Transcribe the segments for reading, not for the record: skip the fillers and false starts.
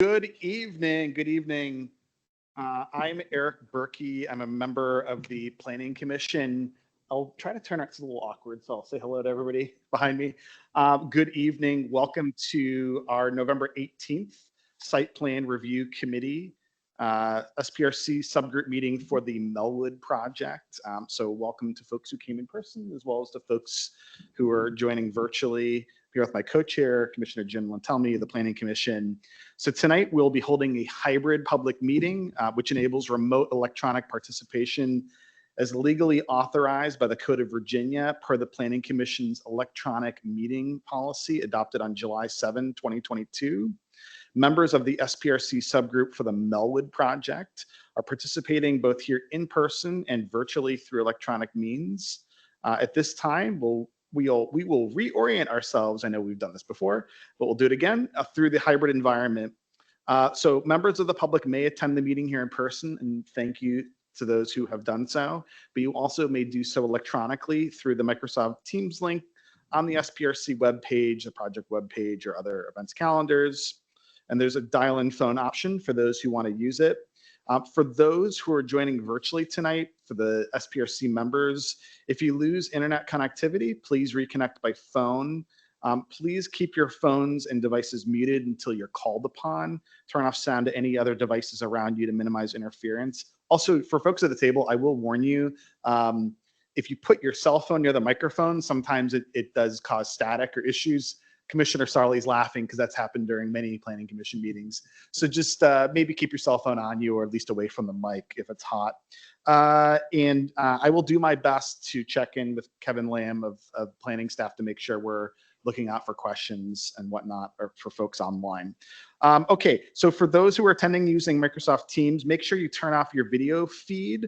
Good evening. Good evening. I'm Eric Berkey. I'm a member of the Planning Commission. I'll try to turn it's a little awkward, so I'll say hello to everybody behind me. Good evening. Welcome to our November 18th Site Plan Review Committee, SPRC subgroup meeting for the Melwood project. So welcome to folks who came in person, as well as to folks who are joining virtually. Here with my co-chair, Commissioner Jim Lantelmi of the Planning Commission. So tonight we'll be holding a hybrid public meeting, which enables remote electronic participation as legally authorized by the Code of Virginia per the Planning Commission's electronic meeting policy adopted on July 7, 2022. Members of the SPRC subgroup for the Melwood project are participating both here in person and virtually through electronic means. At this time, we will reorient ourselves. I know we've done this before, but we'll do it again through the hybrid environment. So members of the public may attend the meeting here in person, and thank you to those who have done so, but you also may do so electronically through the Microsoft Teams link on the SPRC webpage, the project webpage, or other events calendars. And there's a dial-in phone option for those who want to use it. For those who are joining virtually tonight, for the SPRC members, if you lose internet connectivity, please reconnect by phone. Please keep your phones and devices muted until you're called upon. Turn off sound to any other devices around you to minimize interference. Also, for folks at the table, I will warn you, if you put your cell phone near the microphone, sometimes it does cause static or issues. Commissioner Sarley's laughing because that's happened during many planning commission meetings. So just maybe keep your cell phone on you, or at least away from the mic if it's hot. And I will do my best to check in with Kevin Lamb of planning staff to make sure we're looking out for questions and whatnot, or for folks online. Okay, so for those who are attending using Microsoft Teams, make sure you turn off your video feed.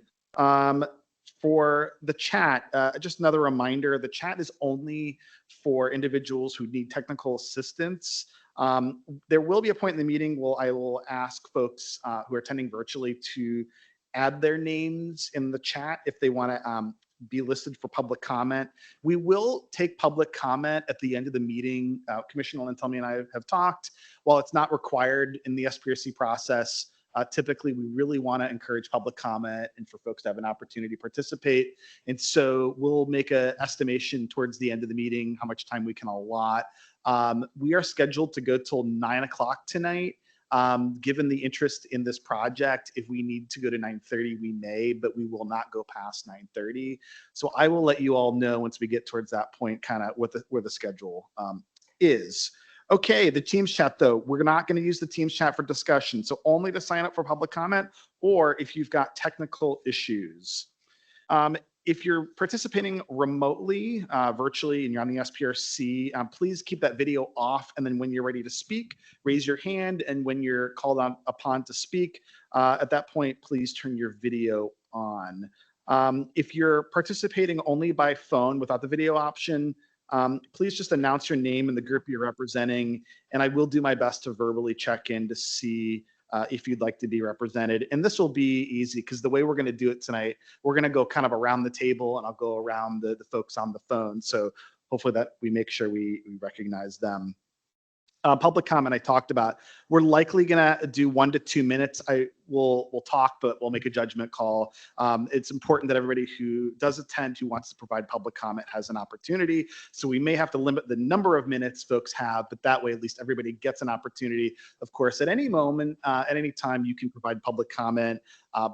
For the chat, just another reminder, the chat is only for individuals who need technical assistance. There will be a point in the meeting where I will ask folks who are attending virtually to add their names in the chat if they want to be listed for public comment. We will take public comment at the end of the meeting. Commissioner Lantelmi and I have talked. While it's not required in the SPRC process, typically, we really want to encourage public comment and for folks to have an opportunity to participate. And so we'll make an estimation towards the end of the meeting, how much time we can allot. We are scheduled to go till 9 o'clock tonight. Given the interest in this project, if we need to go to 9:30, we may, but we will not go past 9:30. So I will let you all know once we get towards that point, kind of where the schedule is. Okay, the Teams chat though, we're not going to use the Teams chat for discussion. So only to sign up for public comment, or if you've got technical issues. If you're participating remotely, virtually, and you're on the SPRC, please keep that video off. And then when you're ready to speak, raise your hand. And when you're called upon to speak, at that point, please turn your video on. If you're participating only by phone without the video option, please just announce your name and the group you're representing, and I will do my best to verbally check in to see if you'd like to be represented. And this will be easy because the way we're going to do it tonight, we're going to go kind of around the table, and I'll go around the folks on the phone. So hopefully that we make sure we recognize them. Public comment I talked about. We're likely going to do 1 to 2 minutes. We'll talk, but we'll make a judgment call. It's important that everybody who does attend, who wants to provide public comment, has an opportunity. So we may have to limit the number of minutes folks have, but that way at least everybody gets an opportunity. Of course, at any moment, at any time, you can provide public comment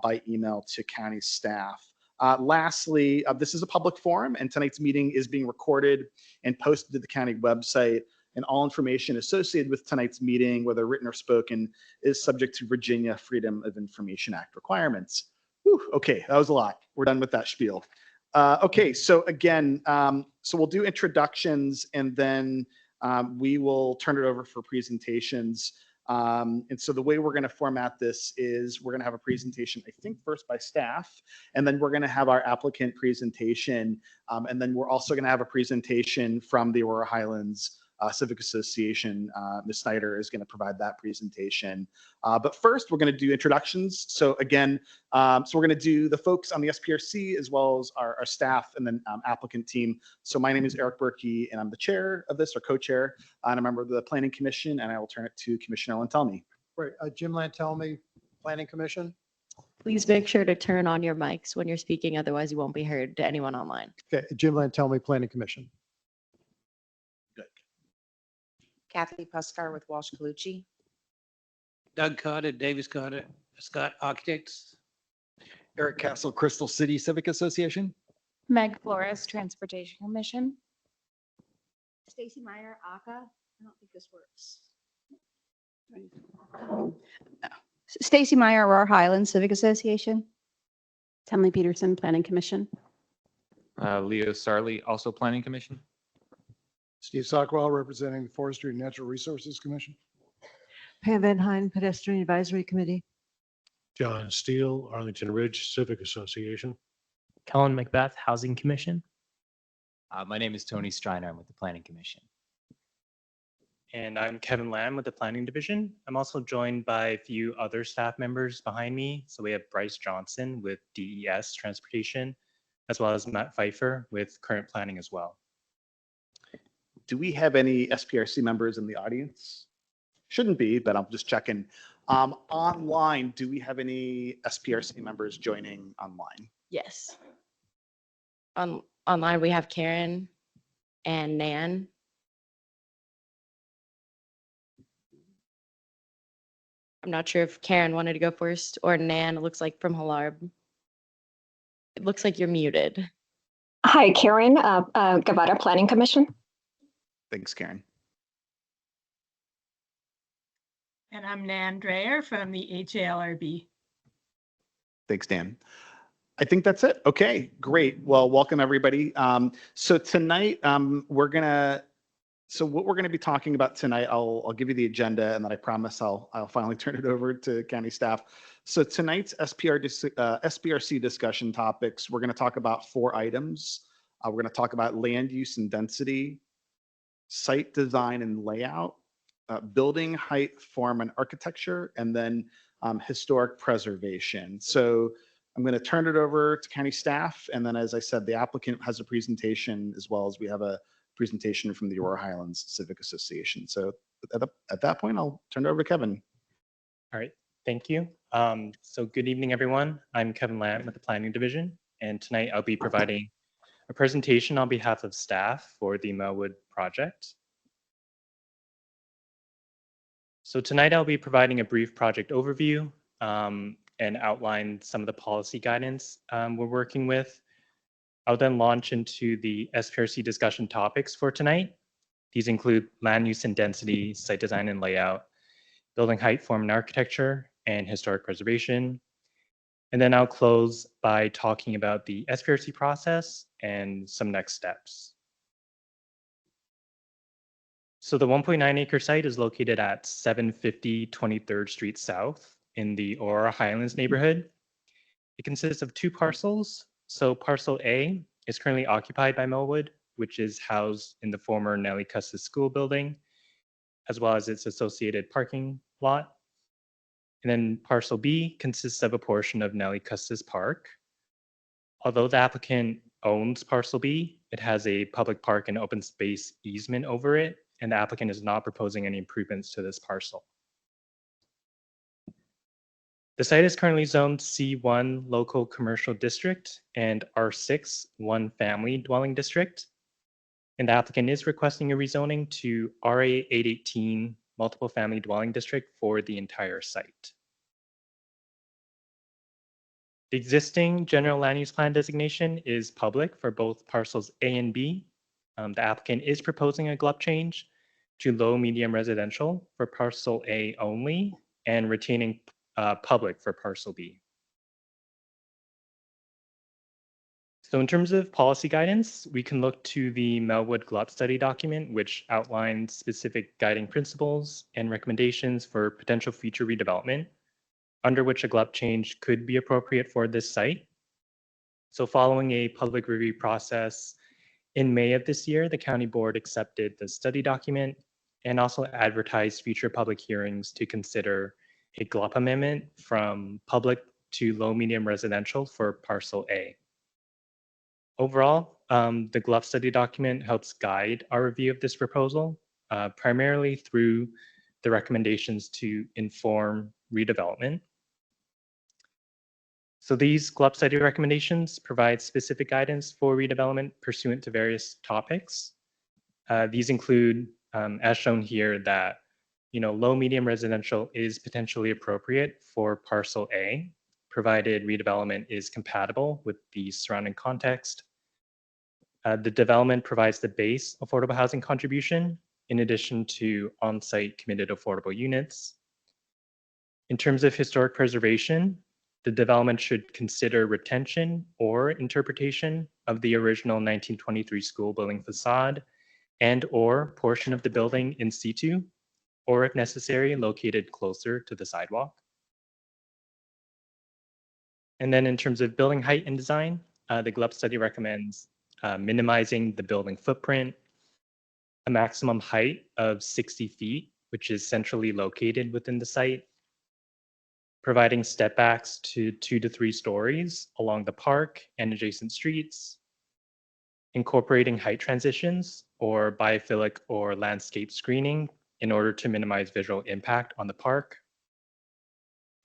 by email to county staff. Lastly, this is a public forum, and tonight's meeting is being recorded and posted to the county website. And all information associated with tonight's meeting, whether written or spoken, is subject to Virginia Freedom of Information Act requirements. Whew, okay, that was a lot. We're done with that spiel. Okay, so again, so we'll do introductions, and then we will turn it over for presentations. And so the way we're going to format this is we're going to have a presentation, I think, first by staff, and then we're going to have our applicant presentation, and then we're also going to have a presentation from the Aurora Highlands Civic Association. Ms. Snyder is going to provide that presentation. But first, we're going to do introductions. So again, so we're going to do the folks on the SPRC as well as our staff and then applicant team. So my name is Eric Berkey, and I'm the chair of this, or co-chair, and a member of the Planning Commission, and I will turn it to Commissioner Lantelmi. Right, Jim Lantelmi, Planning Commission. Please make sure to turn on your mics when you're speaking, otherwise you won't be heard to anyone online. Okay, Jim Lantelmi, Planning Commission. Kathy Puskar with Walsh Colucci. Doug Cotta, Davis Cotta, Scott Architects. Eric Castle, Crystal City Civic Association. Meg Flores, Transportation Commission. Stacy Meyer, ACA. I don't think this works. Stacy Meyer, Aurora Highlands Civic Association. Temley Peterson, Planning Commission. Leo Sarli, also Planning Commission. Steve Sockwell, representing the Forestry and Natural Resources Commission. Pam Van Hine, Pedestrian Advisory Committee. John Steele, Arlington Ridge Civic Association. Kellen Macbeth, Housing Commission. My name is Tony Striner. I'm with the Planning Commission. And I'm Kevin Lamb with the Planning Division. I'm also joined by a few other staff members behind me. So we have Bryce Johnson with DES Transportation, as well as Matt Pfeiffer with Current Planning as well. Do we have any SPRC members in the audience? Shouldn't be, but I'm just checking. Online, do we have any SPRC members joining online? Yes. Online, we have Karen and Nan. I'm not sure if Karen wanted to go first or Nan. It looks like from Halarb. It looks like you're muted. Hi, Karen, Guevara, Planning Commission. Thanks, Karen. And I'm Nan Dreyer from the HALRB. Thanks, Dan. I think that's it. Okay, great. Well, welcome everybody. So tonight what we're gonna be talking about tonight, I'll give you the agenda and then I promise I'll finally turn it over to county staff. So tonight's SPRC discussion topics, we're gonna talk about 4 items. We're gonna talk about land use and density, site design and layout, building height, form and architecture, and then historic preservation. So I'm going to turn it over to county staff. And then, as I said, the applicant has a presentation as well as we have a presentation from the Aurora Highlands Civic Association. So at that point, I'll turn it over to Kevin. All right, thank you. So good evening, everyone. I'm Kevin Lamb with the Planning Division. And tonight I'll be providing a presentation on behalf of staff for the Melwood project. So tonight I'll be providing a brief project overview and outline some of the policy guidance we're working with. I'll then launch into the SPRC discussion topics for tonight. These include land use and density, site design and layout, building height, form and architecture, and historic preservation. And then I'll close by talking about the SPRC process and some next steps. So the 1.9 acre site is located at 750 23rd Street South in the Aurora Highlands neighborhood. It consists of 2 parcels. So parcel A is currently occupied by Melwood, which is housed in the former Nellie Custis School building, as well as its associated parking lot. And then parcel B consists of a portion of Nellie Custis Park. Although the applicant owns parcel B, it has a public park and open space easement over it, and the applicant is not proposing any improvements to this parcel. The site is currently zoned C1 Local Commercial District and R6 One Family Dwelling District. And the applicant is requesting a rezoning to RA 818 Multiple Family Dwelling District for the entire site. The existing general land use plan designation is public for both parcels A and B. The applicant is proposing a GLUP change to low medium residential for parcel A only and retaining public for parcel B. So in terms of policy guidance, we can look to the Melwood GLUP study document, which outlines specific guiding principles and recommendations for potential future redevelopment, under which a GLUP change could be appropriate for this site. So following a public review process in May of this year, the county board accepted the study document and also advertised future public hearings to consider a GLUP amendment from public to low medium residential for parcel A. Overall, the GLUP study document helps guide our review of this proposal, primarily through the recommendations to inform redevelopment. So these GLUP study recommendations provide specific guidance for redevelopment pursuant to various topics. These include, as shown here, that low medium residential is potentially appropriate for parcel A, provided redevelopment is compatible with the surrounding context. The development provides the base affordable housing contribution in addition to on-site committed affordable units. In terms of historic preservation, the development should consider retention or interpretation of the original 1923 school building facade and/or portion of the building in situ, or if necessary, located closer to the sidewalk. And then in terms of building height and design, the GLUP study recommends minimizing the building footprint, a maximum height of 60 feet, which is centrally located within the site, providing step backs to 2 to 3 stories along the park and adjacent streets, incorporating height transitions or biophilic or landscape screening in order to minimize visual impact on the park,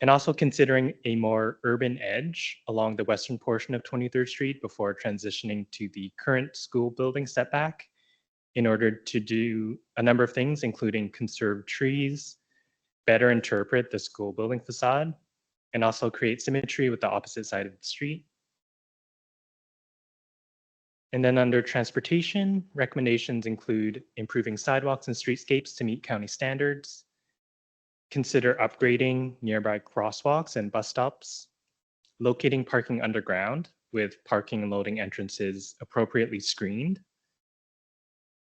and also considering a more urban edge along the western portion of 23rd Street before transitioning to the current school building setback in order to do a number of things, including conserve trees, better interpret the school building facade, and also create symmetry with the opposite side of the street. And then under transportation, recommendations include improving sidewalks and streetscapes to meet county standards, consider upgrading nearby crosswalks and bus stops, locating parking underground with parking and loading entrances appropriately screened,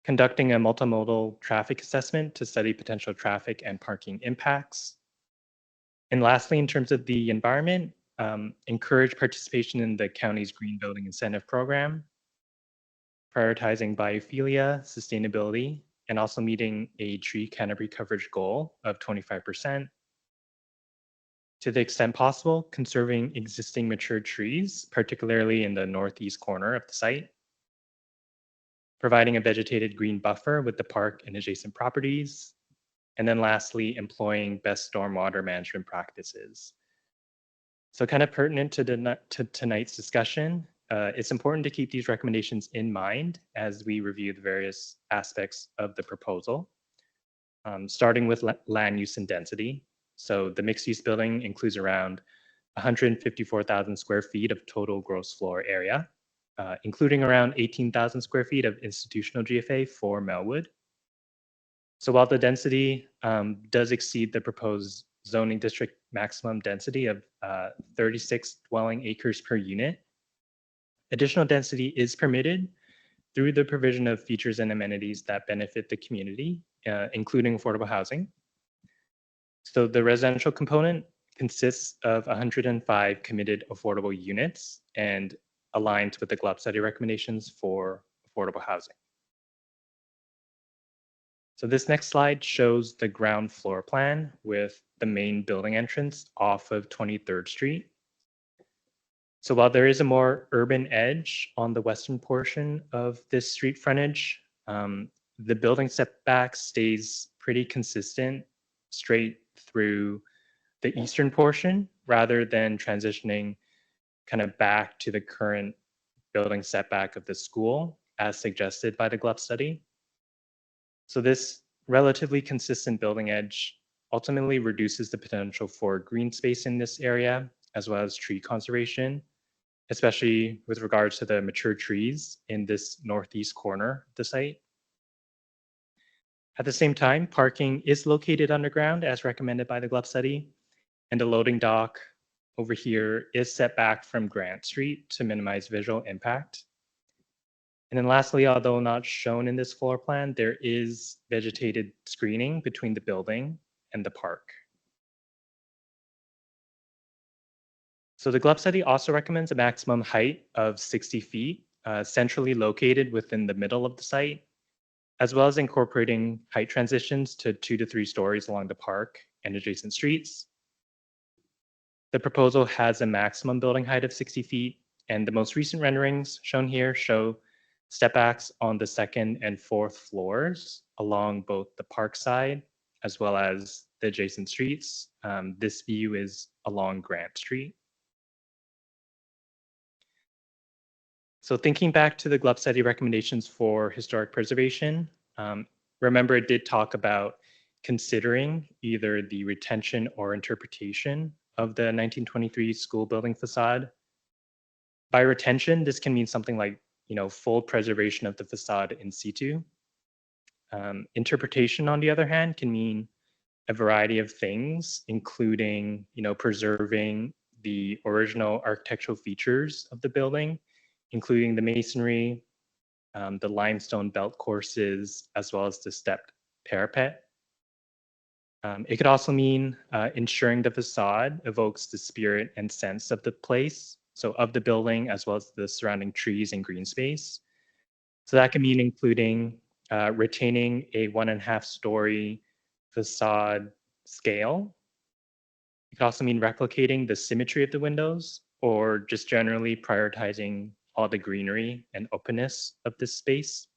conducting a multimodal traffic assessment to study potential traffic and parking impacts. And lastly, in terms of the environment, encourage participation in the county's Green Building Incentive Program, prioritizing biophilia, sustainability, and also meeting a tree canopy coverage goal of 25%. To the extent possible, conserving existing mature trees, particularly in the northeast corner of the site, providing a vegetated green buffer with the park and adjacent properties, and then lastly, employing best stormwater management practices. So kind of pertinent to tonight's discussion, it's important to keep these recommendations in mind as we review the various aspects of the proposal, starting with land use and density. So the mixed use building includes around 154,000 square feet of total gross floor area, including around 18,000 square feet of institutional GFA for Melwood. So while the density does exceed the proposed zoning district maximum density of 36 dwelling acres per unit, additional density is permitted through the provision of features and amenities that benefit the community, including affordable housing. So the residential component consists of 105 committed affordable units and aligns with the GLUB study recommendations for affordable housing. So this next slide shows the ground floor plan with the main building entrance off of 23rd Street. So while there is a more urban edge on the western portion of this street frontage, the building setback stays pretty consistent straight through the eastern portion rather than transitioning kind of back to the current building setback of the school as suggested by the GLUB study. So this relatively consistent building edge ultimately reduces the potential for green space in this area, as well as tree conservation, especially with regards to the mature trees in this northeast corner of the site. At the same time, parking is located underground as recommended by the GLUB study, and the loading dock over here is set back from Grant Street to minimize visual impact. And then lastly, although not shown in this floor plan, there is vegetated screening between the building and the park. So the GLUB study also recommends a maximum height of 60 feet, centrally located within the middle of the site, as well as incorporating height transitions to 2 to 3 stories along the park and adjacent streets. The proposal has a maximum building height of 60 feet, and the most recent renderings shown here show step backs on the second and fourth floors along both the park side as well as the adjacent streets. This view is along Grant Street. So thinking back to the GLUB study recommendations for historic preservation, remember it did talk about considering either the retention or interpretation of the 1923 school building facade. By retention, this can mean something like, full preservation of the facade in situ. Interpretation, on the other hand, can mean a variety of things, including, preserving the original architectural features of the building, including the masonry, the limestone belt courses, as well as the stepped parapet. It could also mean ensuring the facade evokes the spirit and sense of the place, so of the building, as well as the surrounding trees and green space. So that can mean including retaining a 1.5-story facade scale. It could also mean replicating the symmetry of the windows, or just generally prioritizing all the greenery and openness of this space.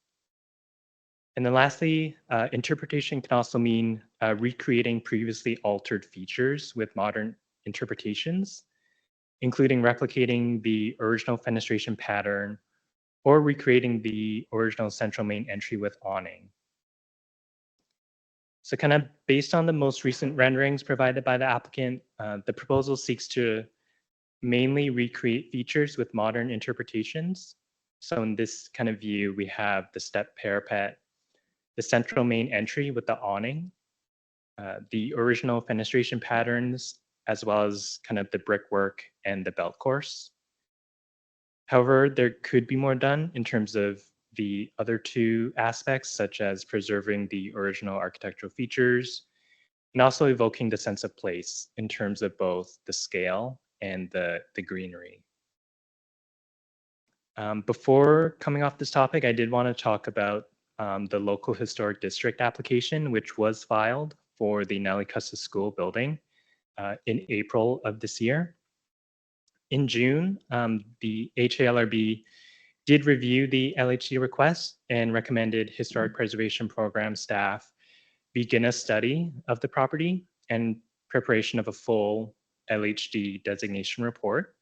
And then lastly, interpretation can also mean recreating previously altered features with modern interpretations, including replicating the original fenestration pattern or recreating the original central main entry with awning. So kind of based on the most recent renderings provided by the applicant, the proposal seeks to mainly recreate features with modern interpretations. So in this kind of view, we have the step parapet, the central main entry with the awning, the original fenestration patterns, as well as kind of the brickwork and the belt course. However, there could be more done in terms of the other two aspects, such as preserving the original architectural features and also evoking the sense of place in terms of both the scale and the greenery. Before coming off this topic, I did want to talk about the local historic district application, which was filed for the Nellie Custis School building in April of this year. In June, the HALRB did review the LHD request and recommended Historic Preservation Program staff begin a study of the property and preparation of a full LHD designation report.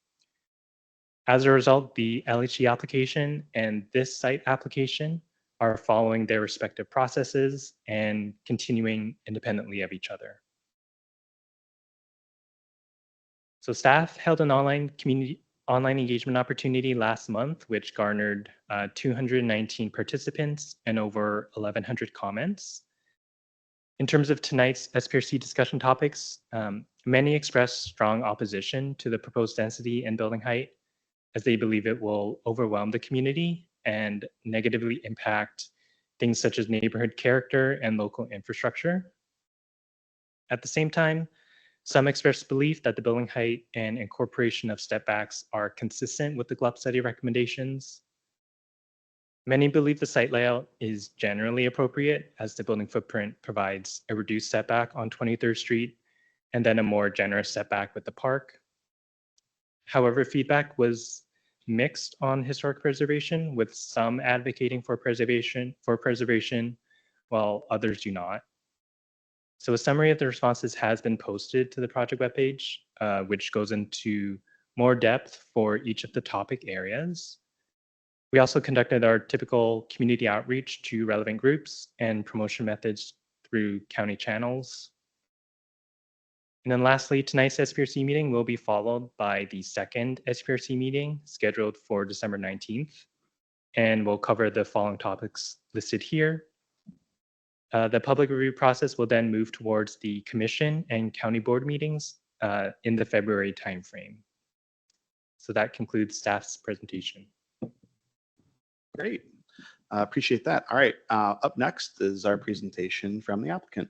As a result, the LHD application and this site application are following their respective processes and continuing independently of each other. So staff held an online engagement opportunity last month, which garnered 219 participants and over 1,100 comments. In terms of tonight's SPRC discussion topics, many expressed strong opposition to the proposed density and building height, as they believe it will overwhelm the community and negatively impact things such as neighborhood character and local infrastructure. At the same time, some expressed belief that the building height and incorporation of step backs are consistent with the GLUB study recommendations. Many believe the site layout is generally appropriate, as the building footprint provides a reduced setback on 23rd Street and then a more generous setback with the park. However, feedback was mixed on historic preservation, with some advocating for preservation, while others do not. So a summary of the responses has been posted to the project webpage, which goes into more depth for each of the topic areas. We also conducted our typical community outreach to relevant groups and promotion methods through county channels. And then lastly, tonight's SPRC meeting will be followed by the second SPRC meeting scheduled for December 19th. And we'll cover the following topics listed here. The public review process will then move towards the commission and county board meetings in the February timeframe. So that concludes staff's presentation. Great. Appreciate that. All right. Up next is our presentation from the applicant.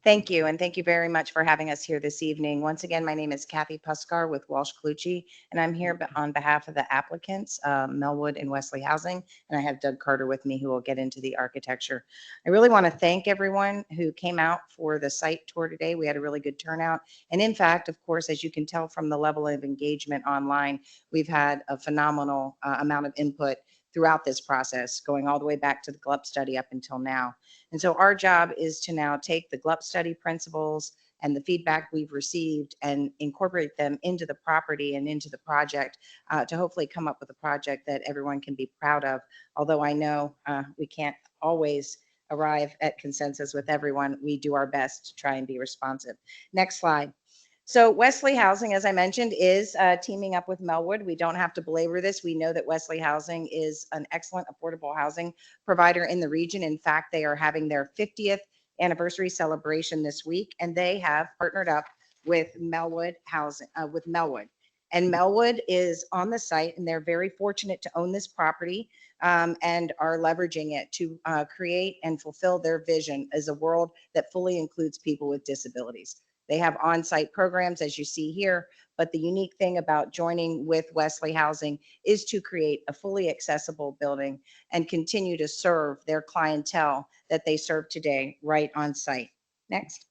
Thank you, and thank you very much for having us here this evening. Once again, my name is Kathy Puskar with Walsh Colucci, and I'm here on behalf of the applicants, Melwood and Wesley Housing, and I have Doug Carter with me who will get into the architecture. I really want to thank everyone who came out for the site tour today. We had a really good turnout, and in fact, of course, as you can tell from the level of engagement online, we've had a phenomenal amount of input throughout this process, going all the way back to the GLUP study up until now. And so our job is to now take the GLUP study principles and the feedback we've received and incorporate them into the property and into the project to hopefully come up with a project that everyone can be proud of. Although I know we can't always arrive at consensus with everyone, we do our best to try and be responsive. Next slide. So Wesley Housing, as I mentioned, is teaming up with Melwood. We don't have to belabor this. We know that Wesley Housing is an excellent affordable housing provider in the region. In fact, they are having their 50th anniversary celebration this week, and they have partnered up with Melwood Housing, with Melwood. And Melwood is on the site, and they're very fortunate to own this property and are leveraging it to create and fulfill their vision as a world that fully includes people with disabilities. They have on-site programs, as you see here, but the unique thing about joining with Wesley Housing is to create a fully accessible building and continue to serve their clientele that they serve today right on site. Next.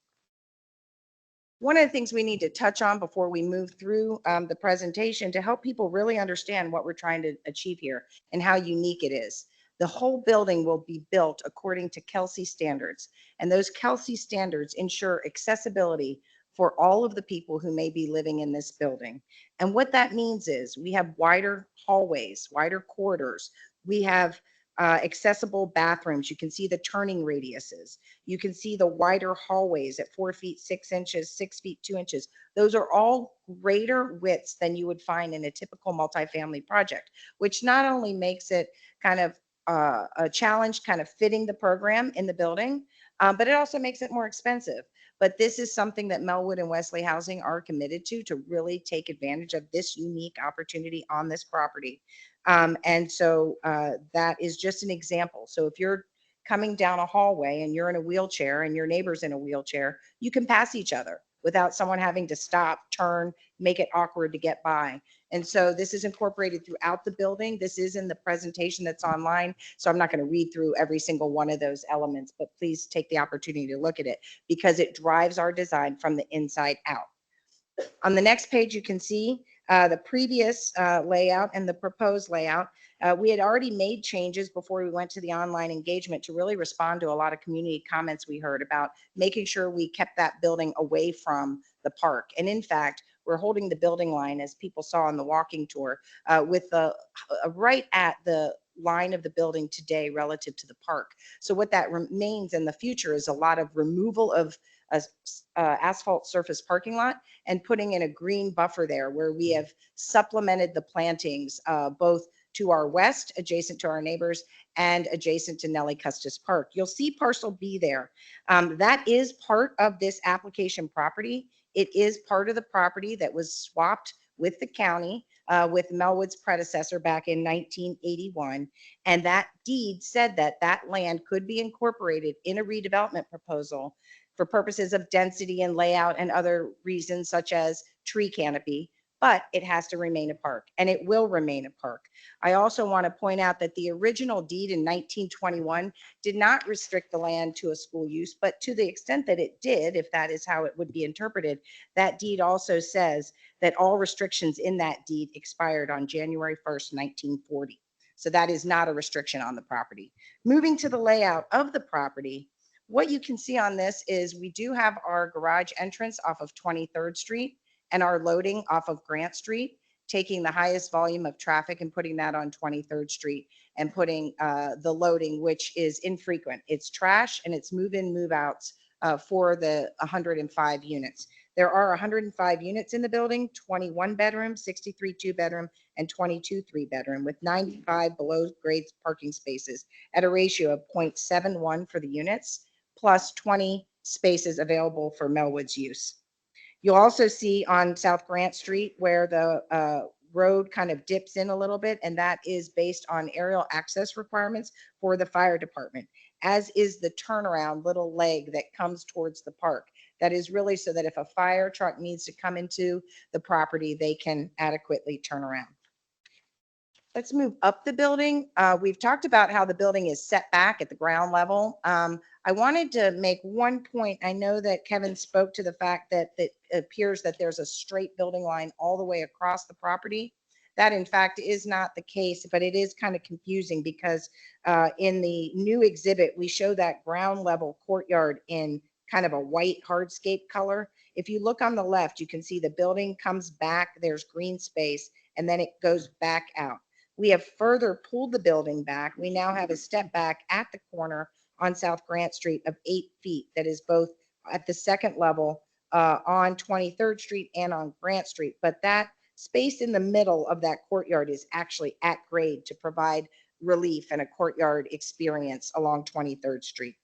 One of the things we need to touch on before we move through the presentation to help people really understand what we're trying to achieve here and how unique it is. The whole building will be built according to Kelsey standards, and those Kelsey standards ensure accessibility for all of the people who may be living in this building. And what that means is we have wider hallways, wider corridors. We have accessible bathrooms. You can see the turning radiuses. You can see the wider hallways at 4 feet 6 inches, 6 feet 2 inches. Those are all greater widths than you would find in a typical multifamily project, which not only makes it kind of a challenge kind of fitting the program in the building, but it also makes it more expensive. But this is something that Melwood and Wesley Housing are committed to really take advantage of this unique opportunity on this property. And so that is just an example. So if you're coming down a hallway and you're in a wheelchair and your neighbor's in a wheelchair, you can pass each other without someone having to stop, turn, make it awkward to get by. And so this is incorporated throughout the building. This is in the presentation that's online. So I'm not going to read through every single one of those elements, but please take the opportunity to look at it because it drives our design from the inside out. On the next page, you can see the previous layout and the proposed layout. We had already made changes before we went to the online engagement to really respond to a lot of community comments we heard about making sure we kept that building away from the park. And in fact, we're holding the building line, as people saw on the walking tour, with the right at the line of the building today relative to the park. So what that remains in the future is a lot of removal of asphalt surface parking lot and putting in a green buffer there where we have supplemented the plantings both to our west, adjacent to our neighbors, and adjacent to Nellie Custis Park. You'll see parcel B there. That is part of this application property. It is part of the property that was swapped with the county, with Melwood's predecessor back in 1981. And that deed said that that land could be incorporated in a redevelopment proposal for purposes of density and layout and other reasons such as tree canopy, but it has to remain a park and it will remain a park. I also want to point out that the original deed in 1921 did not restrict the land to a school use, but to the extent that it did, if that is how it would be interpreted, that deed also says that all restrictions in that deed expired on January 1st, 1940. So that is not a restriction on the property. Moving to the layout of the property, what you can see on this is we do have our garage entrance off of 23rd Street and our loading off of Grant Street, taking the highest volume of traffic and putting that on 23rd Street and putting the loading, which is infrequent. It's trash and it's move-in, move-outs for the 105 units. There are 105 units in the building, 21 bedrooms, 63 two-bedroom, and 22 three-bedroom with 95 below-grade parking spaces at a ratio of 0.71 for the units, plus 20 spaces available for Melwood's use. You'll also see on South Grant Street where the road kind of dips in a little bit, and that is based on aerial access requirements for the fire department, as is the turnaround little leg that comes towards the park. That is really so that if a fire truck needs to come into the property, they can adequately turn around. Let's move up the building. We've talked about how the building is set back at the ground level. I wanted to make one point. I know that Kevin spoke to the fact that it appears that there's a straight building line all the way across the property. That in fact is not the case, but it is kind of confusing because in the new exhibit, we show that ground level courtyard in kind of a white hardscape color. If you look on the left, you can see the building comes back, there's green space, and then it goes back out. We have further pulled the building back. We now have a step back at the corner on South Grant Street of 8 feet that is both at the second level on 23rd Street and on Grant Street. But that space in the middle of that courtyard is actually at grade to provide relief and a courtyard experience along 23rd Street.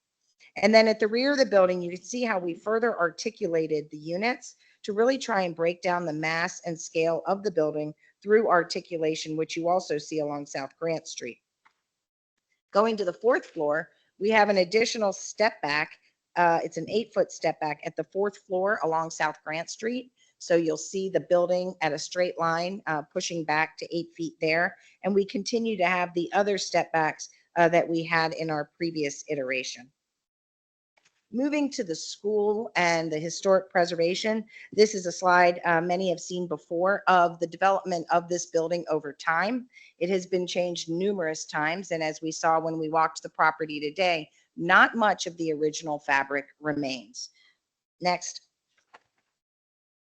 And then at the rear of the building, you can see how we further articulated the units to really try and break down the mass and scale of the building through articulation, which you also see along South Grant Street. Going to the 4th floor, we have an additional step back. It's an 8-foot step back at the 4th floor along South Grant Street. So you'll see the building at a straight line pushing back to 8 feet there. And we continue to have the other step backs that we had in our previous iteration. Moving to the school and the historic preservation, this is a slide many have seen before of the development of this building over time. It has been changed numerous times, and as we saw when we walked the property today, not much of the original fabric remains. Next.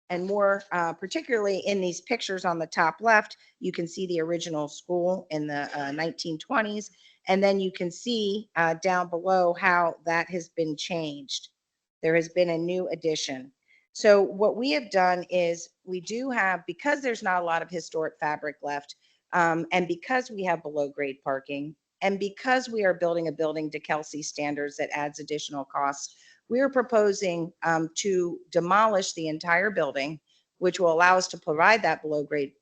And more particularly in these pictures on the top left, you can see the original school in the 1920s. And then you can see down below how that has been changed. There has been a new addition. So what we have done is we do have, because there's not a lot of historic fabric left, and because we have below grade parking, and because we are building a building to Kelsey standards that adds additional costs, we are proposing to demolish the entire building, which will allow us to provide that below grade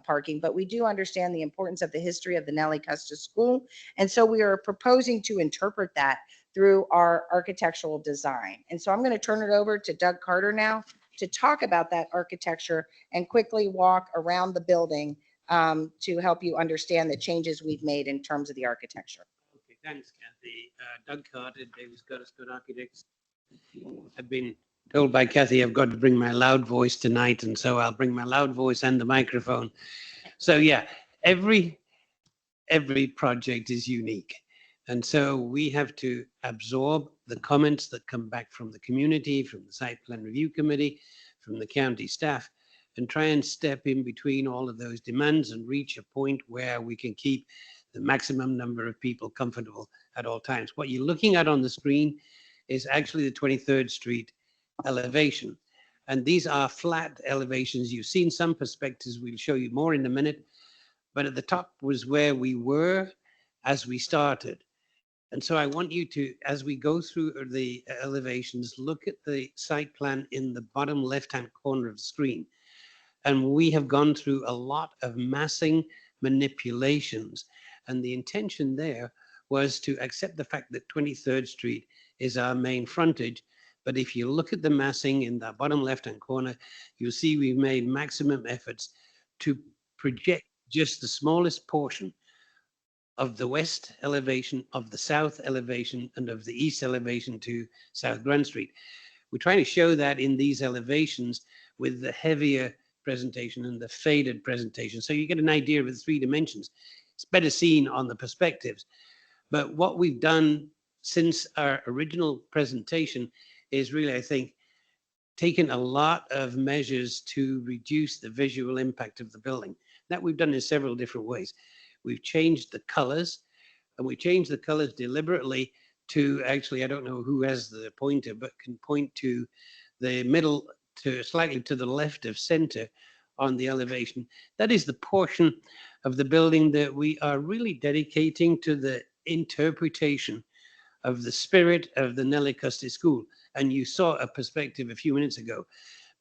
parking. But we do understand the importance of the history of the Nellie Custis School. And so we are proposing to interpret that through our architectural design. And so I'm going to turn it over to Doug Carter now to talk about that architecture and quickly walk around the building to help you understand the changes we've made in terms of the architecture. Okay, thanks, Kathy. Doug Carter, Davis Scott Architects. I've been told by Kathy I've got to bring my loud voice tonight, and so I'll bring my loud voice and the microphone. So yeah, every project is unique. And so we have to absorb the comments that come back from the community, from the site plan review committee, from the county staff, and try and step in between all of those demands and reach a point where we can keep the maximum number of people comfortable at all times. What you're looking at on the screen is actually the 23rd Street elevation. And these are flat elevations. You've seen some perspectives. We'll show you more in a minute. But at the top was where we were as we started. And so I want you to, as we go through the elevations, look at the site plan in the bottom left-hand corner of the screen. And we have gone through a lot of massing manipulations. And the intention there was to accept the fact that 23rd Street is our main frontage. But if you look at the massing in the bottom left-hand corner, you'll see we've made maximum efforts to project just the smallest portion of the west elevation, of the south elevation, and of the east elevation to South Grant Street. We're trying to show that in these elevations with the heavier presentation and the faded presentation. So you get an idea of the 3 dimensions. It's better seen on the perspectives. But what we've done since our original presentation is really, I think, taken a lot of measures to reduce the visual impact of the building. That we've done in several different ways. We've changed the colors, and we changed the colors deliberately to actually, I don't know who has the pointer, but can point to the middle, to slightly to the left of center on the elevation. That is the portion of the building that we are really dedicating to the interpretation of the spirit of the Nellie Custis School. And you saw a perspective a few minutes ago,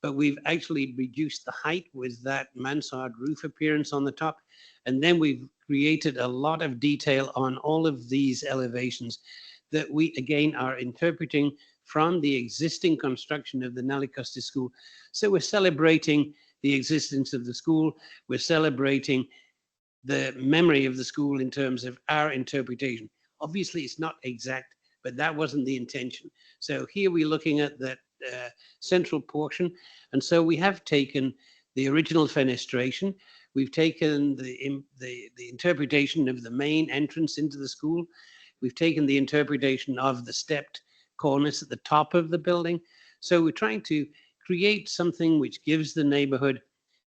but we've actually reduced the height with that mansard roof appearance on the top. And then we've created a lot of detail on all of these elevations that we, again, are interpreting from the existing construction of the Nellie Custis School. So we're celebrating the existence of the school. We're celebrating the memory of the school in terms of our interpretation. Obviously, it's not exact, but that wasn't the intention. So here we're looking at that central portion. And so we have taken the original fenestration. We've taken the interpretation of the main entrance into the school. We've taken the interpretation of the stepped cornice at the top of the building. So we're trying to create something which gives the neighborhood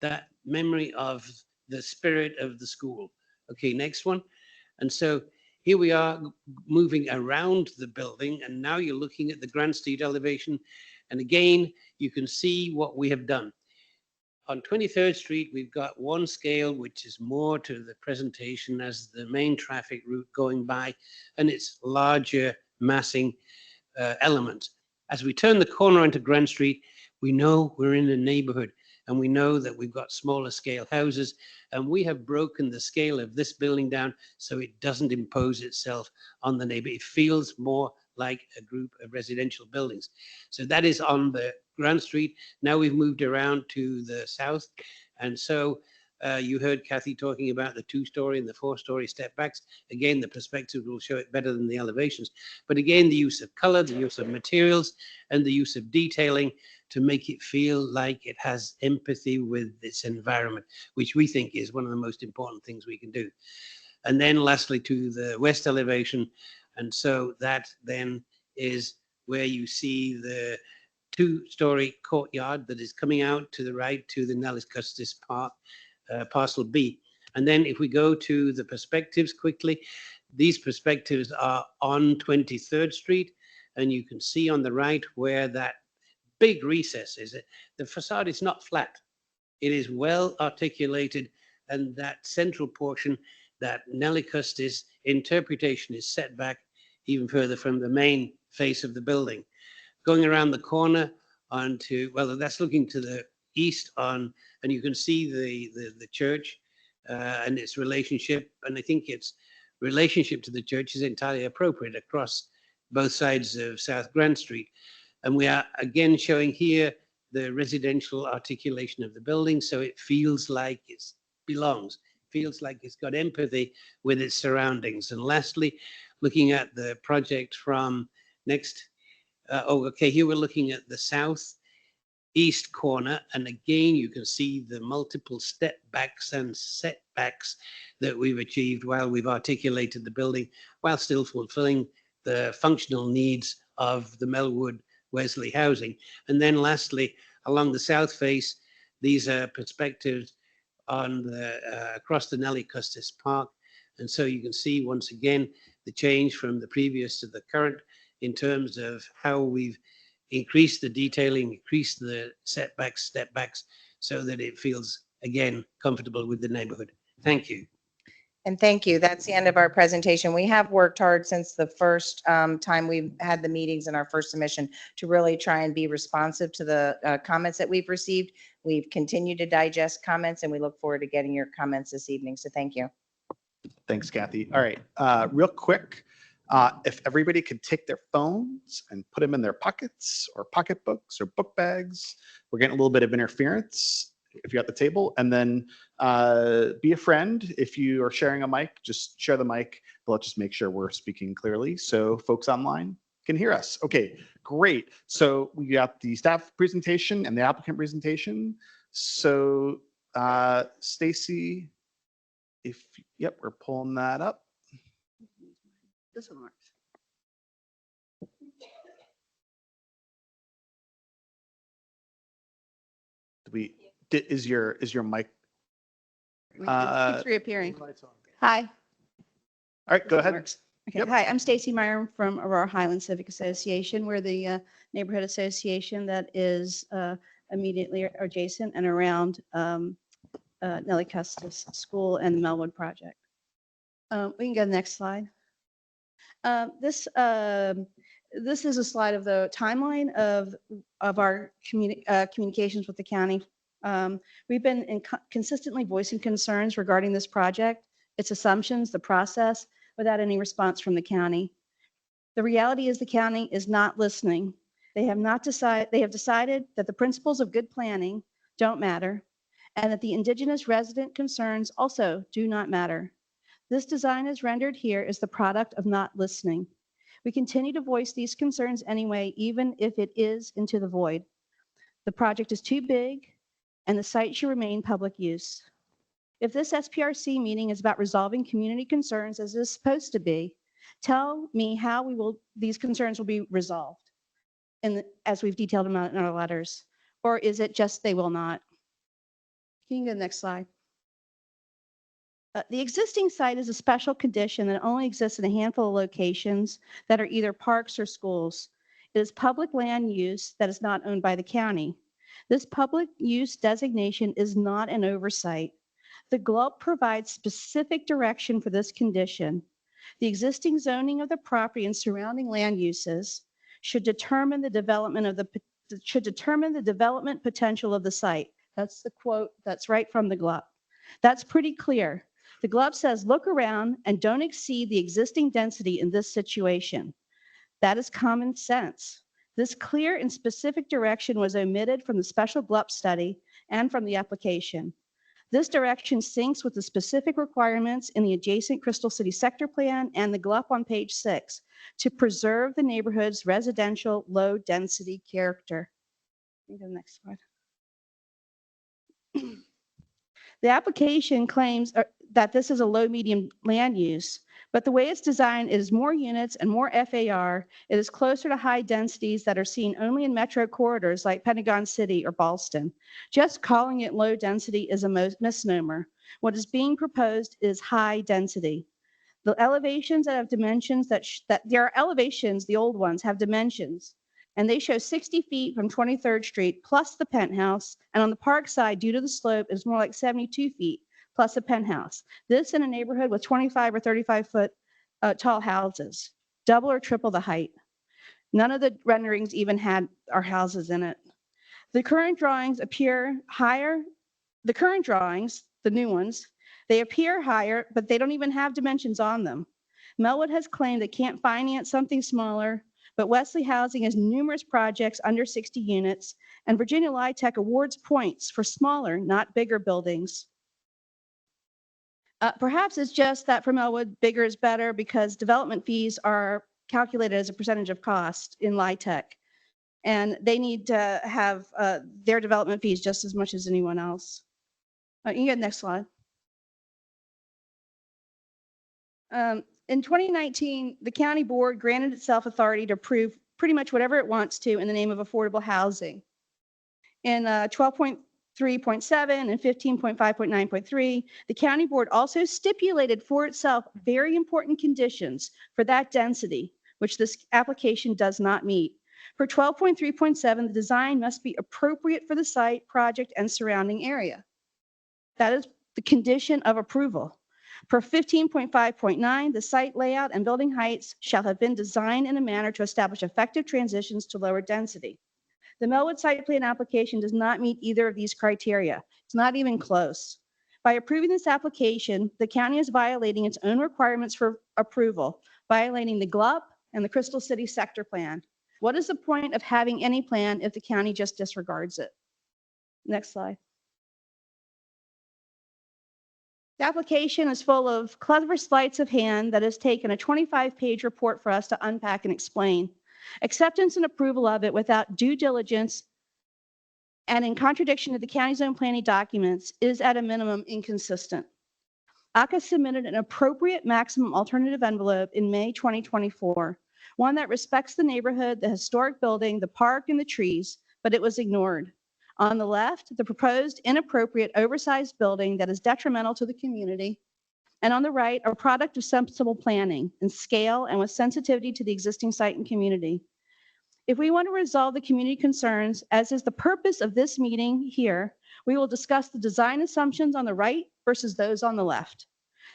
that memory of the spirit of the school. Okay, next one. And so here we are moving around the building, and now you're looking at the Grand Street elevation. And again, you can see what we have done. On 23rd Street, we've got one scale, which is more to the presentation as the main traffic route going by, and it's larger massing elements. As we turn the corner onto Grand Street, we know we're in a neighborhood, and we know that we've got smaller scale houses, and we have broken the scale of this building down so it doesn't impose itself on the neighbor. It feels more like a group of residential buildings. So that is on the Grand Street. Now we've moved around to the south. And so you heard Kathy talking about the 2-story and the 4-story step backs. Again, the perspective will show it better than the elevations. But again, the use of color, the use of materials, and the use of detailing to make it feel like it has empathy with its environment, which we think is one of the most important things we can do. And then lastly, to the west elevation. And so that then is where you see the 2-story courtyard that is coming out to the right to the Nellis Custis Park, parcel B. And then if we go to the perspectives quickly, these perspectives are on 23rd Street. And you can see on the right where that big recess is. The facade is not flat. It is well articulated, and that central portion, that Nellie Custis interpretation, is set back even further from the main face of the building. Going around the corner onto, well, that's looking to the east on, and you can see the church and its relationship. And I think its relationship to the church is entirely appropriate across both sides of South Grand Street. And we are again showing here the residential articulation of the building, so it feels like it belongs, feels like it's got empathy with its surroundings. And lastly, looking at the project from next, here we're looking at the southeast corner, and again you can see the multiple step backs and setbacks that we've achieved while we've articulated the building, while still fulfilling the functional needs of the Melwood Wesley housing. And then lastly, along the south face, these are perspectives on the across the Nellie Custis Park. And so you can see once again the change from the previous to the current in terms of how we've increased the detailing, increased the setbacks, step backs, so that it feels again comfortable with the neighborhood. Thank you. And thank you. That's the end of our presentation. We have worked hard since the first time we've had the meetings in our first submission to really try and be responsive to the comments that we've received. We've continued to digest comments, and we look forward to getting your comments this evening. So thank you. Thanks, Kathy. All right, real quick, if everybody could take their phones and put them in their pockets or pocketbooks or book bags, we're getting a little bit of interference if you're at the table. And then be a friend. If you are sharing a mic, just share the mic, but let's just make sure we're speaking clearly so folks online can hear us. Okay, great. So we got the staff presentation and the applicant presentation. So Stacy, yep, we're pulling that up. This one works. Is your mic? It's reappearing. Hi. All right, go ahead. Okay. Yep. Hi, I'm Stacy Meyer from Aurora Highlands Civic Association. We're the neighborhood association that is immediately adjacent and around Nellie Custis School and the Melwood project. We can go to the next slide. This is a slide of the timeline of our communications with the county. We've been consistently voicing concerns regarding this project, its assumptions, the process, without any response from the county. The reality is the county is not listening. They have decided that the principles of good planning don't matter, and that the indigenous resident concerns also do not matter. This design as rendered here is the product of not listening. We continue to voice these concerns anyway, even if it is into the void. The project is too big, and the site should remain public use. If this SPRC meeting is about resolving community concerns as it is supposed to be, tell me how these concerns will be resolved as we've detailed them out in our letters. Or is it just they will not? Can you go to the next slide? The existing site is a special condition that only exists in a handful of locations that are either parks or schools. It is public land use that is not owned by the county. This public use designation is not an oversight. The GLUP provides specific direction for this condition. The existing zoning of the property and surrounding land uses should determine the development potential of the site. That's the quote that's right from the GLUP. That's pretty clear. The GLUP says, look around and don't exceed the existing density in this situation. That is common sense. This clear and specific direction was omitted from the special GLUP study and from the application. This direction syncs with the specific requirements in the adjacent Crystal City sector plan and the GLUP on page 6 to preserve the neighborhood's residential low density character. Go to the next slide. The application claims that this is a low-medium land use, but the way it's designed is more units and more FAR. It is closer to high densities that are seen only in metro corridors like Pentagon City or Ballston. Just calling it low density is a misnomer. What is being proposed is high density. The elevations that have dimensions that there are elevations, the old ones have dimensions, and they show 60 feet from 23rd Street plus the penthouse, and on the park side, due to the slope, is more like 72 feet plus a penthouse. This in a neighborhood with 25 or 35 foot tall houses, double or triple the height. None of the renderings even had our houses in it. The current drawings appear higher. The current drawings, the new ones, they appear higher, but they don't even have dimensions on them. Melwood has claimed they can't finance something smaller, but Wesley Housing has numerous projects under 60 units, and Virginia LIHTC awards points for smaller, not bigger buildings. Perhaps it's just that for Melwood, bigger is better because development fees are calculated as a percentage of cost in LIHTC, and they need to have their development fees just as much as anyone else. You can get the next slide. In 2019, the county board granted itself authority to approve pretty much whatever it wants to in the name of affordable housing. In 12.3.7 and 15.5.9.3, the county board also stipulated for itself very important conditions for that density, which this application does not meet. For 12.3.7, the design must be appropriate for the site, project, and surrounding area. That is the condition of approval. For 15.5.9, the site layout and building heights shall have been designed in a manner to establish effective transitions to lower density. The Melwood site plan application does not meet either of these criteria. It's not even close. By approving this application, the county is violating its own requirements for approval, violating the GLUP and the Crystal City sector plan. What is the point of having any plan if the county just disregards it? Next slide. The application is full of clever sleights of hand that has taken a 25-page report for us to unpack and explain. Acceptance and approval of it without due diligence and in contradiction to the county's own planning documents is at a minimum inconsistent. ACA submitted an appropriate maximum alternative envelope in May 2024, one that respects the neighborhood, the historic building, the park, and the trees, but it was ignored. On the left, the proposed inappropriate oversized building that is detrimental to the community. And on the right, a product of sensible planning in scale and with sensitivity to the existing site and community. If we want to resolve the community concerns, as is the purpose of this meeting here, we will discuss the design assumptions on the right versus those on the left.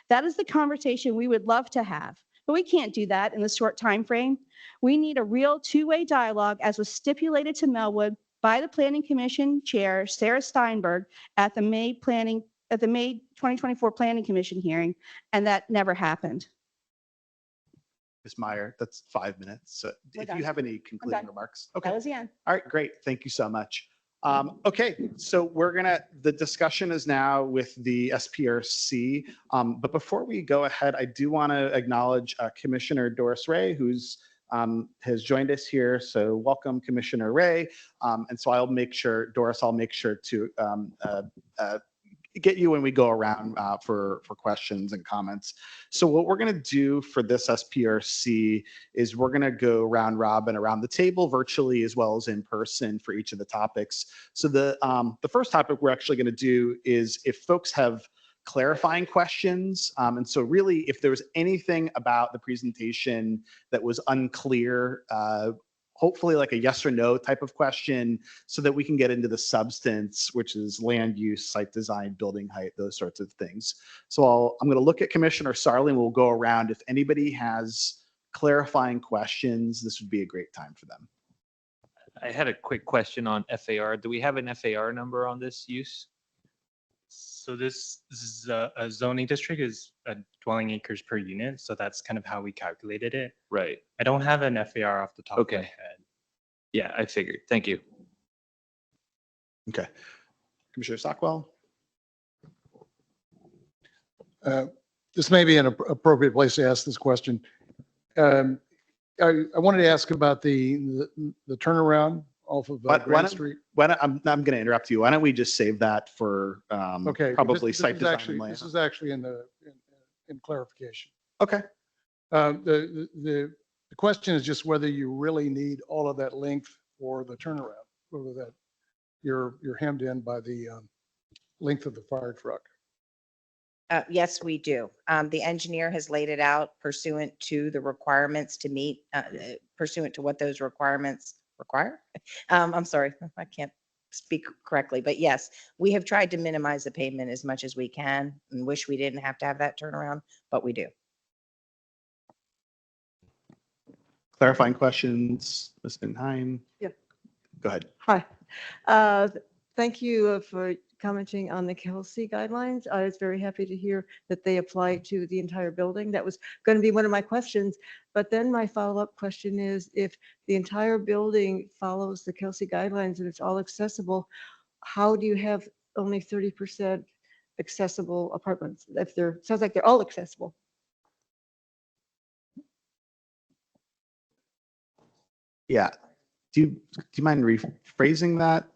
That is the conversation we would love to have, but we can't do that in this short time frame. We need a real two-way dialogue as was stipulated to Melwood by the Planning Commission Chair, Sarah Steinberg, at the May 2024 Planning Commission hearing, and that never happened. Ms. Meyer, that's 5 minutes. So We're if done. you have any concluding done. remarks. That Okay. was the end. All right, great. Thank you so much. Okay, so the discussion is now with the SPRC. But before we go ahead, I do want to acknowledge Commissioner Doris Ray, who's has joined us here. So welcome, Commissioner Ray. And so I'll make sure, Doris, I'll make sure to get you when we go around for questions and comments. So what we're going to do for this SPRC is we're going to go round robin around the table virtually as well as in person for each of the topics. So the first topic we're actually going to do is if folks have clarifying questions. And so really, if there was anything about the presentation that was unclear, hopefully like a yes or no type of question so that we can get into the substance, which is land use, site design, building height, those sorts of things. So I'm going to look at Commissioner Sarli and we'll go around. If anybody has clarifying questions, this would be a great time for them. I had a quick question on FAR. Do we have an FAR number on this use? So this is a zoning district is a dwelling acres per unit. So that's kind of how we calculated it. Right. I don't have an FAR off the top of my Okay. head. Yeah, I figured. Thank you. Okay. Commissioner Stockwell. This may be an appropriate place to ask this question. I wanted to ask about the turnaround off of Grand Street. I'm going to interrupt you. Why don't we just save that for Okay, probably this site is design actually, and layout? this is actually in clarification. Okay. The question is just whether you really need all of that length for the turnaround, whether that you're hemmed in by the length of the fire truck. Yes, we do. The engineer has laid it out pursuant to the requirements to meet, pursuant to what those requirements require. I'm sorry, I can't speak correctly, but yes, we have tried to minimize the pavement as much as we can and wish we didn't have to have that turnaround, but we do. Clarifying questions, Ms. Vinheim? Yeah. Go ahead. Hi. Thank you for commenting on the Kelsey guidelines. I was very happy to hear that they apply to the entire building. That was going to be one of my questions. But then my follow-up question is, if the entire building follows the Kelsey guidelines and it's all accessible, how do you have only 30% accessible apartments? If they're, sounds like they're all accessible. Yeah. Do you mind rephrasing that?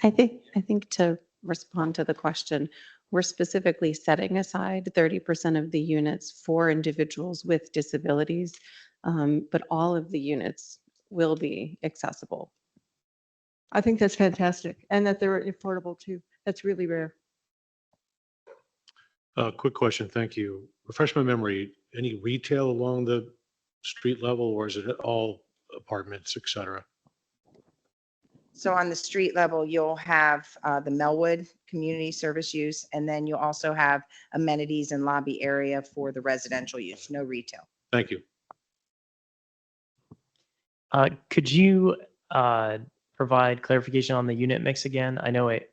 I think to respond to the question, we're specifically setting aside 30% of the units for individuals with disabilities, but all of the units will be accessible. I think that's fantastic. And that they're affordable too. That's really rare. Quick question, thank you. Refresh my memory, any retail along the street level or is it all apartments, et cetera? So on the street level, you'll have the Melwood community service use, and then you'll also have amenities and lobby area for the residential use, no retail. Thank you. Could you provide clarification on the unit mix again? I know it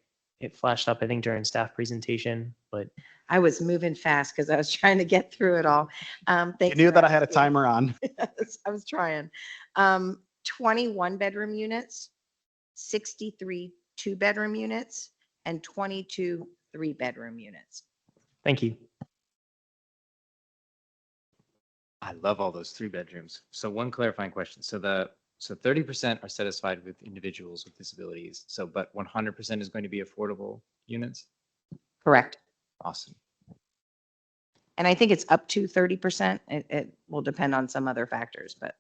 flashed up, I think, during staff presentation, but I was moving fast because I was trying to get through it all. You knew that I had a timer on. I was trying. 21 bedroom units, 63 2-bedroom units, and 22 3-bedroom units. thank you. I love all those 3 bedrooms. So one clarifying question. So 30% are satisfied with individuals with disabilities. So, but 100% is going to be affordable units? Correct. Awesome. And I think it's up to 30%. It will depend on some other factors, but.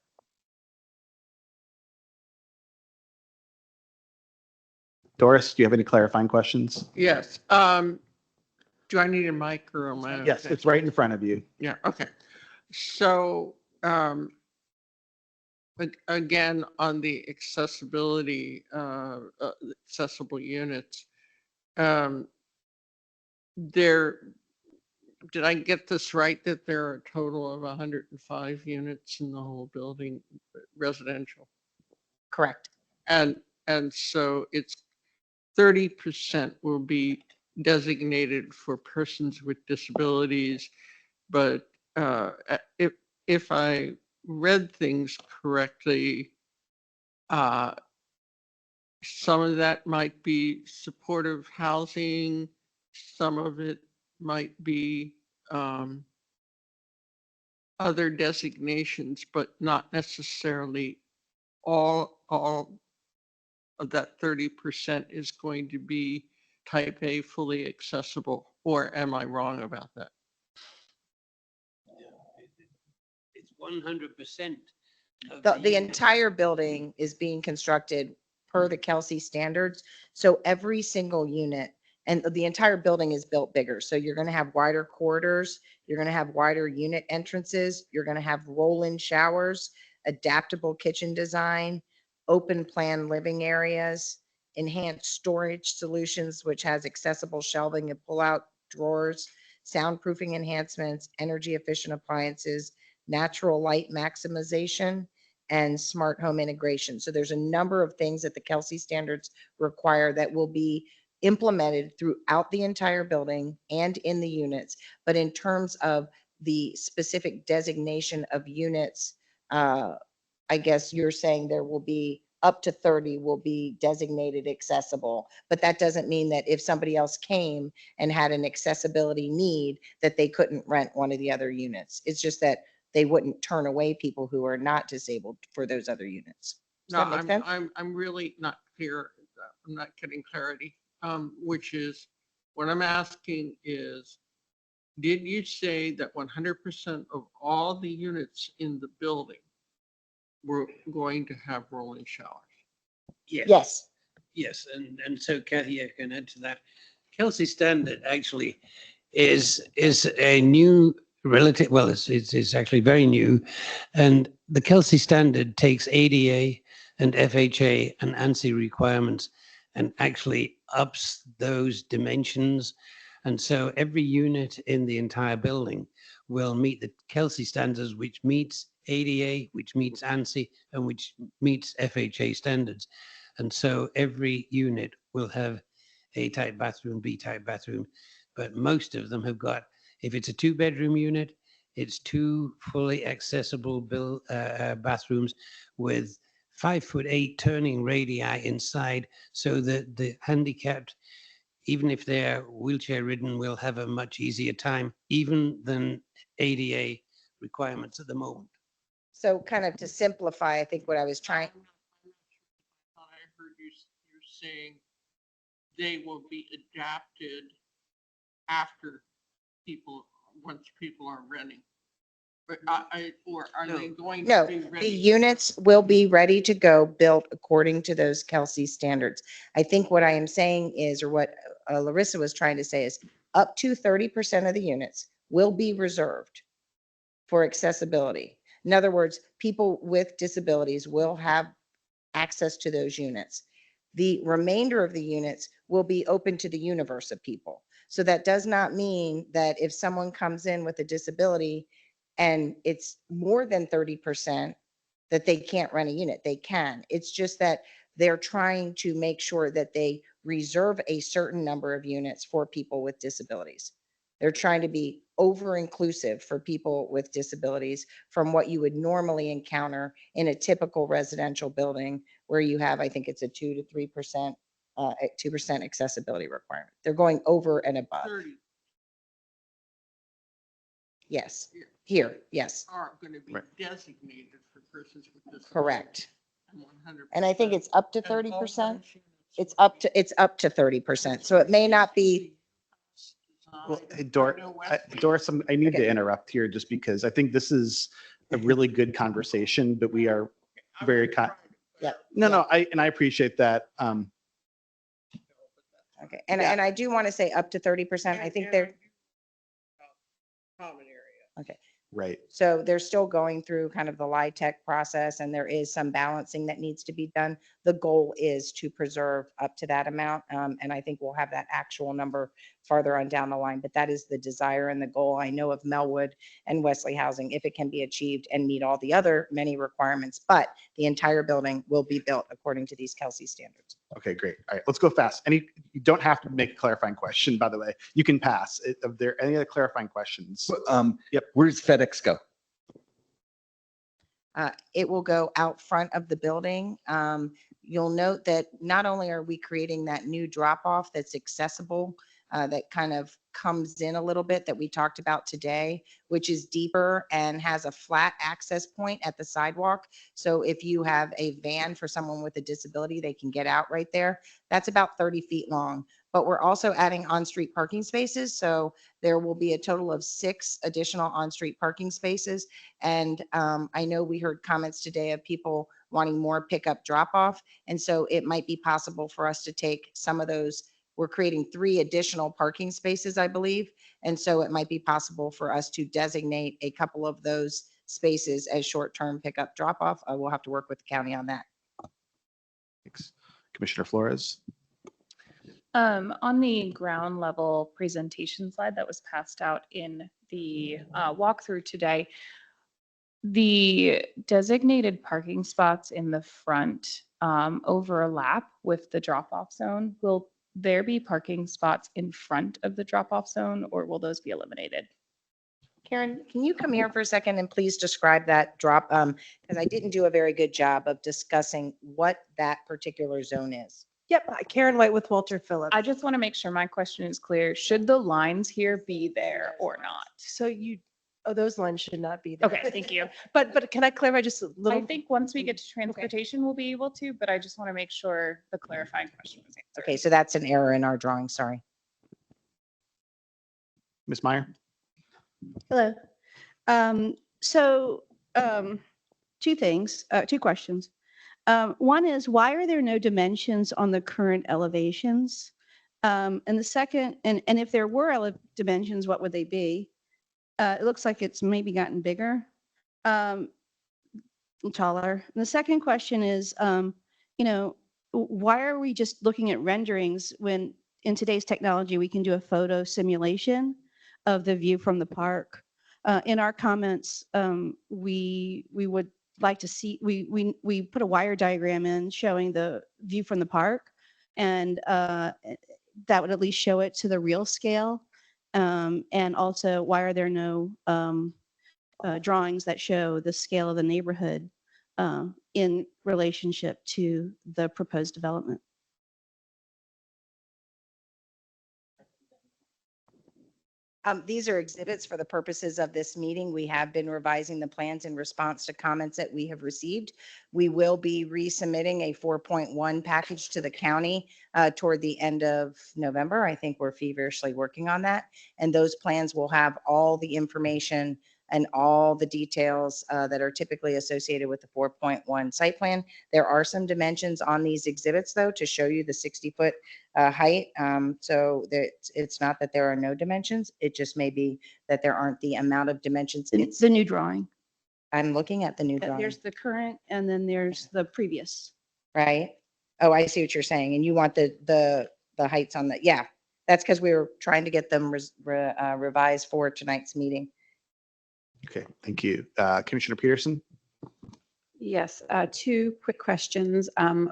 Doris, do you have any clarifying questions? Yes. Do I need a mic or am I? Yes, it's right in front of you. Yeah, okay. So, again, on the accessibility, accessible units, did I get this right that there are a total of 105 units in the whole building, residential? Correct. And so it's 30% will be designated for persons with disabilities, but if I read things correctly, some of that might be supportive housing, some of it might be other designations, but not necessarily all of that 30% is going to be type A fully accessible, or am I wrong about that? It's 100%. of The units. entire building is being constructed per the Kelsey standards. So every single unit and the entire building is built bigger. So you're going to have wider corridors. You're going to have wider unit entrances. You're going to have roll-in showers, adaptable kitchen design, open plan living areas, enhanced storage solutions, which has accessible shelving and pull-out drawers, soundproofing enhancements, energy efficient appliances, natural light maximization, and smart home integration. So there's a number of things that the Kelsey standards require that will be implemented throughout the entire building and in the units. But in terms of the specific designation of units, I guess you're saying there will be up to 30 will be designated accessible, but that doesn't mean that if somebody else came and had an accessibility need, that they couldn't rent one of the other units. It's just that they wouldn't turn away people who are not disabled for those other units. Does No, that make sense? I'm really not clear. I'm not getting clarity, which is, what I'm asking is, did you say that 100% of all the units in the building were going to have rolling showers? Yes. Yes, and so Kathy, I can add to that. Kelsey standard actually is a new relative, well, it's actually very new. And the Kelsey standard takes ADA and FHA and ANSI requirements and actually ups those dimensions. And so every unit in the entire building will meet the Kelsey standards, which meets ADA, which meets ANSI, and which meets FHA standards. And so every unit will have A-type bathroom, B-type bathroom, but most of them have got, if it's a 2-bedroom unit, it's 2 fully accessible bathrooms with 5'8" turning radii inside, so that the handicapped, even if they're wheelchair ridden, will have a much easier time, even than ADA requirements at the moment. So kind of to simplify, I think what I was trying, I heard you're saying they will be adapted after people, once people are renting. But or are they going to no, be the ready? units will be ready to go, built according to those Kelsey standards. I think what I am saying is, or what Larissa was trying to say is, up to 30% of the units will be reserved for accessibility. In other words, people with disabilities will have access to those units. The remainder of the units will be open to the universe of people. So that does not mean that if someone comes in with a disability and it's more than 30%, that they can't rent a unit. They can. It's just that they're trying to make sure that they reserve a certain number of units for people with disabilities. They're trying to be over-inclusive for people with disabilities from what you would normally encounter in a typical residential building where you have, I think it's a 2 to 3%, 2% accessibility requirement. They're going over and above. 30 Yes, here, yes, are going to be Right. designated for persons with disabilities. correct. And 100%. And I think it's up to And all 30%. those units It's will up to, it's up to 30%. So it may not be, Well, designed hey, by no West- Doris, I need Okay. to interrupt here just because I think this is a really good conversation, but we are I'm very, just trying to yeah. no, I appreciate that. Okay, and Yeah. I do want to say up to 30%. I think they're, Common area. okay. Right. So they're still going through kind of the LIHTC process, and there is some balancing that needs to be done. The goal is to preserve up to that amount. And I think we'll have that actual number farther on down the line, but that is the desire and the goal. I know of Melwood and Wesley Housing, if it can be achieved and meet all the other many requirements, but the entire building will be built according to these Kelsey standards. Okay, great. All right, let's go fast. You don't have to make a clarifying question, by the way. You can pass. Are there any other clarifying questions? Yep. Where does FedEx go? It will go out front of the building. You'll note that not only are we creating that new drop-off that's accessible that kind of comes in a little bit that we talked about today, which is deeper and has a flat access point at the sidewalk. So if you have a van for someone with a disability, they can get out right there. That's about 30 feet long. But we're also adding on-street parking spaces. So there will be a total of 6 additional on-street parking spaces. And I know we heard comments today of people wanting more pickup drop-off. And so it might be possible for us to take some of those. We're creating 3 additional parking spaces, I believe. And so it might be possible for us to designate a couple of those spaces as short-term pickup drop-off. We'll have to work with the county on that. Thanks. Commissioner Flores. On the ground level presentation slide that was passed out in the walkthrough today, the designated parking spots in the front overlap with the drop-off zone. Will there be parking spots in front of the drop-off zone, or will those be eliminated? Karen, can you come here for a second and please describe that drop? Because I didn't do a very good job of discussing what that particular zone is. Yep, Karen White with Walter Phillips. I just want to make sure my question is clear. Should the lines here be there or not? So those lines should not be there. Okay, thank you. But can I clarify just a little? I think once we get to transportation, we'll be able to, but I just want to make sure the clarifying question was answered. Okay, so that's an error in our drawing, sorry. Ms. Meyer. Hello. Two things, 2 questions. One is, why are there no dimensions on the current elevations? And the second, and if there were dimensions, what would they be? It looks like it's maybe gotten bigger, taller. And the second question is, why are we just looking at renderings when in today's technology, we can do a photo simulation of the view from the park? In our comments, we would like to see, we put a wire diagram in showing the view from the park, and that would at least show it to the real scale. And also, why are there no drawings that show the scale of the neighborhood in relationship to the proposed development? These are exhibits for the purposes of this meeting. We have been revising the plans in response to comments that we have received. We will be resubmitting a 4.1 package to the county toward the end of November. I think we're feverishly working on that. And those plans will have all the information and all the details that are typically associated with the 4.1 site plan. There are some dimensions on these exhibits, though, to show you the 60-foot height. So it's not that there are no dimensions. It just may be that there aren't the amount of dimensions. It's the new drawing. I'm looking at the new drawing. There's the current, and then there's the previous. Right? Oh, I see what you're saying. And you want the heights on the, yeah. That's because we were trying to get them revised for tonight's meeting. Okay, thank you. Commissioner Peterson. Yes, 2 quick questions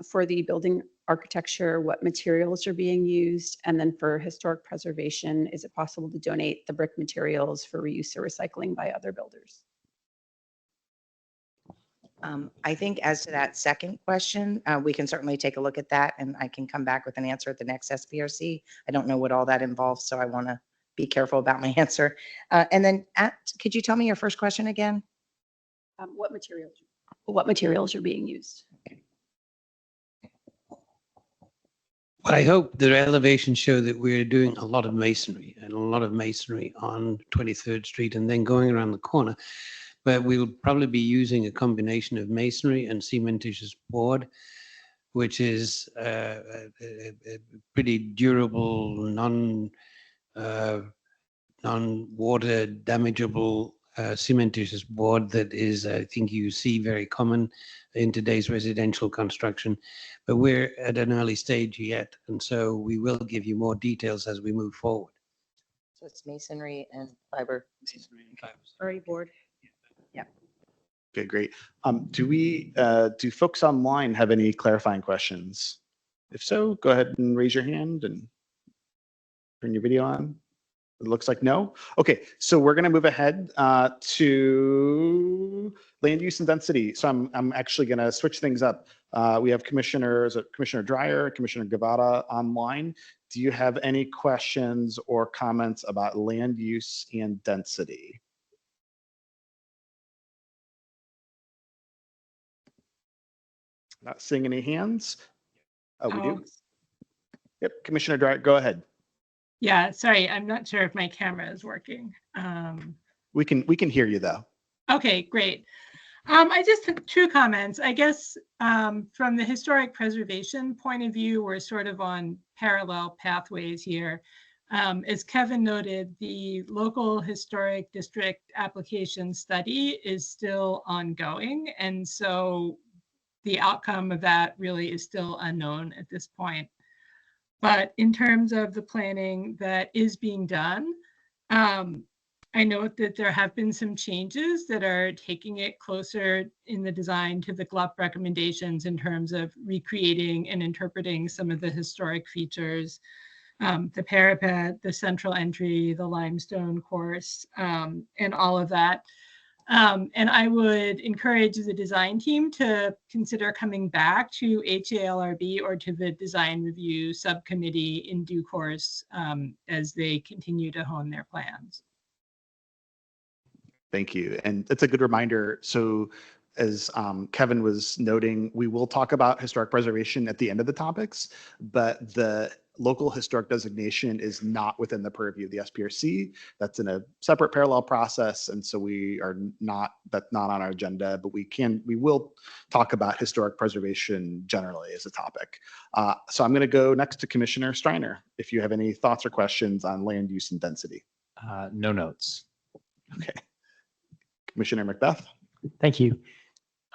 for the building architecture, what materials are being used? And then for historic preservation, is it possible to donate the brick materials for reuse or recycling by other builders? I think as to that second question, we can certainly take a look at that, and I can come back with an answer at the next SPRC. I don't know what all that involves, so I want to be careful about my answer. And then could you tell me your first question again? What materials are being used? Well, I hope the elevations show that we're doing a lot of masonry on 23rd Street and then going around the corner. But we'll probably be using a combination of masonry and cementitious board, which is a pretty durable, non-water damageable cementitious board that is, I think you see very common in today's residential construction, but we're at an early stage yet. And so we will give you more details as we move forward. So it's masonry and fiber. Masonry and fiber. Already board. Yeah. Okay, great. Do folks online have any clarifying questions? If so, go ahead and raise your hand and turn your video on. It looks like no. Okay, so we're going to move ahead to land use and density. So I'm actually going to switch things up. We have Commissioner Dreyer, Commissioner Guevara online. Do you have any questions or comments about land use and density? Not seeing any hands. Oh, we do. Yep, Commissioner Dreyer, go ahead. Yeah, sorry, I'm not sure if my camera is working. We can hear you though. Okay, great. I just have two comments. I guess from the historic preservation point of view, we're sort of on parallel pathways here. As Kevin noted, the local historic district application study is still ongoing. And so the outcome of that really is still unknown at this point. But in terms of the planning that is being done, I note that there have been some changes that are taking it closer in the design to the GLUP recommendations in terms of recreating and interpreting some of the historic features, the parapet, the central entry, the limestone course, and all of that. And I would encourage the design team to consider coming back to HALRB or to the design review subcommittee in due course as they continue to hone their plans. Thank you. And it's a good reminder. So as Kevin was noting, we will talk about historic preservation at the end of the topics, but the local historic designation is not within the purview of the SPRC. That's in a separate parallel process. And so that's not on our agenda, but we will talk about historic preservation generally as a topic. So I'm going to go next to Commissioner Streiner, if you have any thoughts or questions on land use and density. No notes. Okay. Commissioner Macbeth. Thank you.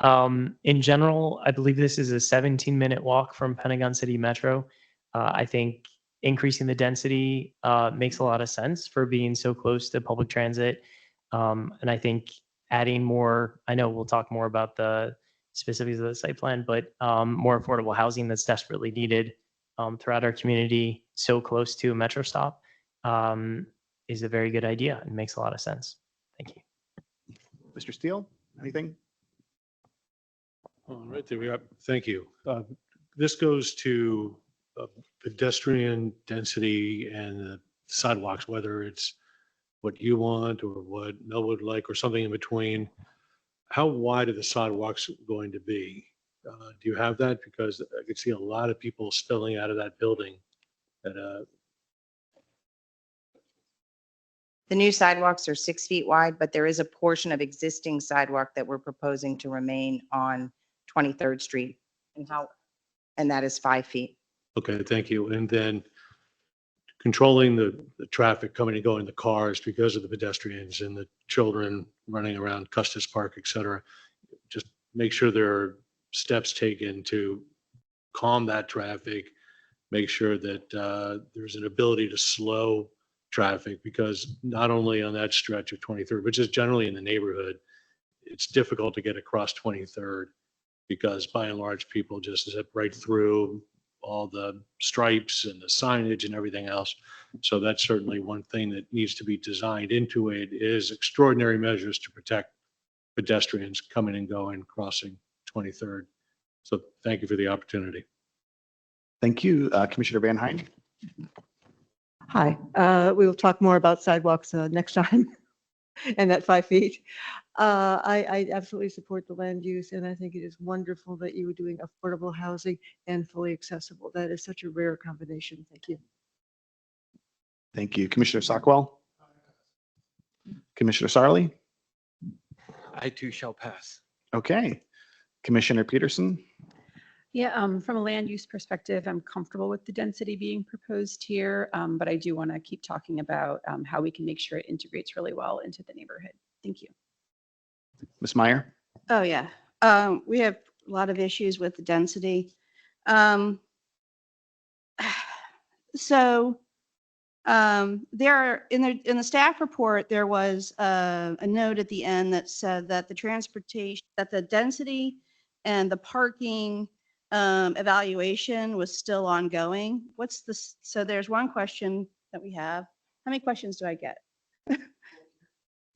In general, I believe this is a 17-minute walk from Pentagon City Metro. I think increasing the density makes a lot of sense for being so close to public transit. And I think adding more, I know we'll talk more about the specifics of the site plan, but more affordable housing that's desperately needed throughout our community, so close to a metro stop, is a very good idea and makes a lot of sense. Thank you. Mr. Steele, anything? All right, there we are. Thank you. This goes to pedestrian density and sidewalks, whether it's what you want or what Melwood like or something in between. How wide are the sidewalks going to be? Do you have that? Because I could see a lot of people spilling out of that building. The new sidewalks are 6 feet wide, but there is a portion of existing sidewalk that we're proposing to remain on 23rd Street. And that is 5 feet. Okay, thank you. And then controlling the traffic coming and going, the cars because of the pedestrians and the children running around Custis Park, et cetera. Just make sure there are steps taken to calm that traffic, make sure that there's an ability to slow traffic, because not only on that stretch of 23rd, but just generally in the neighborhood, it's difficult to get across 23rd because by and large people just zip right through all the stripes and the signage and everything else. So that's certainly one thing that needs to be designed into it, is extraordinary measures to protect pedestrians coming and going, crossing 23rd. So thank you for the opportunity. Thank you, Commissioner Van Hine. Hi, we will talk more about sidewalks next time and that 5 feet. I absolutely support the land use, and I think it is wonderful that you are doing affordable housing and fully accessible. That is such a rare combination. Thank you. Thank you. Commissioner Sockwell. Commissioner Sarli. I too shall pass. Okay. Commissioner Peterson. Yeah, from a land use perspective, I'm comfortable with the density being proposed here, but I do want to keep talking about how we can make sure it integrates really well into the neighborhood. Thank you. Ms. Meyer. Oh, yeah. We have a lot of issues with the density. So there in the staff report, there was a note at the end that said that the density and the parking evaluation was still ongoing. So there's one question that we have. How many questions do I get?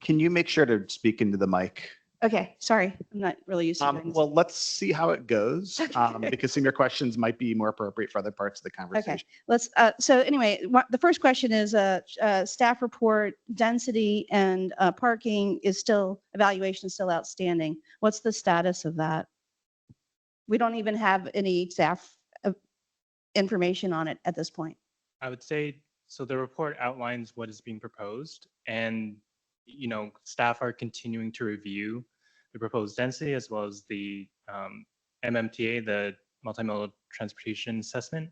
Can you make sure to speak into the mic? Okay, sorry, I'm not really used to doing this. Well, let's see how it goes, because some of your questions might be more appropriate for other parts of the Okay, conversation. let's, so anyway, the first question is, staff report, density and parking is still, evaluation is still outstanding. What's the status of that? We don't even have any staff information on it at this point. I would say, so the report outlines what is being proposed, and, staff are continuing to review the proposed density as well as the MMTA, the multimodal transportation assessment.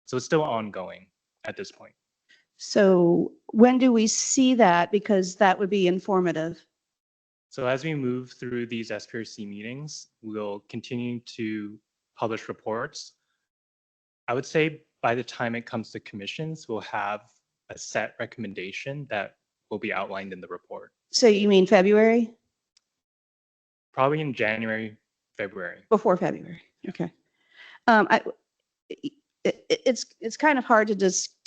So it's still ongoing at this point. So when do we see that? Because that would be informative. So as we move through these SPRC meetings, we'll continue to publish reports. I would say by the time it comes to commissions, we'll have a set recommendation that will be outlined in the report. So you mean February? Probably in January, February. Before February, okay. It's kind of hard to just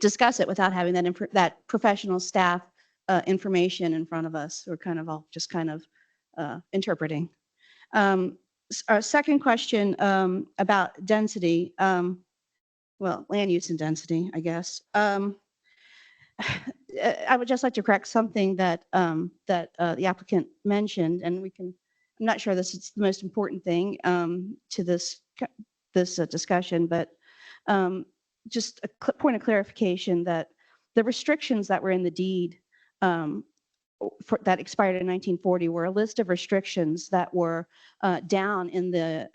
discuss it without having that professional staff information in front of us. We're kind of all just kind of interpreting. Our second question about density, well, land use and density, I guess. I would just like to correct something that the applicant mentioned, and I'm not sure this is the most important thing to this discussion, but just a point of clarification that the restrictions that were in the deed that expired in 1940 were a list of restrictions that were down in the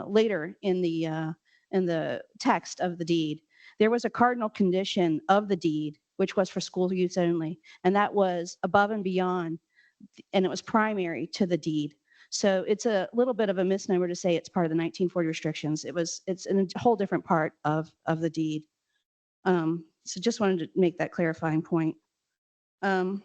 later in the text of the deed. There was a cardinal condition of the deed, which was for school use only, and that was above and beyond, and it was primary to the deed. So it's a little bit of a misnomer to say it's part of the 1940 restrictions. It's a whole different part of the deed. So just wanted to make that clarifying point. Do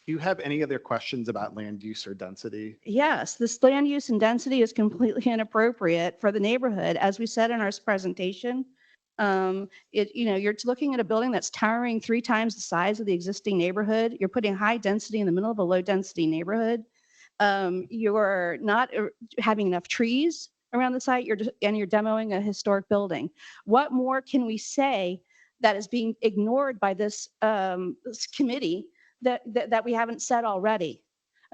you have any other questions about land use or density? Yes, this land use and density is completely inappropriate for the neighborhood. As we said in our presentation, you're looking at a building that's towering 3 times the size of the existing neighborhood. You're putting high density in the middle of a low density neighborhood. You're not having enough trees around the site. You're demoing a historic building. What more can we say that is being ignored by this committee that we haven't said already?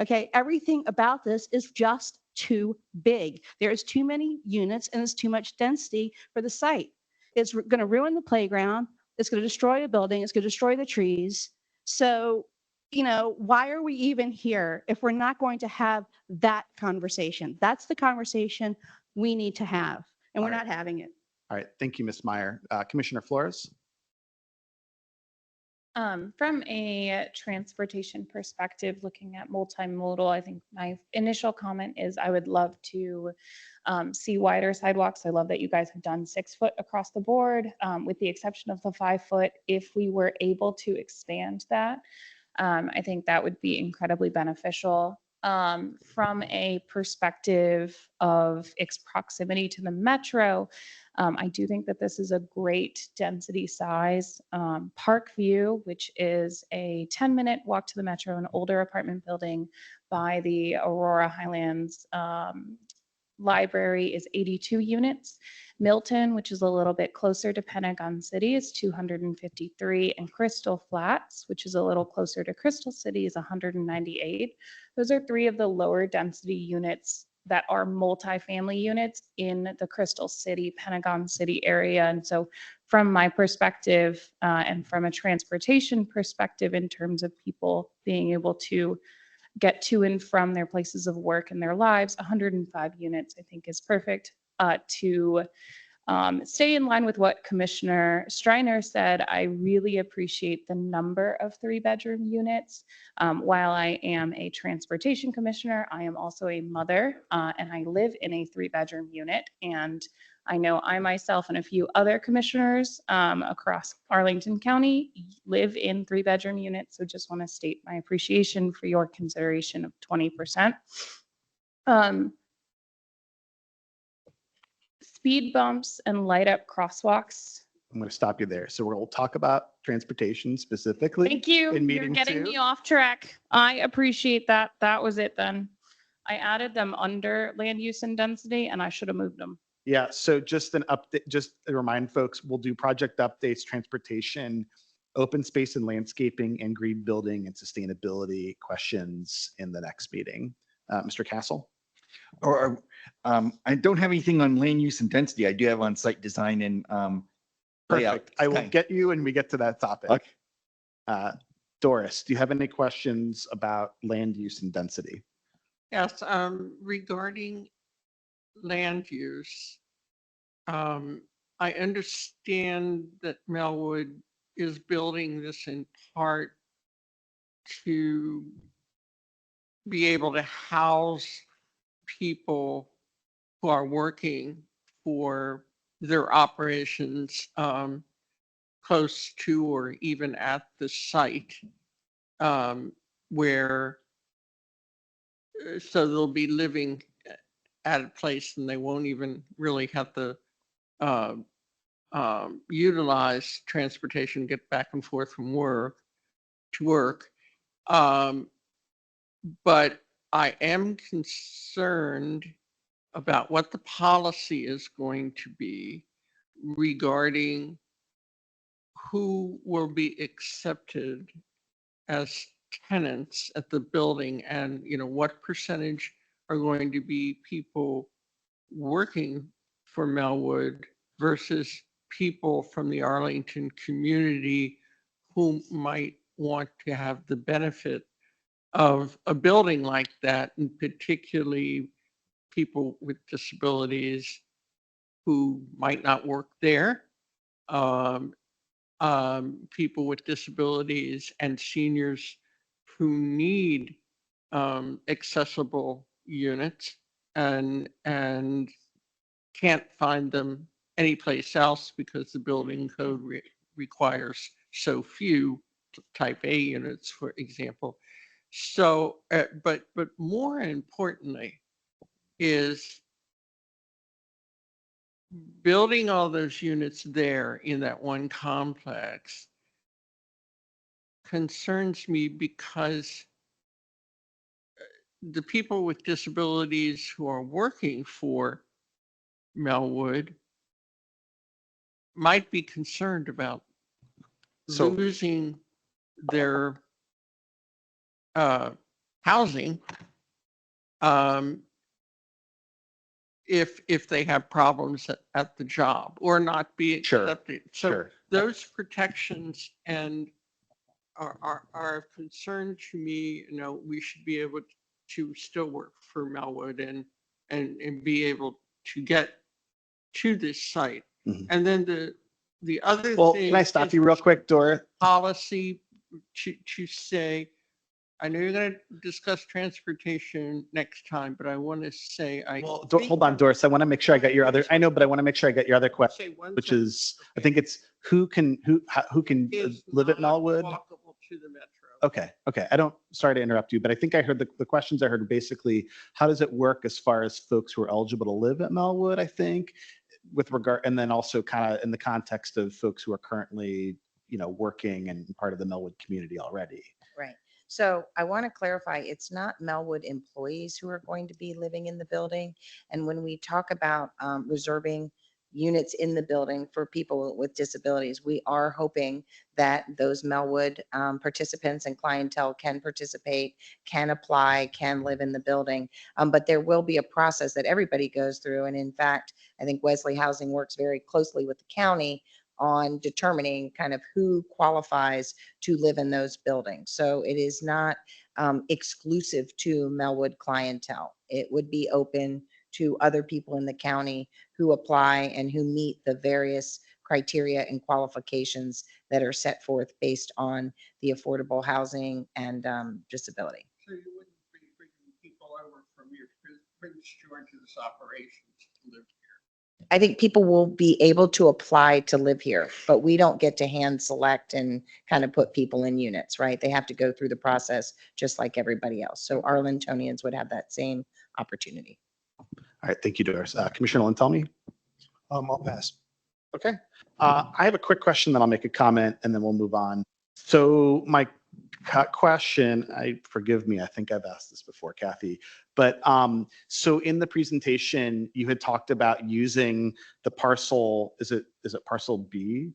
Okay, everything about this is just too big. There's too many units and there's too much density for the site. It's going to ruin the playground. It's going to destroy a building. It's going to destroy the trees. So, why are we even here if we're not going to have that conversation? That's the conversation we need to have, and we're not having it. All right, thank you, Ms. Meyer. Commissioner Flores? From a transportation perspective, looking at multimodal, I think my initial comment is I would love to see wider sidewalks. I love that you guys have done 6 foot across the board, with the exception of the 5 foot. If we were able to expand that, I think that would be incredibly beneficial. From a perspective of its proximity to the metro, I do think that this is a great density size. Park View, which is a 10-minute walk to the metro, an older apartment building by the Aurora Highlands Library, is 82 units. Milton, which is a little bit closer to Pentagon City, is 253, and Crystal Flats, which is a little closer to Crystal City, is 198. Those are 3 of the lower density units that are multifamily units in the Crystal City, Pentagon City area. And so from my perspective, and from a transportation perspective, in terms of people being able to get to and from their places of work and their lives, 105 units, I think, is perfect to stay in line with what Commissioner Streiner said. I really appreciate the number of 3-bedroom units. While I am a transportation commissioner, I am also a mother, and I live in a 3-bedroom unit. And I know I myself and a few other commissioners across Arlington County live in 3-bedroom units. So just want to state my appreciation for your consideration of 20%. speed bumps and light up crosswalks. I'm going to stop you there. So we'll talk about transportation specifically. Thank you. In You're meeting getting 2. me off track. I appreciate that. That was it then. I added them under land use and density and I should have moved them. Yeah, so just an update, just to remind folks, we'll do project updates, transportation, open space and landscaping, and green building and sustainability questions in the next meeting. Mr. Castle? I don't have anything on land use and density. I do have on site design and layout. Perfect. I will get you when we get to that topic. Okay. Doris, do you have any questions about land use and density? Yes, regarding land use, I understand that Melwood is building this in part to be able to house people who are working for their operations close to or even at the site where so they'll be living at a place and they won't even really have to utilize transportation, get back and forth from work to work. But I am concerned about what the policy is going to be regarding who will be accepted as tenants at the building and, you know, what percentage are going to be people working for Melwood versus people from the Arlington community who might want to have the benefit of a building like that, and particularly people with disabilities who might not work there, people with disabilities and seniors who need accessible units and can't find them anyplace else because the building code requires so few type A units, for example. So, but more importantly is building all those units there in that one complex concerns me because the people with disabilities who are working for Melwood might be concerned about losing their housing if they have problems at the job or not be accepted. So those protections and are of concern to me. You know, we should be able to still work for Melwood and be able to get to this site. And then the other thing. Can I stop you real quick, Dora? Policy to say, I know you're going to discuss transportation next time, but I want to say, Hold on, Doris. I want to make sure I got your other. I know, but I want to make sure I got your other question, which is, I think it's who can live at Melwood. Walkable to the metro. Okay. Sorry to interrupt you, but I think I heard the questions I heard are basically, how does it work as far as folks who are eligible to live at Melwood, I think, with regard, and then also kind of in the context of folks who are currently, working and part of the Melwood community already. Right. So I want to clarify, it's not Melwood employees who are going to be living in the building. And when we talk about reserving units in the building for people with disabilities, we are hoping that those Melwood participants and clientele can participate, can apply, can live in the building. But there will be a process that everybody goes through. And in fact, I think Wesley Housing works very closely with the county on determining kind of who qualifies to live in those buildings. So it is not exclusive to Melwood clientele. It would be open to other people in the county who apply and who meet the various criteria and qualifications that are set forth based on the affordable housing and disability. So you wouldn't be bringing people over from your Prince George's operations to live here? I think people will be able to apply to live here, but we don't get to hand select and kind of put people in units, right? They have to go through the process just like everybody else. So Arlingtonians would have that same opportunity. All right, thank you, Doris. Commissioner Lynn, tell me. I'll pass. Okay. I have a quick question, then I'll make a comment, and then we'll move on. So my question, forgive me, I think I've asked this before, Kathy, but so in the presentation, you had talked about using the parcel, is it parcel B?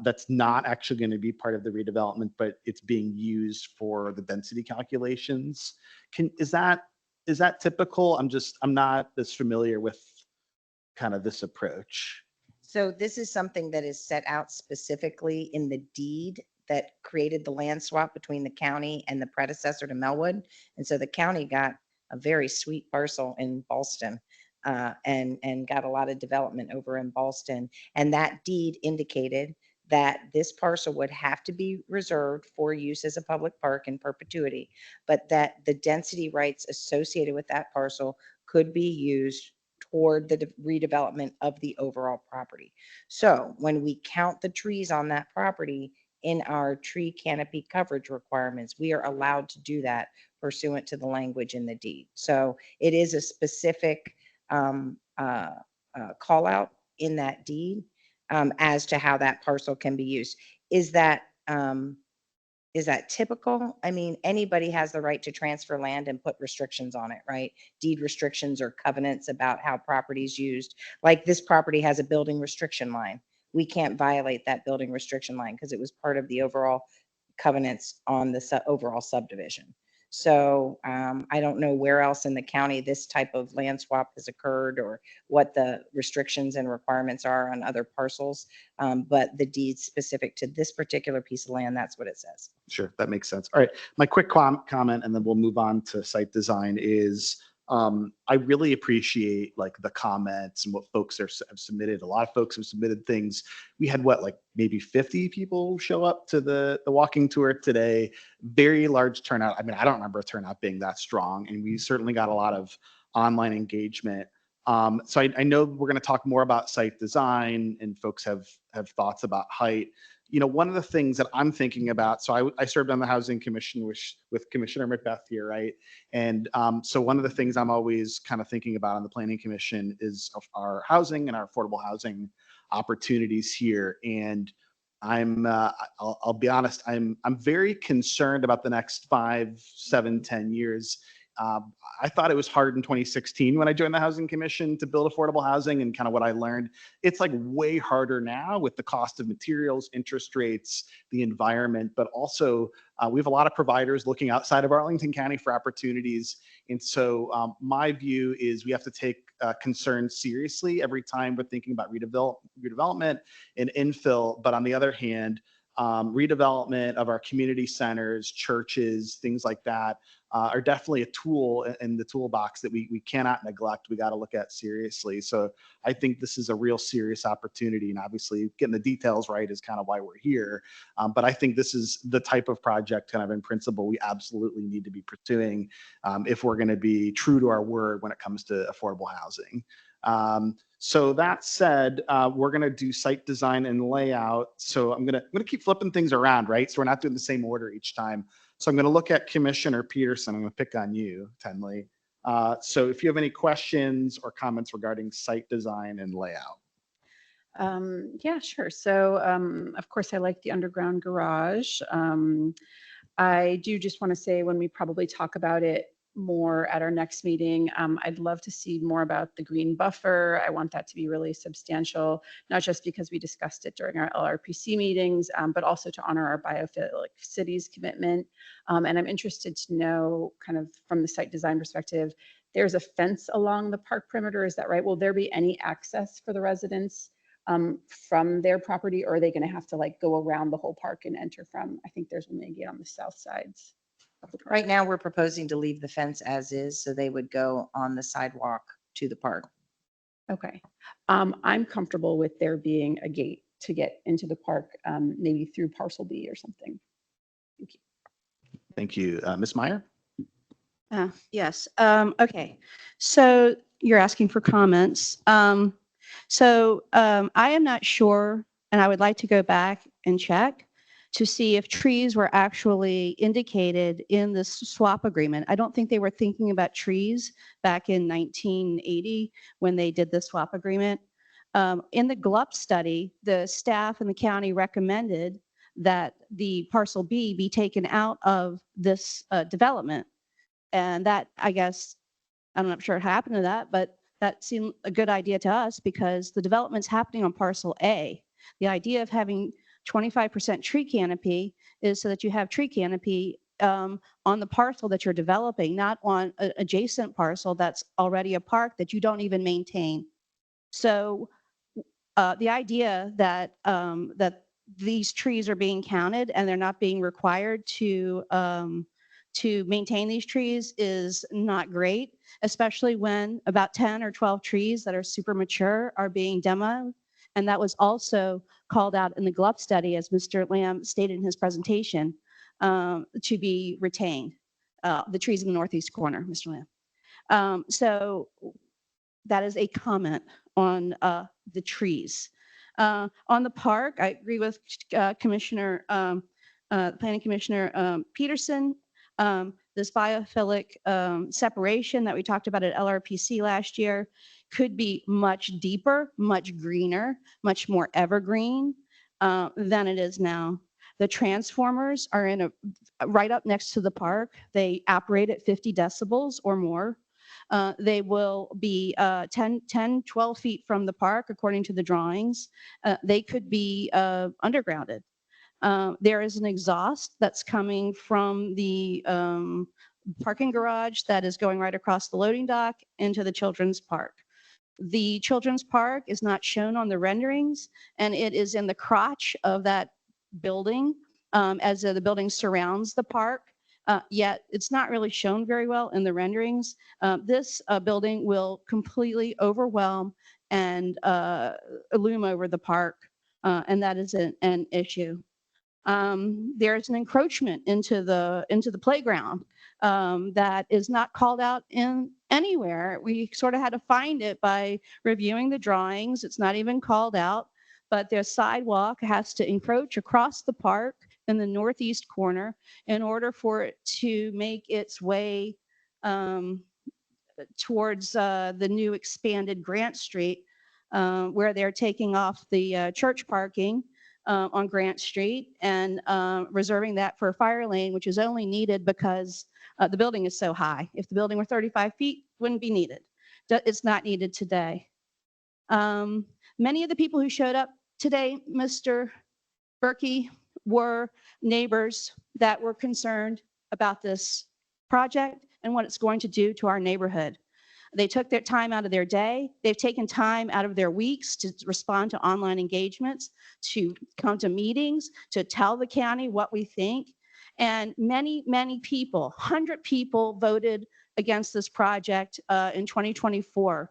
That's not actually going to be part of the redevelopment, but it's being used for the density calculations. Is that typical? I'm not as familiar with kind of this approach. So this is something that is set out specifically in the deed that created the land swap between the county and the predecessor to Melwood. And so the county got a very sweet parcel in Ballston, and got a lot of development over in Ballston. And that deed indicated that this parcel would have to be reserved for use as a public park in perpetuity, but that the density rights associated with that parcel could be used toward the redevelopment of the overall property. So when we count the trees on that property in our tree canopy coverage requirements, we are allowed to do that pursuant to the language in the deed. So it is a specific call out in that deed as to how that parcel can be used. Is that typical? I mean, anybody has the right to transfer land and put restrictions on it, right? Deed restrictions or covenants about how property is used. Like this property has a building restriction line. We can't violate that building restriction line because it was part of the overall covenants on the overall subdivision. So I don't know where else in the county this type of land swap has occurred or what the restrictions and requirements are on other parcels. But the deed specific to this particular piece of land, that's what it says. Sure, that makes sense. All right, my quick comment, and then we'll move on to site design is I really appreciate like the comments and what folks have submitted. A lot of folks have submitted things. We had like maybe 50 people show up to the walking tour today. Very large turnout. I mean, I don't remember a turnout being that strong, and we certainly got a lot of online engagement. So I know we're going to talk more about site design, and folks have thoughts about height. You know, one of the things that I'm thinking about, so I served on the Housing Commission with Commissioner Macbeth here, right? And so one of the things I'm always kind of thinking about on the Planning Commission is our housing and our affordable housing opportunities here. And I'll be honest, I'm very concerned about the next 5, 7, 10 years. I thought it was hard in 2016 when I joined the Housing Commission to build affordable housing, and kind of what I learned, it's like way harder now with the cost of materials, interest rates, the environment, but also we have a lot of providers looking outside of Arlington County for opportunities. And so my view is we have to take concerns seriously every time we're thinking about redevelopment and infill. But on the other hand, redevelopment of our community centers, churches, things like that are definitely a tool in the toolbox that we cannot neglect. We got to look at seriously. So I think this is a real serious opportunity, and obviously getting the details right is kind of why we're here. But I think this is the type of project kind of in principle we absolutely need to be pursuing if we're going to be true to our word when it comes to affordable housing. So that said, we're going to do site design and layout. So I'm going to keep flipping things around, right? So we're not doing the same order each time. So I'm going to look at Commissioner Peterson. I'm going to pick on you, Tenley. So if you have any questions or comments regarding site design and layout. Yeah, sure. So of course, I like the underground garage. I do just want to say when we probably talk about it more at our next meeting, I'd love to see more about the green buffer. I want that to be really substantial, not just because we discussed it during our LRPC meetings, but also to honor our biophilic cities commitment. And I'm interested to know, kind of from the site design perspective, there's a fence along the park perimeter, is that right? Will there be any access for the residents from their property, or are they going to have to like go around the whole park and enter from, I think there's only a gate on the south sides of the park. Right now, we're proposing to leave the fence as is, so they would go on the sidewalk to the park. Okay. I'm comfortable with there being a gate to get into the park, maybe through parcel B or something. Thank you. Thank you. Ms. Meyer? Yes. Okay. So you're asking for comments. So I am not sure, and I would like to go back and check to see if trees were actually indicated in this swap agreement. I don't think they were thinking about trees back in 1980 when they did the swap agreement. In the GLUP study, the staff and the county recommended that the parcel B be taken out of this development. And that, I guess, I'm not sure what happened to that, but that seemed a good idea to us because the development's happening on parcel A. The idea of having 25% tree canopy is so that you have tree canopy on the parcel that you're developing, not on an adjacent parcel that's already a park that you don't even maintain. So the idea that that these trees are being counted and they're not being required to maintain these trees is not great, especially when about 10 or 12 trees that are super mature are being demoed. And that was also called out in the GLUP study, as Mr. Lamb stated in his presentation, to be retained, the trees in the northeast corner, Mr. Lamb. So that is a comment on the trees. On the park, I agree with Commissioner, Planning Commissioner Peterson. This biophilic separation that we talked about at LRPC last year could be much deeper, much greener, much more evergreen than it is now. The transformers are in right up next to the park. They operate at 50 decibels or more. They will be 10, 12 feet from the park, according to the drawings. They could be undergrounded. There is an exhaust that's coming from the parking garage that is going right across the loading dock into the children's park. The children's park is not shown on the renderings, and it is in the crotch of that building as the building surrounds the park. Yet it's not really shown very well in the renderings. This building will completely overwhelm and loom over the park, and that is an issue. There's an encroachment into the playground that is not called out in anywhere. We sort of had to find it by reviewing the drawings. It's not even called out, but their sidewalk has to encroach across the park in the northeast corner in order for it to make its way towards the new expanded Grant Street, where they're taking off the church parking on Grant Street and reserving that for a fire lane, which is only needed because the building is so high. If the building were 35 feet, wouldn't be needed. It's not needed today. Many of the people who showed up today, Mr. Berkey, were neighbors that were concerned about this project and what it's going to do to our neighborhood. They took their time out of their day. They've taken time out of their weeks to respond to online engagements, to come to meetings, to tell the county what we think. And many, many people, 100 people voted against this project in 2024.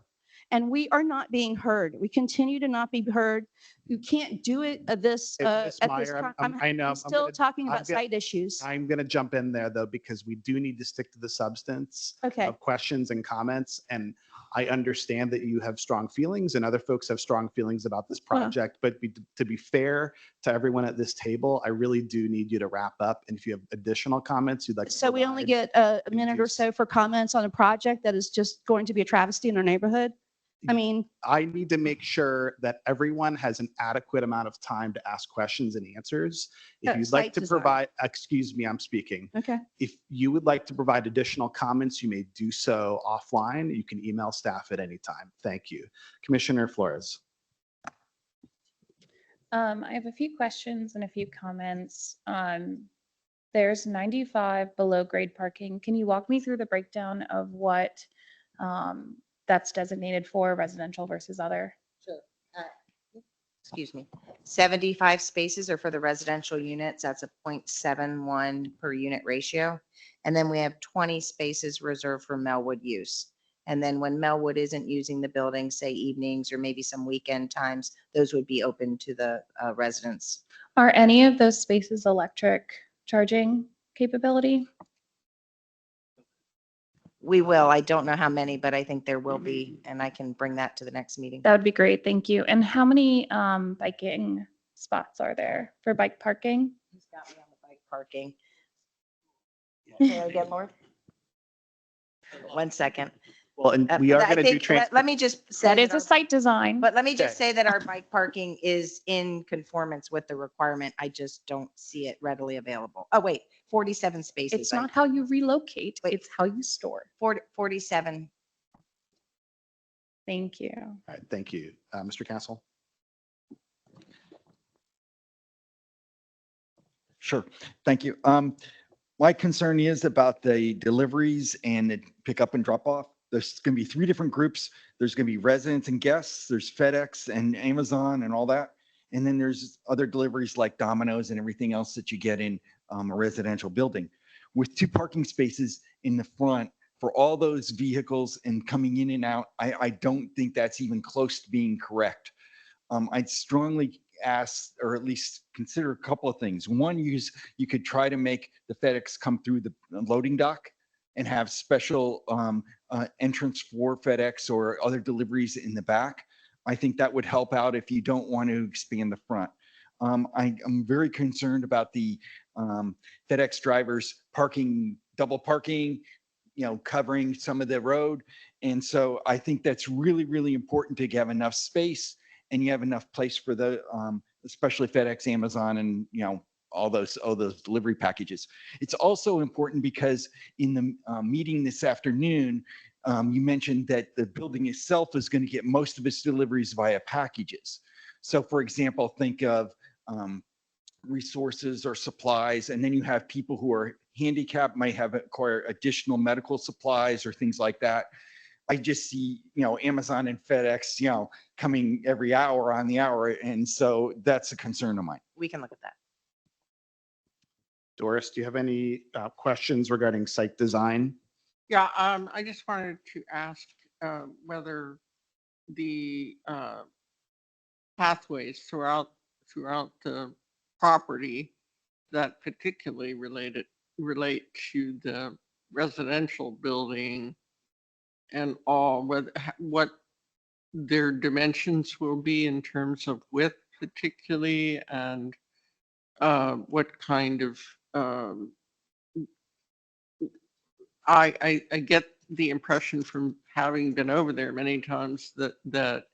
And we are not being heard. We continue to not be heard. You can't do it at this Ms. at this Meyer, time. I know. I'm still talking I'm about gonna- site issues. I'm going to jump in there though, because we do need to stick to the substance Okay. of questions and comments. And I understand that you have strong feelings and other folks have strong feelings about this project, but to be fair to everyone at this table, I really do need you to wrap up. And if you have additional comments you'd like to So we only provide, get a minute or so for comments on a project that is just going to be a travesty in our neighborhood. I mean, I need to make sure that everyone has an adequate amount of time to ask questions and answers. If you'd like site to design. provide, excuse me, I'm speaking. Okay. If you would like to provide additional comments, you may do so offline. You can email staff at any time. Thank you. Commissioner Flores. I have a few questions and a few comments. There's 95 below grade parking. Can you walk me through the breakdown of what that's designated for, residential versus other? Sure. Excuse me. 75 spaces are for the residential units. That's a 0.71 per unit ratio. And then we have 20 spaces reserved for Melwood use. And then when Melwood isn't using the building, say evenings or maybe some weekend times, those would be open to the residents. Are any of those spaces electric charging capability? We will. I don't know how many, but I think there will be, and I can bring that to the next meeting. That would be great. Thank you. And how many biking spots are there for bike parking? He's got me on the bike parking. Say that again, Lord? 1 second. Well, and we are I going to do think, trans. let me just say. That is our- a site design. But let me just Okay. say that our bike parking is in conformance with the requirement. I just don't see it readily available. Oh, wait, 47 spaces. It's not how you relocate, Wait. it's how you store. 47. Thank you. All right, thank you. Mr. Castle? Sure. Thank you. My concern is about the deliveries and the pickup and drop off. There's going to be 3 different groups. There's going to be residents and guests. There's FedEx and Amazon and all that. And then there's other deliveries like Domino's and everything else that you get in a residential building. With 2 parking spaces in the front for all those vehicles and coming in and out, I don't think that's even close to being correct. I'd strongly ask, or at least consider a couple of things. One, you could try to make the FedEx come through the loading dock and have special entrance for FedEx or other deliveries in the back. I think that would help out if you don't want to expand the front. I'm very concerned about the FedEx drivers parking, double parking, covering some of the road. And so I think that's really, really important to have enough space and you have enough place for the, especially FedEx, Amazon, and, all those delivery packages. It's also important because in the meeting this afternoon, you mentioned that the building itself is going to get most of its deliveries via packages. So for example, think of resources or supplies, and then you have people who are handicapped might have acquire additional medical supplies or things like that. I just see, Amazon and FedEx, coming every hour on the hour. And so that's a concern of mine. We can look at that. Doris, do you have any questions regarding site design? Yeah, I just wanted to ask whether the pathways throughout the property that particularly relate to the residential building and all, what their dimensions will be in terms of width particularly, and what kind of I get the impression from having been over there many times that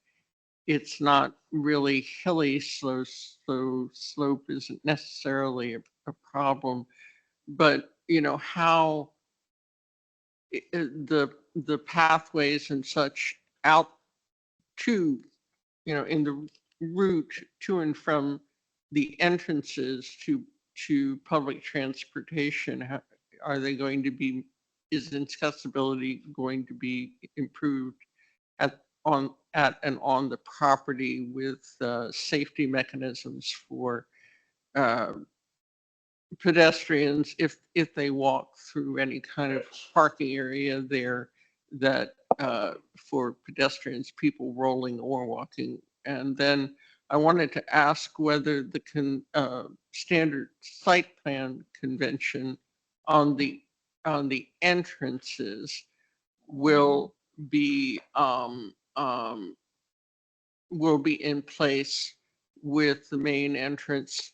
it's not really hilly, so slope isn't necessarily a problem, but how the pathways and such out to, in the route to and from the entrances to public transportation, are they going to be, is accessibility going to be improved at and on the property with safety mechanisms for pedestrians if they walk through any kind of parking area there that for pedestrians, people rolling or walking? And then I wanted to ask whether the standard site plan convention on the entrances will be in place, with the main entrance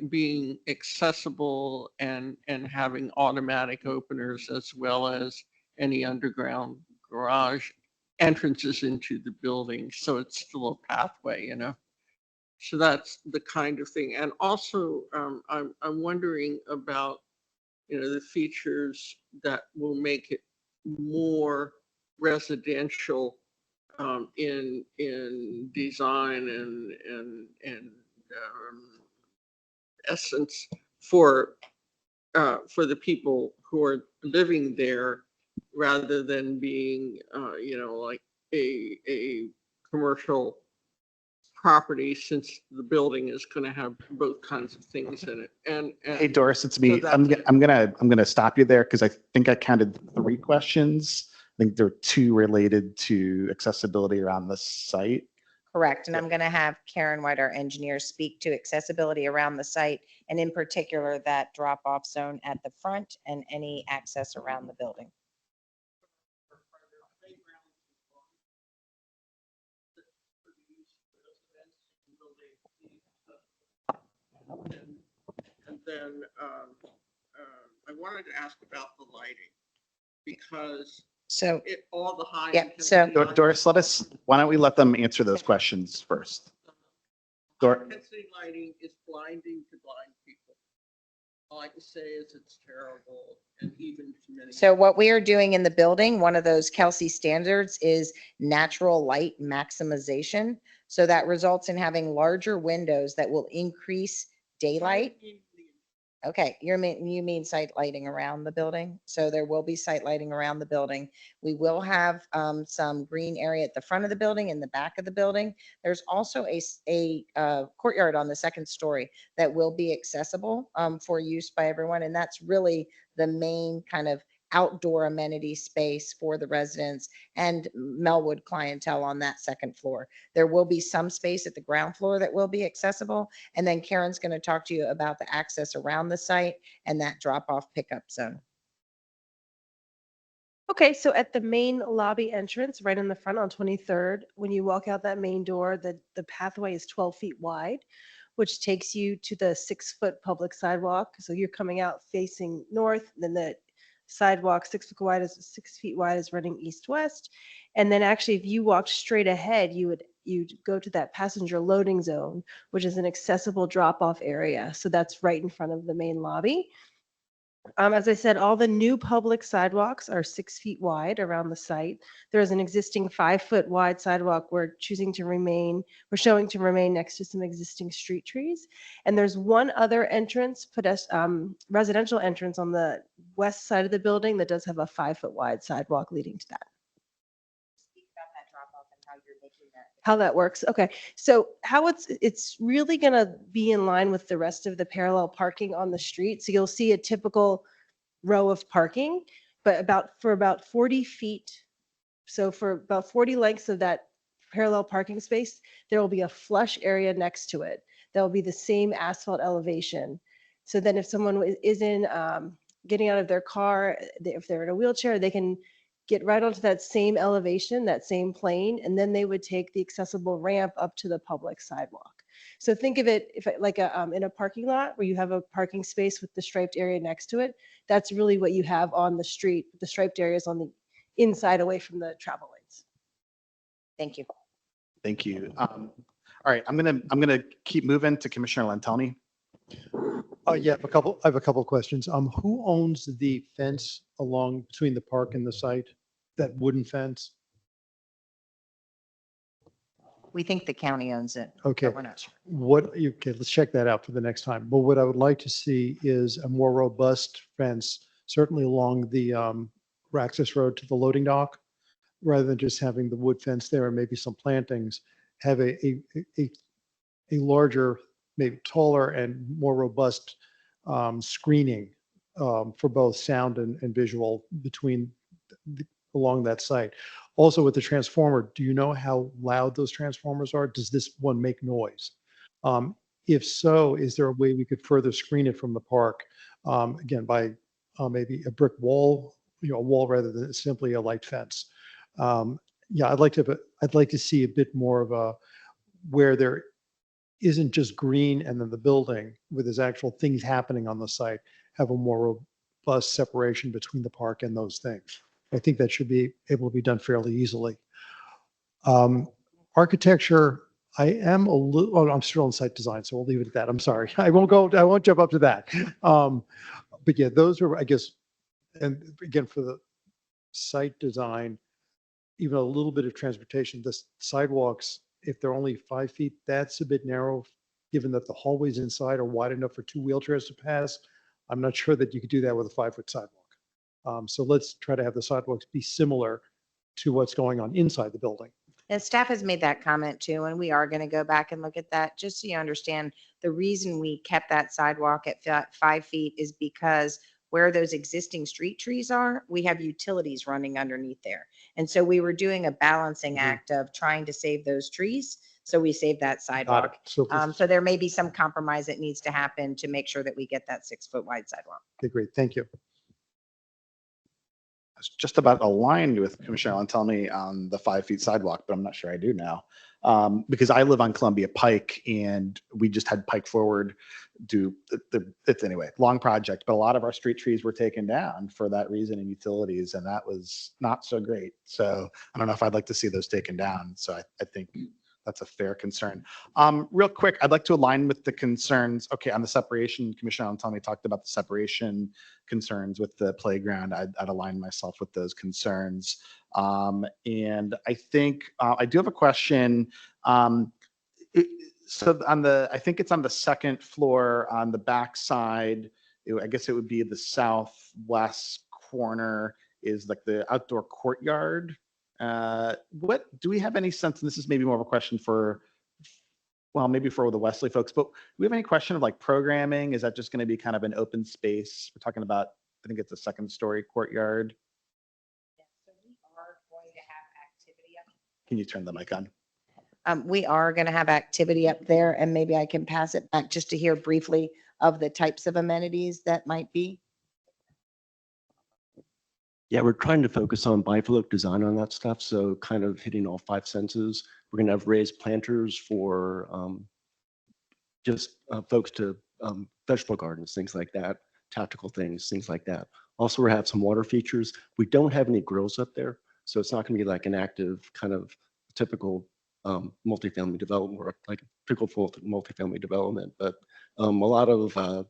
being accessible and having automatic openers, as well as any underground garage entrances into the building, so it's still a pathway, So that's the kind of thing. And also, I'm wondering about, the features that will make it more residential in design and essence for the people who are living there, rather than being like a commercial property, since the building is going to have both kinds of things in it. And Hey, Doris, it's so me. that's I'm gonna stop you there because I think I counted 3 questions. I think there are 2 related to accessibility around the site. Correct. And I'm going to have Karen White, our engineer, speak to accessibility around the site, and in particular, that drop-off zone at the front and any access around the building. And then I wanted to ask about the lighting, because So, all the high. yeah, intensity so lighting- Doris, why don't we let them answer those questions first? Dor- Intensity lighting is blinding to blind people. All I can say is it's terrible and even to many. So what we are doing in the building, one of those Kelsey standards is natural light maximization. So that results in having larger windows that will increase daylight. Okay, you mean site lighting around the building? So there will be site lighting around the building. We will have some green area at the front of the building, in the back of the building. There's also a courtyard on the second story that will be accessible for use by everyone. And that's really the main kind of outdoor amenity space for the residents and Melwood clientele on that second floor. There will be some space at the ground floor that will be accessible. And then Karen's going to talk to you about the access around the site and that drop-off pickup zone. Okay, so at the main lobby entrance, right in the front on 23rd, when you walk out that main door, the pathway is 12 feet wide, which takes you to the 6-foot public sidewalk. So you're coming out facing north, then the sidewalk 6 feet wide is running east-west. And then actually, if you walked straight ahead, you'd go to that passenger loading zone, which is an accessible drop-off area. So that's right in front of the main lobby. As I said, all the new public sidewalks are 6 feet wide around the site. There is an existing 5-foot wide sidewalk we're showing to remain next to some existing street trees. And there's one other entrance, residential entrance on the west side of the building that does have a 5-foot wide sidewalk leading to that. How that works. Okay. So how it's really going to be in line with the rest of the parallel parking on the street. So you'll see a typical row of parking, but for about 40 feet. So for about 40 lengths of that parallel parking space, there will be a flush area next to it. That will be the same asphalt elevation. So then if someone is in getting out of their car, if they're in a wheelchair, they can get right onto that same elevation, that same plane, and then they would take the accessible ramp up to the public sidewalk. So think of it like in a parking lot where you have a parking space with the striped area next to it. That's really what you have on the street. The striped areas on the inside away from the travel lanes. Thank you. Thank you. All right, I'm gonna keep moving to Commissioner Lantelny. Yeah, I have a couple of questions. Who owns the fence along between the park and the site? That wooden fence? We think the county owns it. Okay. But we're not sure. Okay, let's check that out for the next time. But what I would like to see is a more robust fence, certainly along the access road to the loading dock, rather than just having the wood fence there and maybe some plantings, have a larger, maybe taller and more robust screening for both sound and visual along that site. Also with the transformer, do you know how loud those transformers are? Does this one make noise? If so, is there a way we could further screen it from the park? Again, by maybe a brick wall, a wall rather than simply a light fence. Yeah, I'd like to see a bit more of where there isn't just green and then the building, where there's actual things happening on the site, have a more robust separation between the park and those things. I think that should be able to be done fairly easily. Architecture, I'm still on site design, so we'll leave it at that. I'm sorry. I won't jump up to that. But yeah, those are, I guess, and again, for the site design, even a little bit of transportation, the sidewalks, if they're only 5 feet, that's a bit narrow, given that the hallways inside are wide enough for 2 wheelchairs to pass. I'm not sure that you could do that with a 5-foot sidewalk. So let's try to have the sidewalks be similar to what's going on inside the building. And staff has made that comment too, and we are going to go back and look at that just so you understand. The reason we kept that sidewalk at 5 feet is because where those existing street trees are, we have utilities running underneath there. And so we were doing a balancing act of trying to save those trees. So we saved that sidewalk. So there may be some compromise that needs to happen to make sure that we get that 6-foot wide sidewalk. Okay, great. Thank you. was just about aligned with Commissioner Lantelmi on the 5 feet sidewalk, but I'm not sure I do now. Because I live on Columbia Pike and we just had Pike Forward do it's anyway, long project, but a lot of our street trees were taken down for that reason in utilities, and that was not so great. So I don't know if I'd like to see those taken down. So I think that's a fair concern. Real quick, I'd like to align with the concerns. Okay, on the separation, Commissioner Antomi talked about the separation concerns with the playground. I'd align myself with those concerns. And I think I do have a question. So on the, I think it's on the second floor on the back side. I guess it would be the southwest corner is like the outdoor courtyard. What do we have any sense? And this is maybe more of a question for, well, maybe for the Wesley folks, but do we have any question of like programming? Is that just going to be kind of an open space? We're talking about, I think it's a 2nd-story courtyard. Can you turn the mic on? We are going to have activity up there, and maybe I can pass it back just to hear briefly of the types of amenities that might be. Yeah, we're trying to focus on bifolic design on that stuff. So kind of hitting all 5 senses. We're going to have raised planters for just folks to vegetable gardens, things like that, tactical things, things like that. Also, we have some water features. We don't have any grills up there, so it's not going to be like an active kind of typical multifamily development or like a typical multifamily development, but a lot of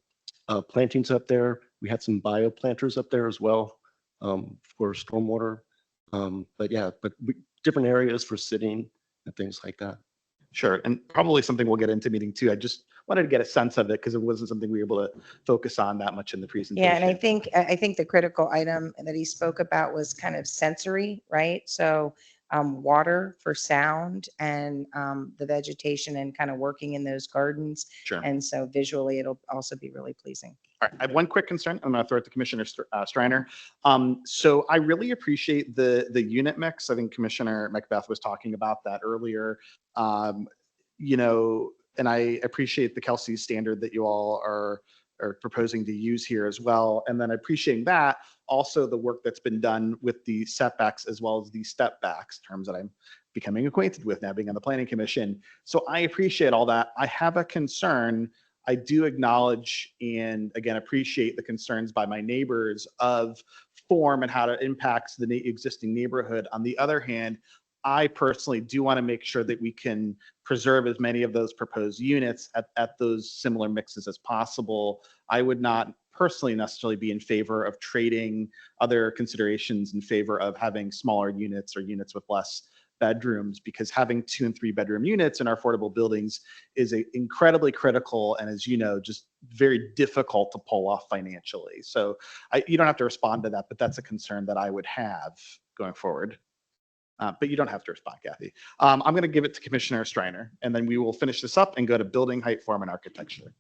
plantings up there. We had some bio planters up there as well for stormwater. But yeah, different areas for sitting and things like that. Sure, and probably something we'll get into meeting too. I just wanted to get a sense of it because it wasn't something we were able to focus on that much in the presentation. Yeah, and I think the critical item that he spoke about was kind of sensory, right? So water for sound and the vegetation and kind of working in those gardens. Sure. And so visually, it'll also be really pleasing. All right, I have one quick concern. I'm going to throw it to Commissioner Striner. So I really appreciate the unit mix. I think Commissioner Macbeth was talking about that earlier. You know, and I appreciate the Kelsey standard that you all are proposing to use here as well. And then appreciating that, also the work that's been done with the setbacks as well as the step backs, terms that I'm becoming acquainted with now being on the Planning Commission. So I appreciate all that. I have a concern. I do acknowledge and again appreciate the concerns by my neighbors of form and how it impacts the existing neighborhood. On the other hand, I personally do want to make sure that we can preserve as many of those proposed units at those similar mixes as possible. I would not personally necessarily be in favor of trading other considerations in favor of having smaller units or units with less bedrooms, because having 2 and 3 bedroom units in our affordable buildings is incredibly critical and, as you know, just very difficult to pull off financially. So you don't have to respond to that, but that's a concern that I would have going forward. But you don't have to respond, Kathy. I'm going to give it to Commissioner Striner, and then we will finish this up and go to building height, form, and architecture.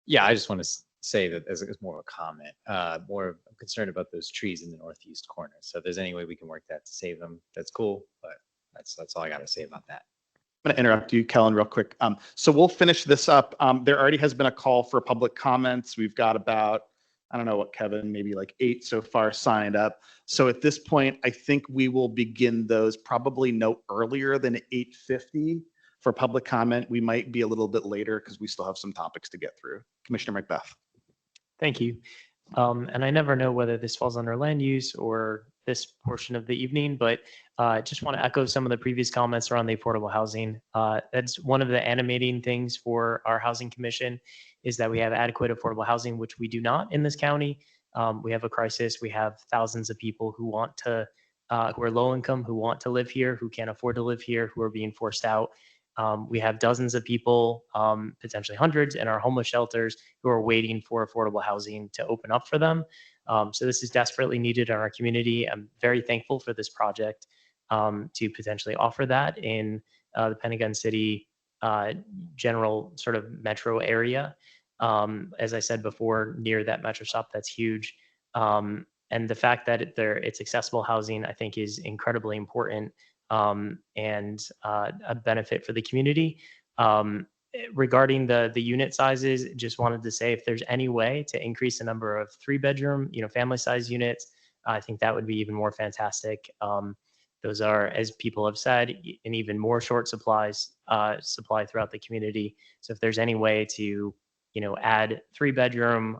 Yeah, I just want to say that as more of a comment, more concerned about those trees in the northeast corner. So if there's any way we can work that to save them, that's cool. But that's all I got to say about that. I'm going to interrupt you, Kellen, real quick. So we'll finish this up. There already has been a call for public comments. We've got about, I don't know what, Kevin, maybe like 8 so far signed up. So at this point, I think we will begin those probably no earlier than 8:50 for public comment. We might be a little bit later because we still have some topics to get through. Commissioner Macbeth. Thank you. And I never know whether this falls under land use or this portion of the evening, but I just want to echo some of the previous comments around the affordable housing. That's one of the animating things for our housing commission is that we have adequate affordable housing, which we do not in this county. We have a crisis. We have thousands of people who want to, who are low income, who want to live here, who can't afford to live here, who are being forced out. We have dozens of people, potentially hundreds, in our homeless shelters who are waiting for affordable housing to open up for them. So this is desperately needed in our community. I'm very thankful for this project to potentially offer that in the Pentagon City general sort of metro area. As I said before, near that metro stop, that's huge. And the fact that it's accessible housing, I think, is incredibly important and a benefit for the community. Regarding the unit sizes, just wanted to say if there's any way to increase the number of 3 bedroom, family size units, I think that would be even more fantastic. Those are, as people have said, an even more short supply throughout the community. So if there's any way to, add 3-bedroom,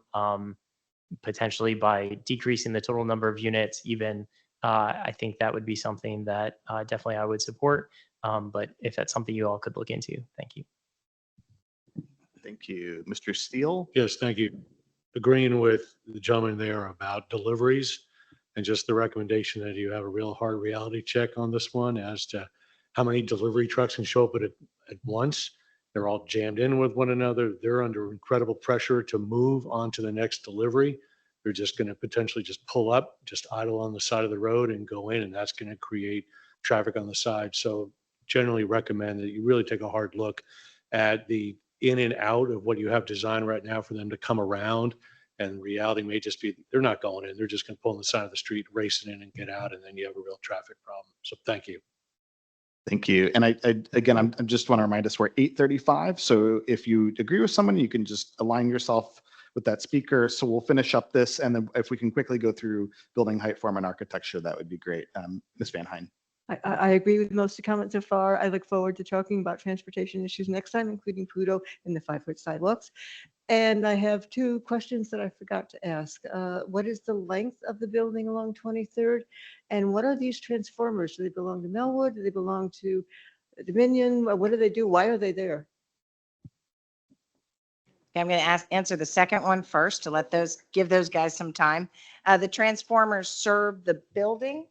potentially by decreasing the total number of units, even, I think that would be something that definitely I would support. But if that's something you all could look into, thank you. Thank you. Mr. Steele? Yes, thank you. Agreeing with the gentleman there about deliveries and just the recommendation that you have a real hard reality check on this one as to how many delivery trucks can show up at once. They're all jammed in with one another. They're under incredible pressure to move on to the next delivery. They're just going to potentially just pull up, just idle on the side of the road and go in, and that's going to create traffic on the side. So generally recommend that you really take a hard look at the in and out of what you have designed right now for them to come around. And reality may just be they're not going in. They're just going to pull on the side of the street, racing in and get out, and then you have a real traffic problem. So thank you. Thank you. And I just want to remind us we're 8:35. So if you agree with someone, you can just align yourself with that speaker. So we'll finish up this. And then if we can quickly go through building height, form, and architecture, that would be great. Ms. Van Hine. I agree with most of the comments so far. I look forward to talking about transportation issues next time, including Pluto and the 5-foot sidewalks. And I have 2 questions that I forgot to ask. What is the length of the building along 23rd? And what are these transformers? Do they belong to Melwood? Do they belong to Dominion? What do they do? Why are they there? Okay, I'm going to answer the second one first to give those guys some time. The transformers serve the building,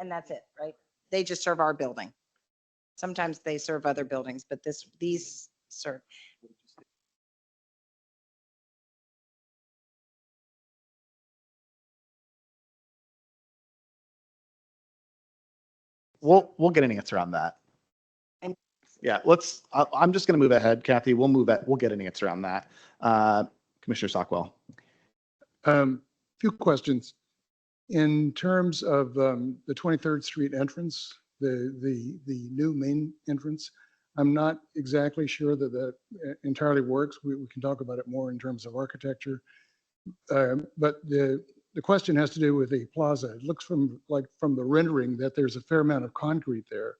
and that's it, right? They just serve our building. Sometimes they serve other buildings, but these serve. We'll get an answer on that. And yeah, I'm just going to move ahead, Kathy. We'll get an answer on that. Commissioner Stockwell. Few questions. In terms of the 23rd Street entrance, the new main entrance, I'm not exactly sure that that entirely works. We can talk about it more in terms of architecture. But the question has to do with the plaza. It looks from the rendering that there's a fair amount of concrete there.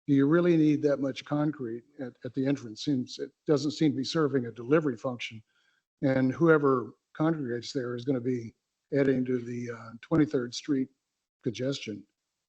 Do you really need that much concrete at the entrance? It doesn't seem to be serving a delivery function. And whoever congregates there is going to be adding to the 23rd Street congestion.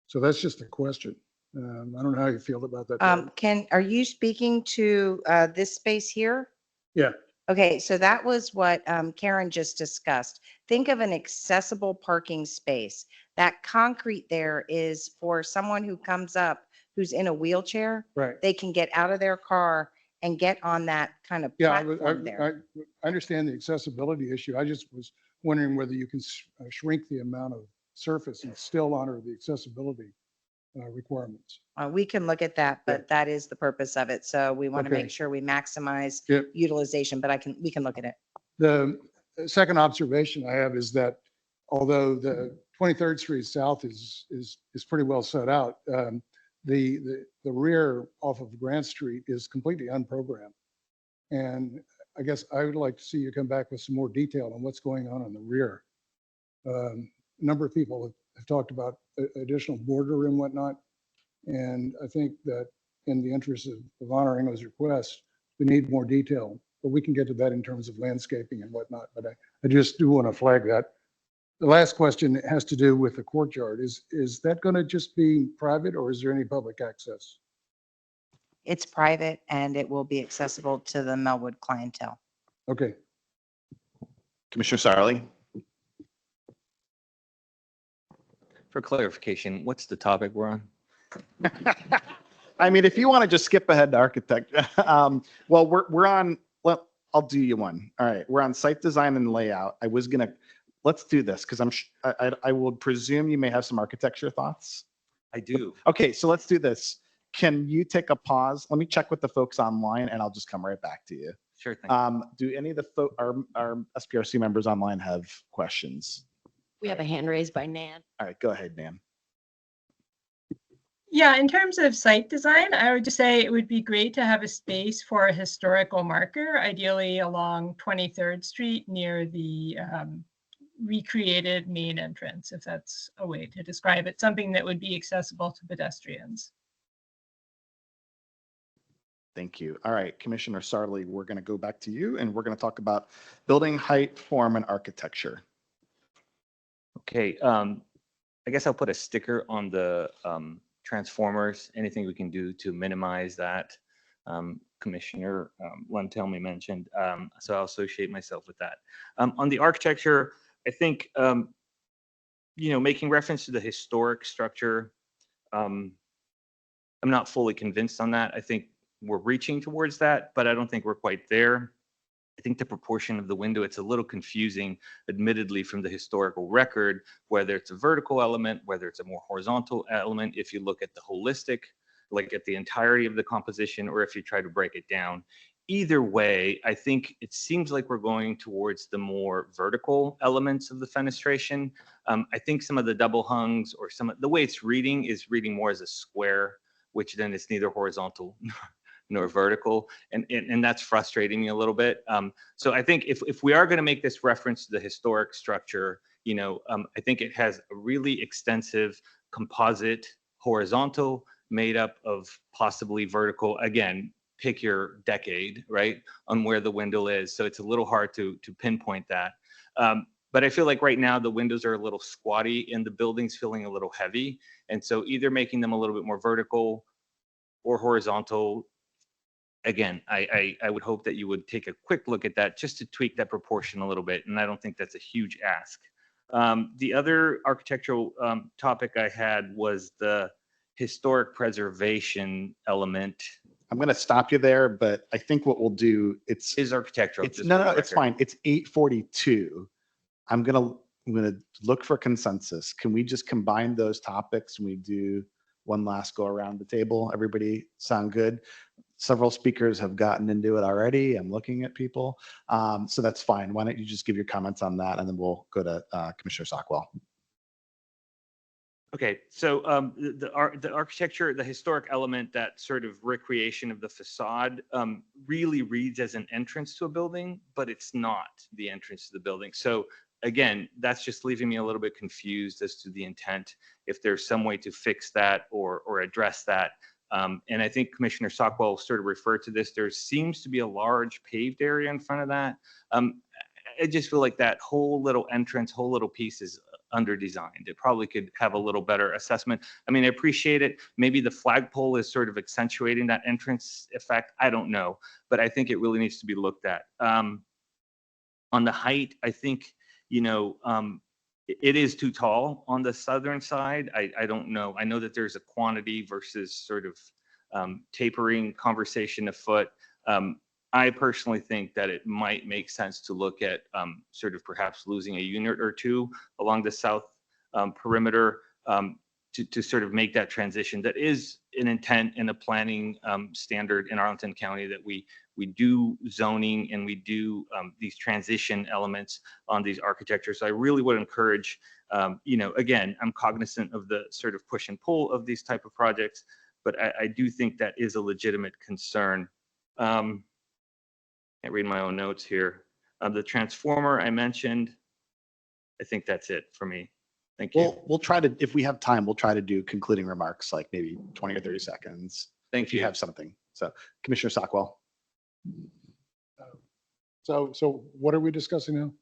So that's just a question. I don't know how you feel about that. Are you speaking to this space here? Yeah. Okay, so that was what Karen just discussed. Think of an accessible parking space. That concrete there is for someone who comes up who's in a wheelchair. Right. They can get out of their car and get on that kind of platform there. I understand the accessibility issue. I just was wondering whether you can shrink the amount of surface and still honor the accessibility requirements. We can look at that, but that is the purpose of it. So we want to make sure we maximize utilization, but we can look at it. The second observation I have is that although the 23rd Street South is pretty well set out, the rear off of Grant Street is completely unprogrammed. And I guess I would like to see you come back with some more detail on what's going on the rear. A number of people have talked about additional border and whatnot. And I think that in the interest of honoring those requests, we need more detail, but we can get to that in terms of landscaping and whatnot. But I just do want to flag that. The last question has to do with the courtyard. Is that going to just be private or is there any public access? It's private and it will be accessible to the Melwood clientele. Okay. Commissioner Sarli. For clarification, what's the topic we're on? I mean, if you want to just skip ahead to architecture, well, we're on, well, I'll do you one. All right. We're on site design and layout. Let's do this because I will presume you may have some architecture thoughts. I do. Okay. So let's do this. Can you take a pause? Let me check with the folks online and I'll just come right back to you. Sure thing. Do any of our SPRC members online have questions? We have a hand raised by Nan. All right, go ahead, Nan. Yeah, in terms of site design, I would just say it would be great to have a space for a historical marker, ideally along 23rd Street near the recreated main entrance, if that's a way to describe it, something that would be accessible to pedestrians. Thank you. All right, Commissioner Sarli, we're going to go back to you and we're going to talk about building height, form, and architecture. Okay, I guess I'll put a sticker on the transformers, anything we can do to minimize that. Commissioner Lentelme mentioned, so I'll associate myself with that. On the architecture, I think, making reference to the historic structure, I'm not fully convinced on that. I think we're reaching towards that, but I don't think we're quite there. I think the proportion of the window, it's a little confusing, admittedly, from the historical record, whether it's a vertical element, whether it's a more horizontal element, if you look at the holistic, like at the entirety of the composition, or if you try to break it down. Either way, I think it seems like we're going towards the more vertical elements of the fenestration. I think some of the double hungs or the way it's reading is reading more as a square, which then is neither horizontal nor vertical, and that's frustrating me a little bit. So I think if we are going to make this reference to the historic structure, I think it has a really extensive composite horizontal made up of possibly vertical. Again, pick your decade, right, on where the window is. So it's a little hard to pinpoint that. But I feel like right now the windows are a little squatty and the building's feeling a little heavy. And so either making them a little bit more vertical or horizontal. Again, I would hope that you would take a quick look at that just to tweak that proportion a little bit. And I don't think that's a huge ask. The other architectural topic I had was the historic preservation element. I'm going to stop you there, but I think what we'll do, is architectural. No, it's fine. It's 8:42. I'm going to look for consensus. Can we just combine those topics and we do one last go around the table? Everybody sound good? Several speakers have gotten into it already. I'm looking at people. So that's fine. Why don't you just give your comments on that and then we'll go to Commissioner Sockwell. Okay, so the architecture, the historic element, that sort of recreation of the facade really reads as an entrance to a building, but it's not the entrance to the building. So again, that's just leaving me a little bit confused as to the intent, if there's some way to fix that or address that. And I think Commissioner Sockwell sort of referred to this. There seems to be a large paved area in front of that. I just feel like that whole little entrance, whole little piece is under-designed. It probably could have a little better assessment. I mean, I appreciate it. Maybe the flagpole is sort of accentuating that entrance effect. I don't know, but I think it really needs to be looked at. On the height, I think, it is too tall on the southern side. I don't know. I know that there's a quantity versus sort of tapering conversation afoot. I personally think that it might make sense to look at sort of perhaps losing a unit or two along the south perimeter to sort of make that transition. That is an intent in a planning standard in Arlington County, that we do zoning and we do these transition elements on these architectures. So I really would encourage, again, I'm cognizant of the sort of push and pull of these type of projects, but I do think that is a legitimate concern. Can't read my own notes here. The transformer I mentioned, I think that's it for me. Thank you. We'll try to, if we have time, we'll try to do concluding remarks, like maybe 20 or 30 seconds. Thank you. If you have something. So Commissioner Sockwell. So what are we discussing now?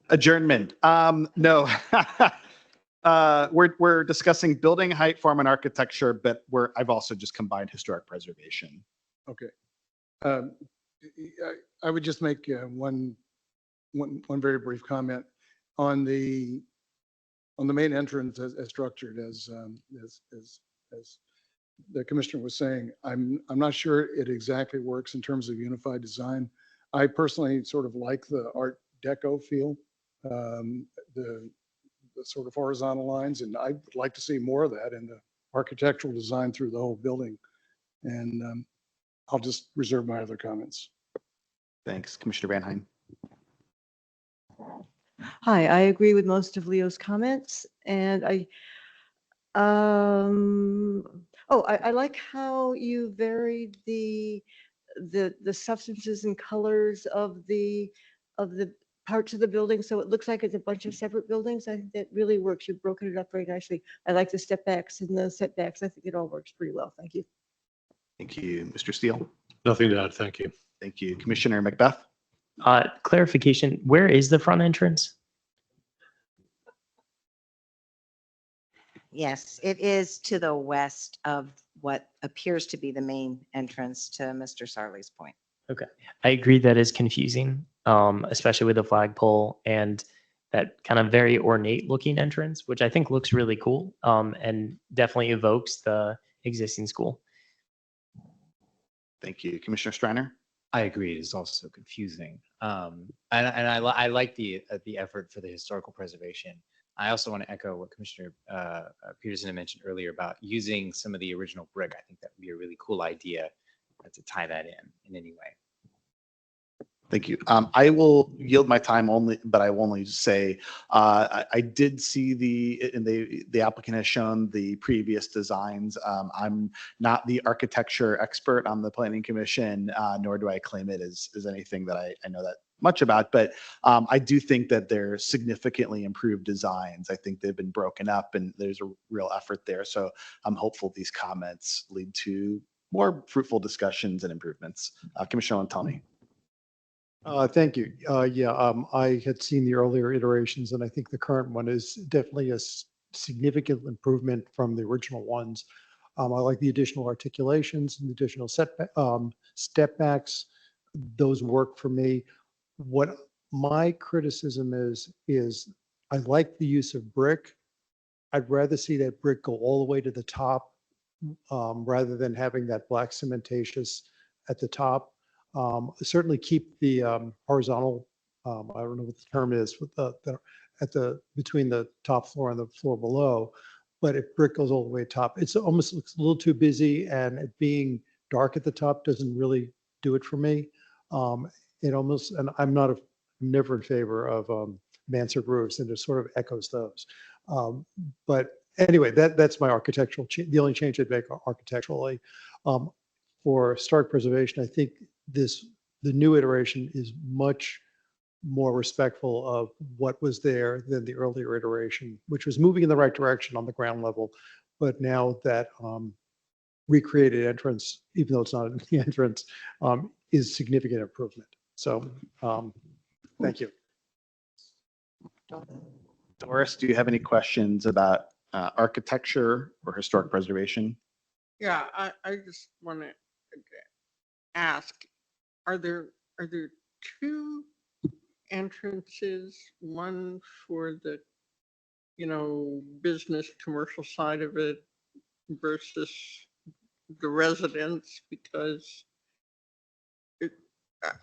Adjournment. No. We're discussing building height, form, and architecture, but I've also just combined historic preservation. Okay. I would just make one very brief comment on the main entrance as structured, as the commissioner was saying. I'm not sure it exactly works in terms of unified design. I personally sort of like the Art Deco feel, the sort of horizontal lines, and I'd like to see more of that in the architectural design through the whole building. And I'll just reserve my other comments. Thanks, Commissioner Van Heijn. Hi, I agree with most of Leo's comments, and I like how you varied the substances and colors of the parts of the building, so it looks like it's a bunch of separate buildings. I think that really works. You've broken it up very nicely. I like the step backs and the setbacks. I think it all works pretty well. Thank you. Thank you, Mr. Steele. Nothing to add. Thank you. Thank you, Commissioner Macbeth. Clarification, where is the front entrance? Yes, it is to the west of what appears to be the main entrance to Mr. Sarley's point. Okay. I agree that is confusing, especially with the flagpole and that kind of very ornate looking entrance, which I think looks really cool, and definitely evokes the existing school. Thank you, Commissioner Striner. I agree. It is also confusing. I like the effort for the historical preservation. I also want to echo what Commissioner Peterson had mentioned earlier about using some of the original brick. I think that would be a really cool idea to tie that in any way. Thank you. I will yield my time only, but I will only say I did see the applicant has shown the previous designs. I'm not the architecture expert on the Planning Commission, nor do I claim it as anything that I know that much about, but I do think that they're significantly improved designs. I think they've been broken up and there's a real effort there. So I'm hopeful these comments lead to more fruitful discussions and improvements. Commissioner Lantoni. Thank you. I had seen the earlier iterations, and I think the current one is definitely a significant improvement from the original ones. I like the additional articulations and the additional step backs. Those work for me. What my criticism is I like the use of brick. I'd rather see that brick go all the way to the top rather than having that black cementatious at the top. Certainly keep the horizontal, I don't know what the term is, with between the top floor and the floor below. But if brick goes all the way top, it almost looks a little too busy, and it being dark at the top doesn't really do it for me. And I'm never in favor of mansard roofs, and it sort of echoes those. But anyway, that's my architectural, the only change I'd make architecturally. For historic preservation, I think the new iteration is much more respectful of what was there than the earlier iteration, which was moving in the right direction on the ground level. But now that recreated entrance, even though it's not the entrance, is significant improvement. So thank you. Doris, do you have any questions about architecture or historic preservation? Yeah, I just want to ask, are there two entrances, one for the, business commercial side of it versus the residents? Because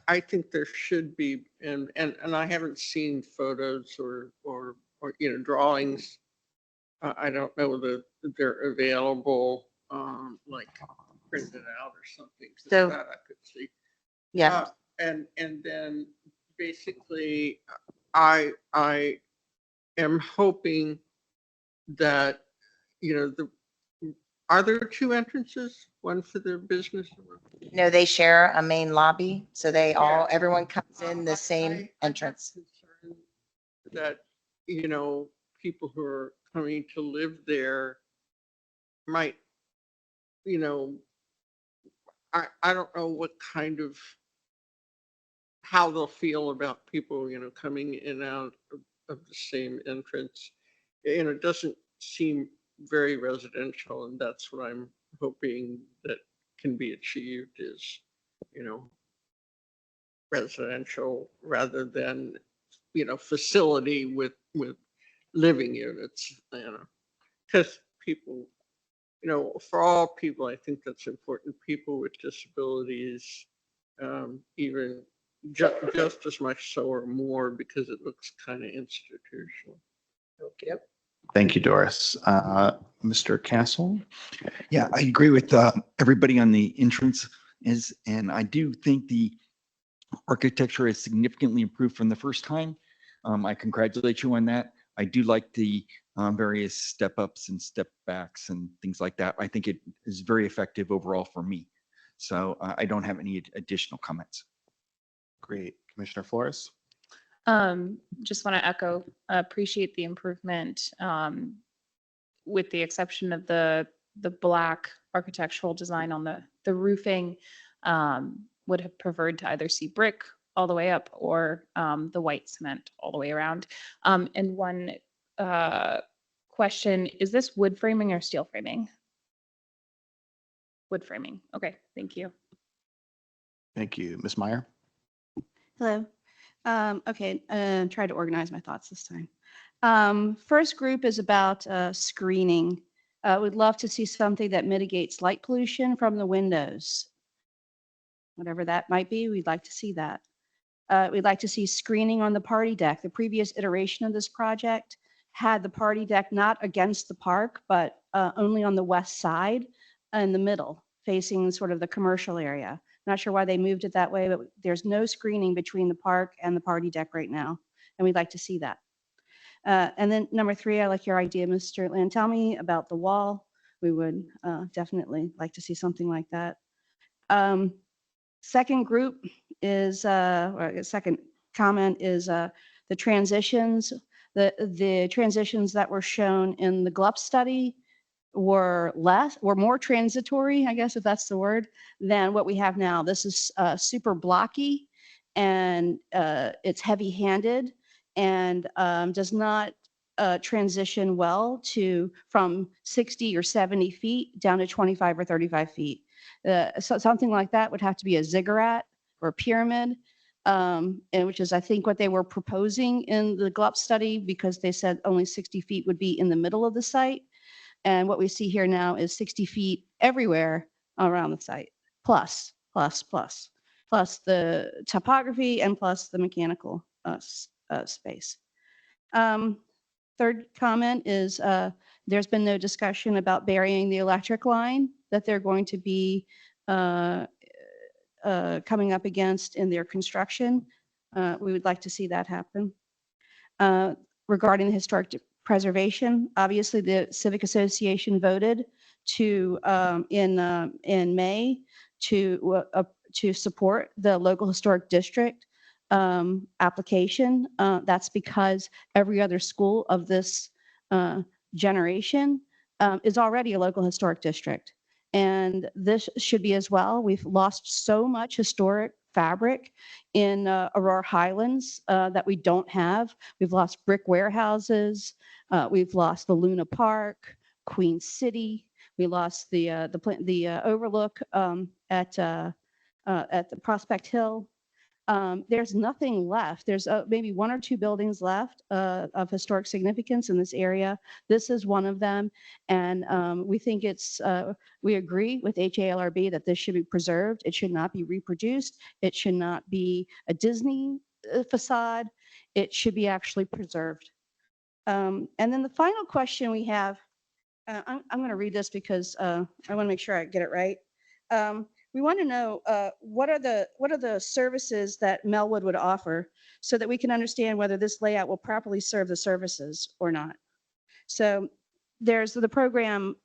I think there should be, and I haven't seen photos or drawings. I don't know whether they're available, like printed out or something. So that I could see. Yeah. And then basically, I am hoping that, are there two entrances? One for the business? No, they share a main lobby, so everyone comes in the same entrance. That, people who are coming to live there might, I don't know what kind of, how they'll feel about people, coming in and out of the same entrance. It doesn't seem very residential, and that's what I'm hoping that can be achieved is, residential rather than, facility with living units, because people, for all people, I think that's important. People with disabilities, even just as much so or more, because it looks kind of institutional. Okay. Thank you, Doris. Mr. Castle? Yeah, I agree with everybody on the entrance and I do think the architecture has significantly improved from the first time. I congratulate you on that. I do like the various step ups and step backs and things like that. I think it is very effective overall for me. So I don't have any additional comments. Great. Commissioner Flores? Just want to echo, appreciate the improvement, with the exception of the black architectural design on the roofing. Would have preferred to either see brick all the way up or the white cement all the way around. And one question, is this wood framing or steel framing? Wood framing. Okay, thank you. Thank you. Ms. Meyer? Hello. Okay, try to organize my thoughts this time. First group is about screening. We'd love to see something that mitigates light pollution from the windows. Whatever that might be, we'd like to see that. We'd like to see screening on the party deck. The previous iteration of this project had the party deck not against the park, but only on the west side in the middle, facing sort of the commercial area. Not sure why they moved it that way, but there's no screening between the park and the party deck right now, and we'd like to see that. And then number 3, I like your idea, Mr. Lantelmi, about the wall. We would definitely like to see something like that. Second group is, or second comment is the transitions. The transitions that were shown in the GLUP study were more transitory, I guess, if that's the word, than what we have now. This is super blocky, and it's heavy-handed, and does not transition well from 60 or 70 feet down to 25 or 35 feet. So something like that would have to be a ziggurat or a pyramid, and which is, I think, what they were proposing in the GLUP study, because they said only 60 feet would be in the middle of the site. And what we see here now is 60 feet everywhere around the site, plus the topography and plus the mechanical space. Third comment is there's been no discussion about burying the electric line that they're going to be coming up against in their construction. We would like to see that happen. Regarding the historic preservation, obviously the Civic Association voted to in May to support the local historic district application. That's because every other school of this generation is already a local historic district. And this should be as well. We've lost so much historic fabric in Aurora Highlands that we don't have. We've lost brick warehouses. We've lost the Luna Park, Queen City. We lost the overlook at the Prospect Hill. There's nothing left. There's maybe 1 or 2 buildings left of historic significance in this area. This is one of them. And we think we agree with HALRB that this should be preserved. It should not be reproduced. It should not be a Disney facade. It should be actually preserved. And then the final question we have, I'm going to read this because I want to make sure I get it right. We want to know what are the services that Melwood would offer so that we can understand whether this layout will properly serve the services or not. So there's the program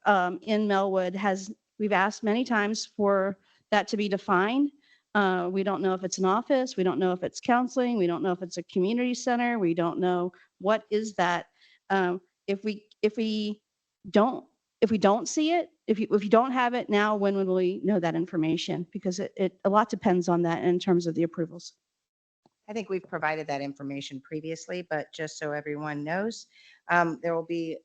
in Melwood we've asked many times for that to be defined. We don't know if it's an office. We don't know if it's counseling. We don't know if it's a community center. We don't know what is that. If we don't see it, if you don't have it now, when will we know that information? Because a lot depends on that in terms of the approvals. I think we've provided that information previously, but just so everyone knows, there will be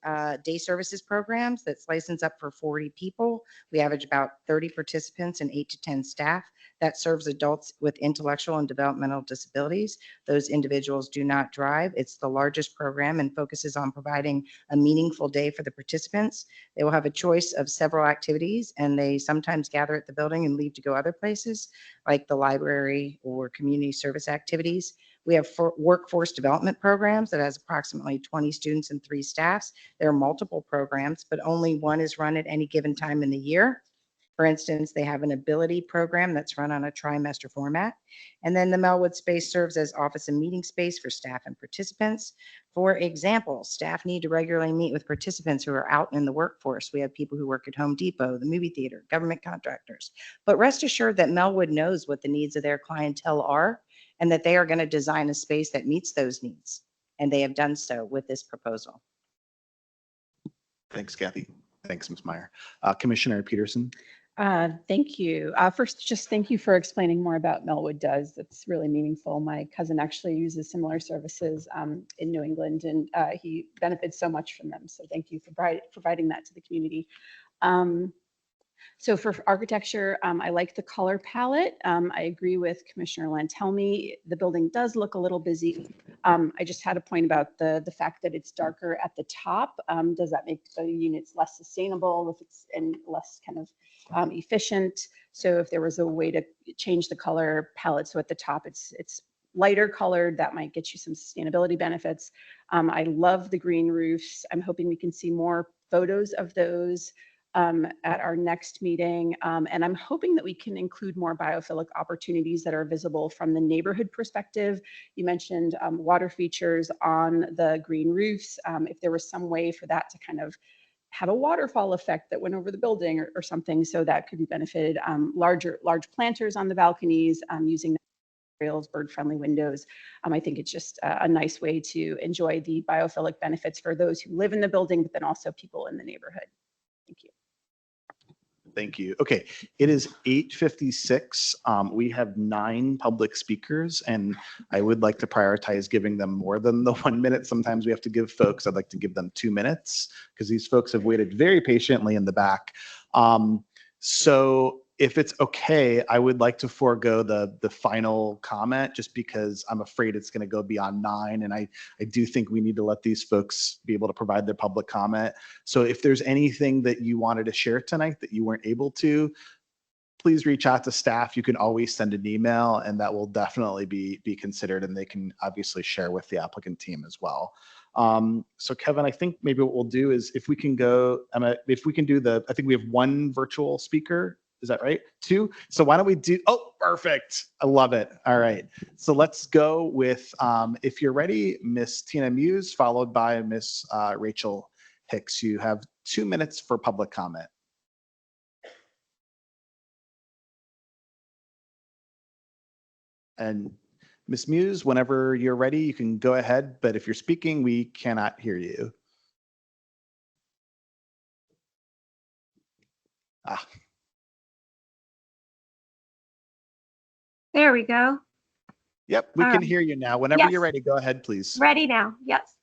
day services programs that's licensed up for 40 people. We average about 30 participants and 8 to 10 staff. That serves adults with intellectual and developmental disabilities. Those individuals do not drive. It's the largest program and focuses on providing a meaningful day for the participants. They will have a choice of several activities, and they sometimes gather at the building and leave to go other places, like the library or community service activities. We have workforce development programs that has approximately 20 students and 3 staffs. There are multiple programs, but only one is run at any given time in the year. For instance, they have an ability program that's run on a trimester format. And then the Melwood space serves as office and meeting space for staff and participants. For example, staff need to regularly meet with participants who are out in the workforce. We have people who work at Home Depot, the movie theater, government contractors. But rest assured that Melwood knows what the needs of their clientele are, and that they are going to design a space that meets those needs. And they have done so with this proposal. Thanks, Kathy. Thanks, Ms. Meyer. Commissioner Peterson. Thank you. First, just thank you for explaining more about Melwood Does. That's really meaningful. My cousin actually uses similar services in New England, and he benefits so much from them. So thank you for providing that to the community. So for architecture, I like the color palette. I agree with Commissioner Lantelmi. The building does look a little busy. I just had a point about the fact that it's darker at the top. Does that make the units less sustainable if it's and less kind of efficient? So if there was a way to change the color palette, so at the top it's lighter colored, that might get you some sustainability benefits. I love the green roofs. I'm hoping we can see more photos of those at our next meeting. And I'm hoping that we can include more biophilic opportunities that are visible from the neighborhood perspective. You mentioned water features on the green roofs. If there was some way for that to kind of have a waterfall effect that went over the building or something, so that could be benefited. Large planters on the balconies, using materials, bird-friendly windows. I think it's just a nice way to enjoy the biophilic benefits for those who live in the building, but then also people in the neighborhood. Thank you. Thank you. Okay, it is 8:56. We have 9 public speakers, and I would like to prioritize giving them more than the 1 minute. Sometimes we have to give folks, I'd like to give them 2 minutes because these folks have waited very patiently in the back. So if it's okay, I would like to forego the final comment just because I'm afraid it's going to go beyond 9. And I do think we need to let these folks be able to provide their public comment. So if there's anything that you wanted to share tonight that you weren't able to, please reach out to staff. You can always send an email and that will definitely be considered, and they can obviously share with the applicant team as well. So Kevin, I think maybe what we'll do is if we can go, if we can do I think we have 1 virtual speaker. Is that right? 2? So why don't we do, oh, perfect. I love it. All right. So let's go with, if you're ready, Miss Tina Muse, followed by Miss Rachel Hicks. You have 2 minutes for public comment. And Miss Muse, whenever you're ready, you can go ahead. But if you're speaking, we cannot hear you. There we go. Yep, we can hear you now. Whenever you're ready, go ahead, please. Ready now, yes.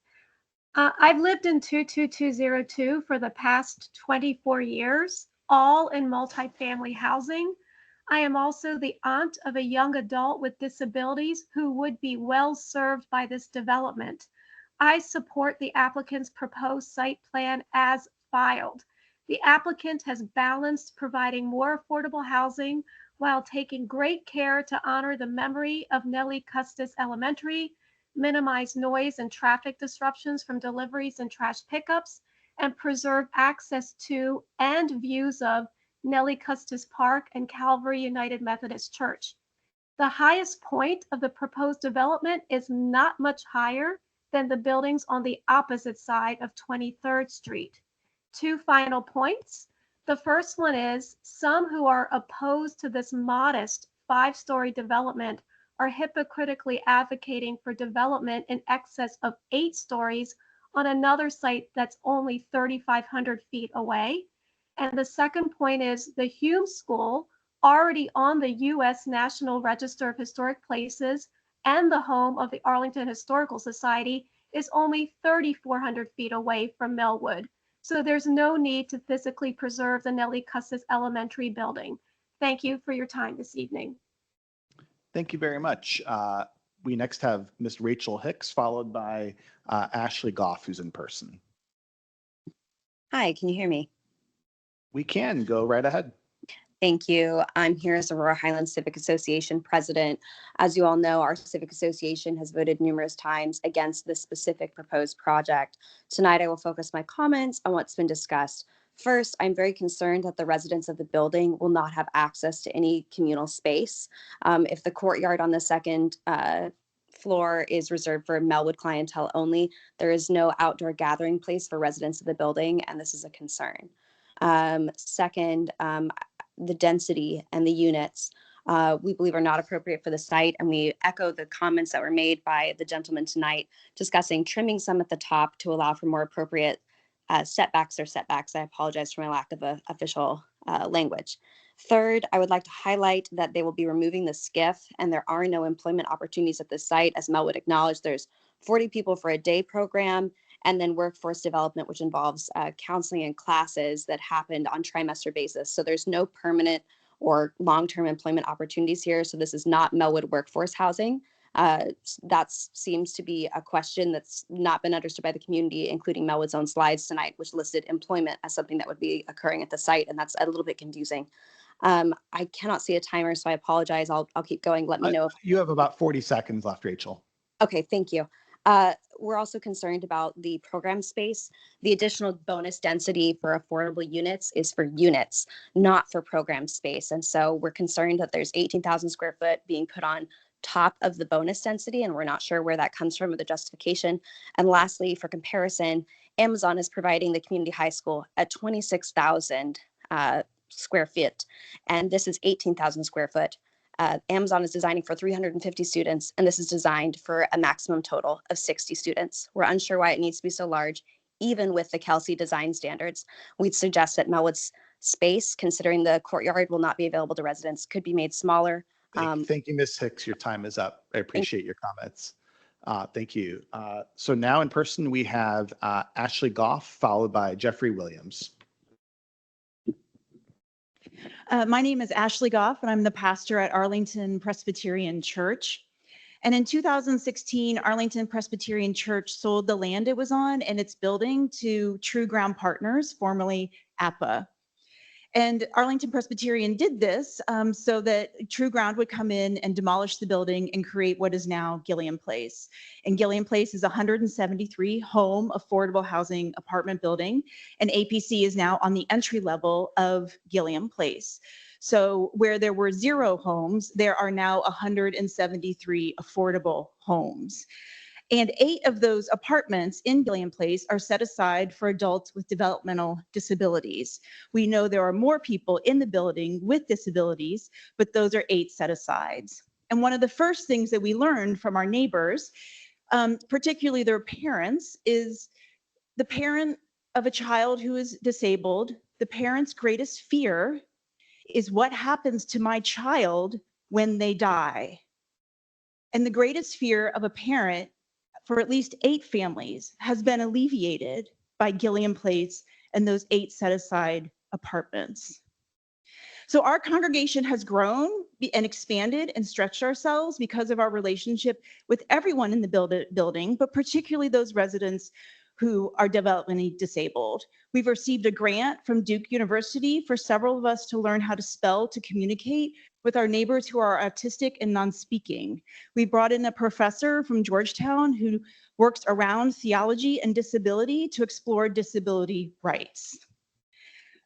I've lived in 22202 for the past 24 years, all in multifamily housing. I am also the aunt of a young adult with disabilities who would be well served by this development. I support the applicant's proposed site plan as filed. The applicant has balanced providing more affordable housing while taking great care to honor the memory of Nellie Custis Elementary, minimize noise and traffic disruptions from deliveries and trash pickups, and preserve access to and views of Nellie Custis Park and Calvary United Methodist Church. The highest point of the proposed development is not much higher than the buildings on the opposite side of 23rd Street. 2 final points. The first one is some who are opposed to this modest 5-story development are hypocritically advocating for development in excess of 8 stories on another site that's only 3,500 feet away. And the second point is the Hume School, already on the U.S. National Register of Historic Places and the home of the Arlington Historical Society, is only 3,400 feet away from Melwood. So there's no need to physically preserve the Nellie Custis Elementary building. Thank you for your time this evening. Thank you very much. We next have Miss Rachel Hicks, followed by Ashley Goff, who's in person. Hi, can you hear me? We can go right ahead. Thank you. I'm here as Aurora Highlands Civic Association president. As you all know, our civic association has voted numerous times against this specific proposed project. Tonight, I will focus my comments on what's been discussed. First, I'm very concerned that the residents of the building will not have access to any communal space. If the courtyard on the second floor is reserved for Melwood clientele only, there is no outdoor gathering place for residents of the building, and this is a concern. Second, the density and the units we believe are not appropriate for the site. And we echo the comments that were made by the gentleman tonight discussing trimming some at the top to allow for more appropriate setbacks or setbacks. I apologize for my lack of official language. Third, I would like to highlight that they will be removing the SCIF, and there are no employment opportunities at this site. As Melwood acknowledged, there's 40 people for a day program, and then workforce development, which involves counseling and classes that happened on trimester basis. So there's no permanent or long-term employment opportunities here. So this is not Melwood workforce housing. That seems to be a question that's not been understood by the community, including Melwood's own slides tonight, which listed employment as something that would be occurring at the site, and that's a little bit confusing. I cannot see a timer, so I apologize. I'll keep going. Let me know if You have about 40 seconds left, Rachel. Okay, thank you. We're also concerned about the program space. The additional bonus density for affordable units is for units, not for program space. And so we're concerned that there's 18,000 square foot being put on top of the bonus density, and we're not sure where that comes from or the justification. And lastly, for comparison, Amazon is providing the community high school at 26,000 square feet, and this is 18,000 square foot. Amazon is designing for 350 students, and this is designed for a maximum total of 60 students. We're unsure why it needs to be so large, even with the Kelsey design standards. We'd suggest that Melwood's space, considering the courtyard will not be available to residents, could be made smaller. Thank you, Ms. Hicks. Your time is up. I appreciate your comments. Thank you. So now in person, we have Ashley Goff, followed by Jeffrey Williams. My name is Ashley Goff, and I'm the pastor at Arlington Presbyterian Church. And in 2016, Arlington Presbyterian Church sold the land it was on and its building to True Ground Partners, formerly APA. And Arlington Presbyterian did this so that True Ground would come in and demolish the building and create what is now Gilliam Place. And Gilliam Place is a 173 home affordable housing apartment building, and APC is now on the entry level of Gilliam Place. So where there were 0 homes, there are now 173 affordable homes. And 8 of those apartments in Gilliam Place are set aside for adults with developmental disabilities. We know there are more people in the building with disabilities, but those are 8 set asides. And one of the first things that we learned from our neighbors, particularly their parents, is the parent of a child who is disabled, the parent's greatest fear is what happens to my child when they die. And the greatest fear of a parent for at least 8 families has been alleviated by Gilliam Place and those 8 set-aside apartments. So our congregation has grown and expanded and stretched ourselves because of our relationship with everyone in the building, but particularly those residents who are developmentally disabled. We've received a grant from Duke University for several of us to learn how to spell to communicate with our neighbors who are autistic and non-speaking. We brought in a professor from Georgetown who works around theology and disability to explore disability rights.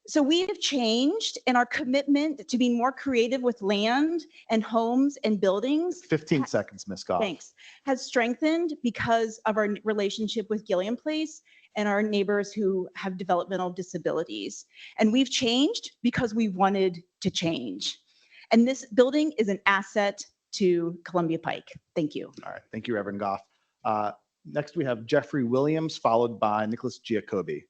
So we have changed, and our commitment to be more creative with land and homes and buildings. 15 seconds, Ms. Goff. Thanks. Has strengthened because of our relationship with Gilliam Place and our neighbors who have developmental disabilities. And we've changed because we wanted to change. And this building is an asset to Columbia Pike. Thank you. All right. Thank you, Reverend Goff. Next, we have Jeffrey Williams, followed by Nicholas Giacobbe.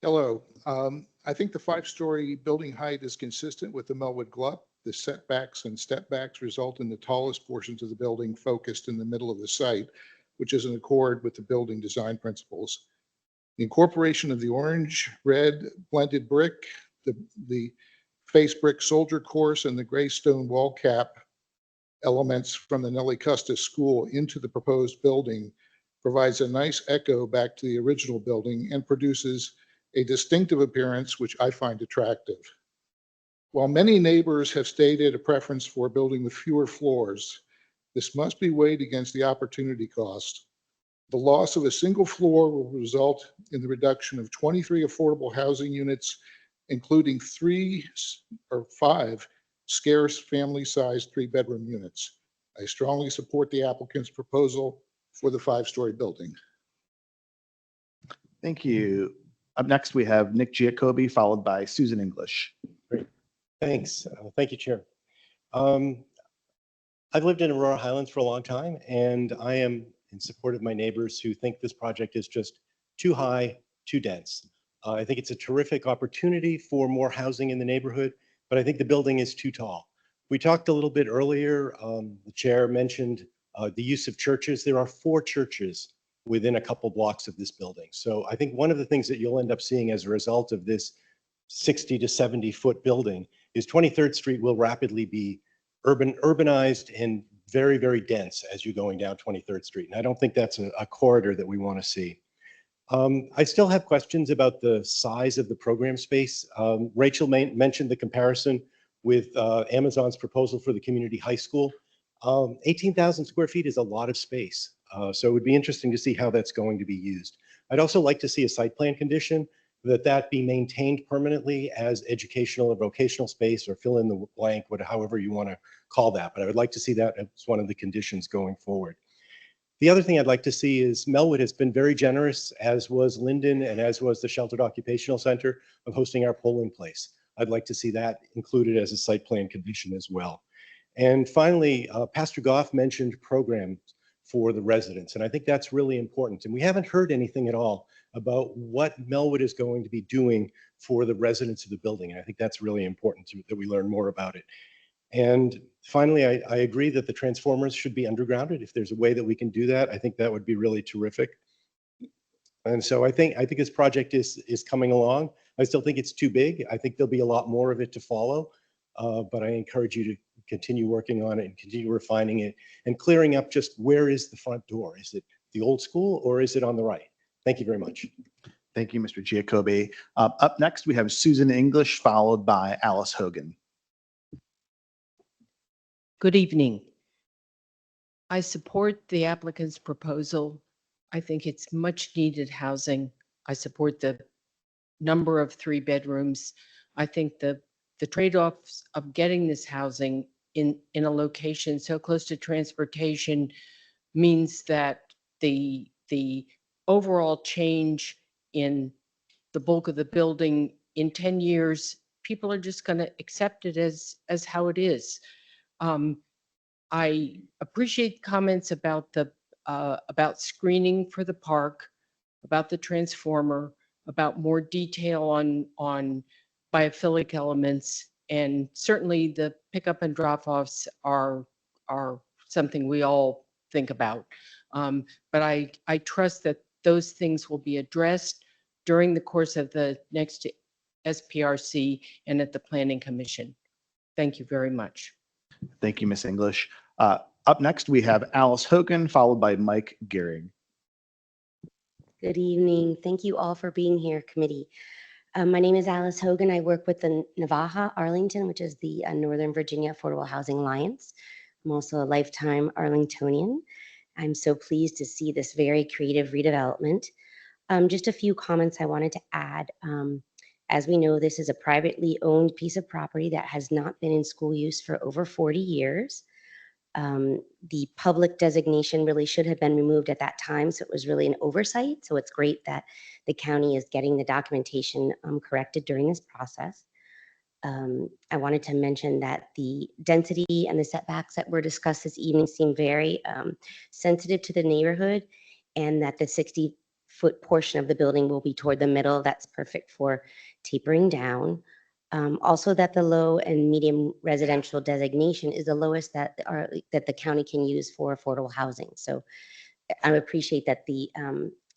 Hello. I think the 5-story building height is consistent with the Melwood GLUP. The setbacks and stepbacks result in the tallest portions of the building focused in the middle of the site, which is in accord with the building design principles. The incorporation of the orange-red blended brick, the face brick soldier course, and the gray stone wall cap elements from the Nellie Custis School into the proposed building provides a nice echo back to the original building and produces a distinctive appearance, which I find attractive. While many neighbors have stated a preference for a building with fewer floors, this must be weighed against the opportunity cost. The loss of a single floor will result in the reduction of 23 affordable housing units, including 3 or 5 scarce family-sized 3-bedroom units. I strongly support the applicant's proposal for the 5-story building. Thank you. Up next, we have Nick Giacobbe, followed by Susan English. Thanks. Thank you, Chair. I've lived in Aurora Highlands for a long time, and I am in support of my neighbors who think this project is just too high, too dense. I think it's a terrific opportunity for more housing in the neighborhood, but I think the building is too tall. We talked a little bit earlier, the chair mentioned the use of churches. There are 4 churches within a couple blocks of this building. So I think one of the things that you'll end up seeing as a result of this 60 to 70 foot building is 23rd Street will rapidly be urbanized and very, very dense as you're going down 23rd Street. And I don't think that's a corridor that we want to see. I still have questions about the size of the program space. Rachel mentioned the comparison with Amazon's proposal for the community high school. 18,000 square feet is a lot of space. So it would be interesting to see how that's going to be used. I'd also like to see a site plan condition that be maintained permanently as educational or vocational space, or fill in the blank, however you want to call that. But I would like to see that as one of the conditions going forward. The other thing I'd like to see is Melwood has been very generous, as was Linden and as was the Sheltered Occupational Center, of hosting our polling place. I'd like to see that included as a site plan condition as well. And finally, Pastor Goff mentioned programs for the residents, and I think that's really important. And we haven't heard anything at all about what Melwood is going to be doing for the residents of the building. And I think that's really important that we learn more about it. And finally, I agree that the transformers should be undergrounded. If there's a way that we can do that, I think that would be really terrific. And so I think this project is coming along. I still think it's too big. I think there'll be a lot more of it to follow, but I encourage you to continue working on it and continue refining it and clearing up just where is the front door? Is it the old school or is it on the right? Thank you very much. Thank you, Mr. Giacobbe. Up next, we have Susan English, followed by Alice Hogan. Good evening. I support the applicant's proposal. I think it's much needed housing. I support the number of 3 bedrooms. I think the trade-offs of getting this housing in a location so close to transportation means that the overall change in the bulk of the building in 10 years, people are just going to accept it as how it is. I appreciate comments about about screening for the park, about the transformer, about more detail on biophilic elements, and certainly the pickup and drop-offs are something we all think about. But I trust that those things will be addressed during the course of the next SPRC and at the Planning Commission. Thank you very much. Thank you, Ms. English. Up next, we have Alice Hogan, followed by Mike Gehring. Good evening. Thank you all for being here, committee. My name is Alice Hogan. I work with the Navajo Arlington, which is the Northern Virginia Affordable Housing Alliance. I'm also a lifetime Arlingtonian. I'm so pleased to see this very creative redevelopment. Just a few comments I wanted to add. As we know, this is a privately owned piece of property that has not been in school use for over 40 years. The public designation really should have been removed at that time, so it was really an oversight. So it's great that the county is getting the documentation corrected during this process. I wanted to mention that the density and the setbacks that were discussed this evening seem very sensitive to the neighborhood, and that the 60-foot portion of the building will be toward the middle. That's perfect for tapering down. Also, that the low and medium residential designation is the lowest that the county can use for affordable housing. So I appreciate that the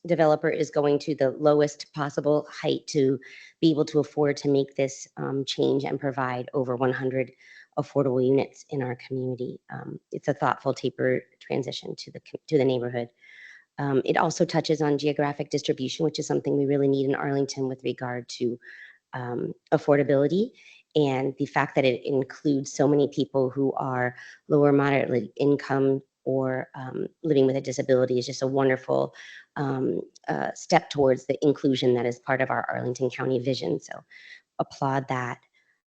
developer is going to the lowest possible height to be able to afford to make this change and provide over 100 affordable units in our community. It's a thoughtful taper transition to the neighborhood. It also touches on geographic distribution, which is something we really need in Arlington with regard to affordability, and the fact that it includes so many people who are lower moderate income or living with a disability is just a wonderful step towards the inclusion that is part of our Arlington County vision. So applaud that.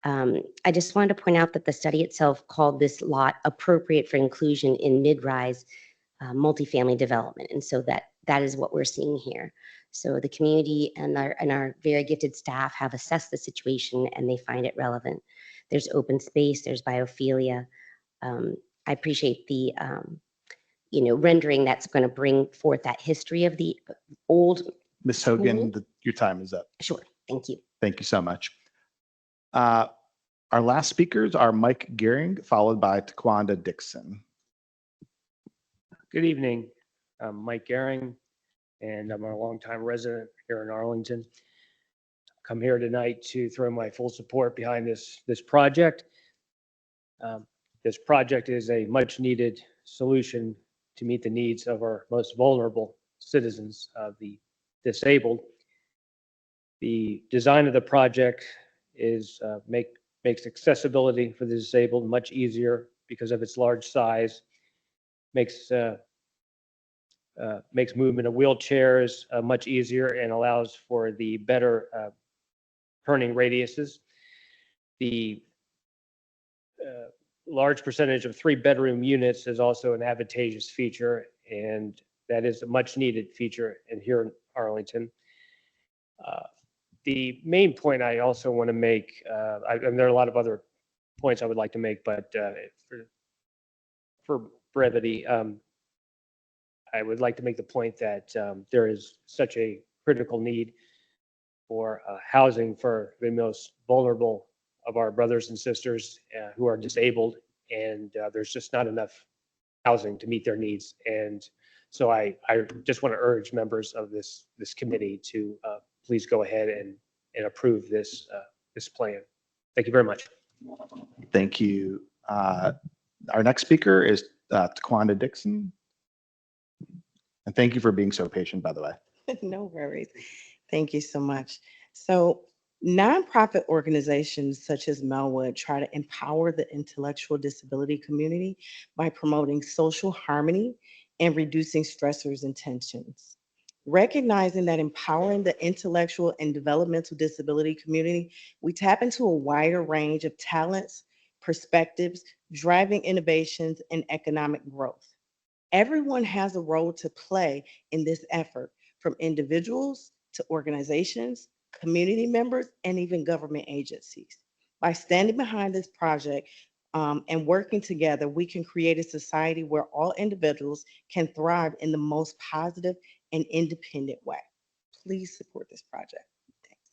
I just wanted to point out that the study itself called this lot appropriate for inclusion in mid-rise multifamily development. And so that that is what we're seeing here. So the community and our very gifted staff have assessed the situation and they find it relevant. There's open space, there's biophilia. I appreciate the rendering that's going to bring forth that history of the old. Ms. Hogan, your time is up. Sure, thank you. Thank you so much. Our last speakers are Mike Gehring, followed by Taquanda Dixon. Good evening. I'm Mike Gehring, and I'm a longtime resident here in Arlington. Come here tonight to throw my full support behind this project. This project is a much-needed solution to meet the needs of our most vulnerable citizens, the disabled. The design of the project is makes accessibility for the disabled much easier because of its large size. Makes movement of wheelchairs much easier and allows for the better turning radiuses. The large percentage of 3-bedroom units is also an advantageous feature, and that is a much needed feature here in Arlington. The main point I also want to make, and there are a lot of other points I would like to make, but for brevity, I would like to make the point that there is such a critical need for housing for the most vulnerable of our brothers and sisters who are disabled, and there's just not enough housing to meet their needs. And so I just want to urge members of this committee to please go ahead and approve this plan. Thank you very much. Thank you. Our next speaker is Taquanda Dixon. And thank you for being so patient, by the way. No worries. Thank you so much. So nonprofit organizations such as Melwood try to empower the intellectual disability community by promoting social harmony and reducing stressors and tensions. Recognizing that empowering the intellectual and developmental disability community, we tap into a wider range of talents, perspectives, driving innovations, and economic growth. Everyone has a role to play in this effort, from individuals to organizations, community members, and even government agencies. By standing behind this project and working together, we can create a society where all individuals can thrive in the most positive and independent way. Please support this project. Thanks.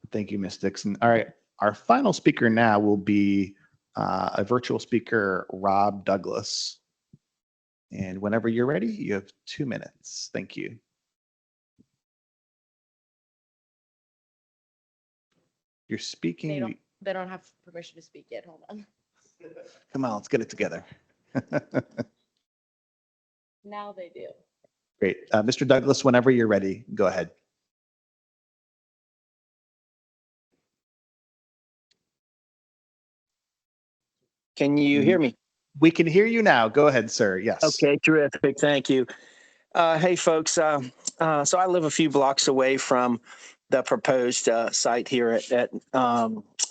Thank you, Ms. Dixon. All right, our final speaker now will be a virtual speaker, Rob Douglas. And whenever you're ready, you have 2 minutes. Thank you. You're speaking. They don't have permission to speak yet. Hold on. Come on, let's get it together. Now they do. Great. Mr. Douglas, whenever you're ready, go ahead. Can you hear me? We can hear you now. Go ahead, sir. Yes. Okay, terrific. Thank you. Hey, folks. So I live a few blocks away from the proposed site here at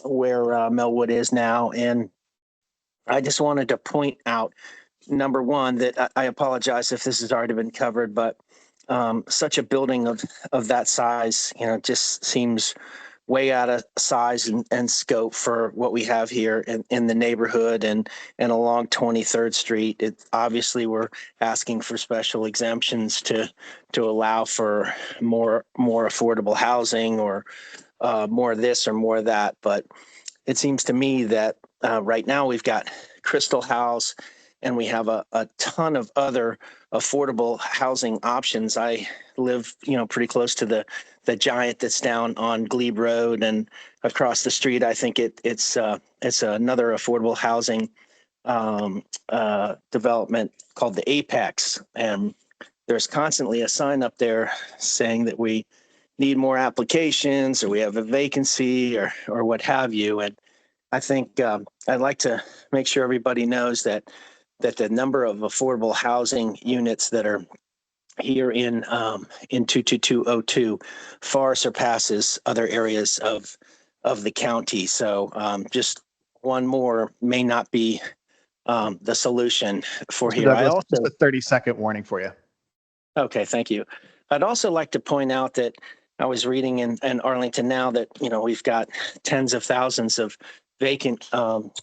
where Melwood is now. And I just wanted to point out, number one, that I apologize if this has already been covered, but such a building of that size, just seems way out of size and scope for what we have here in the neighborhood and along 23rd Street. Obviously, we're asking for special exemptions to allow for more affordable housing or more of this or more of that. But it seems to me that right now we've got Crystal House and we have a ton of other affordable housing options. I live, pretty close to the Giant that's down on Glebe Road, and across the street, I think it's another affordable housing development called the Apex. And there's constantly a sign up there saying that we need more applications or we have a vacancy or what have you. And I think I'd like to make sure everybody knows that the number of affordable housing units that are here in 22202 far surpasses other areas of the county. So just one more may not be the solution for Mr. here. Douglas, I also just a 30-second warning for you. Okay, thank you. I'd also like to point out that I was reading in Arlington now that, you know, we've got tens of thousands of vacant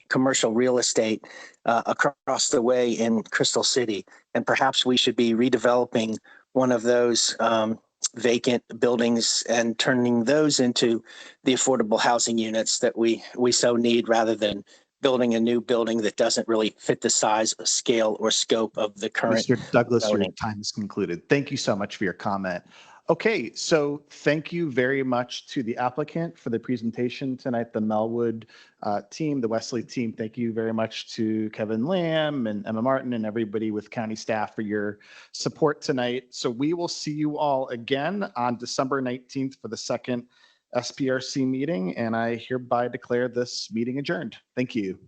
commercial real estate across the way in Crystal City. And perhaps we should be redeveloping one of those vacant buildings and turning those into the affordable housing units that we so need, rather than building a new building that doesn't really fit the size, scale, or scope of the current Mr. Douglas, your zoning. time is concluded. Thank you so much for your comment. Okay, so thank you very much to the applicant for the presentation tonight, the Melwood team, the Wesley team. Thank you very much to Kevin Lamb and Emma Martin and everybody with county staff for your support tonight. So we will see you all again on December 19th for the second SPRC meeting, and I hereby declare this meeting adjourned. Thank you.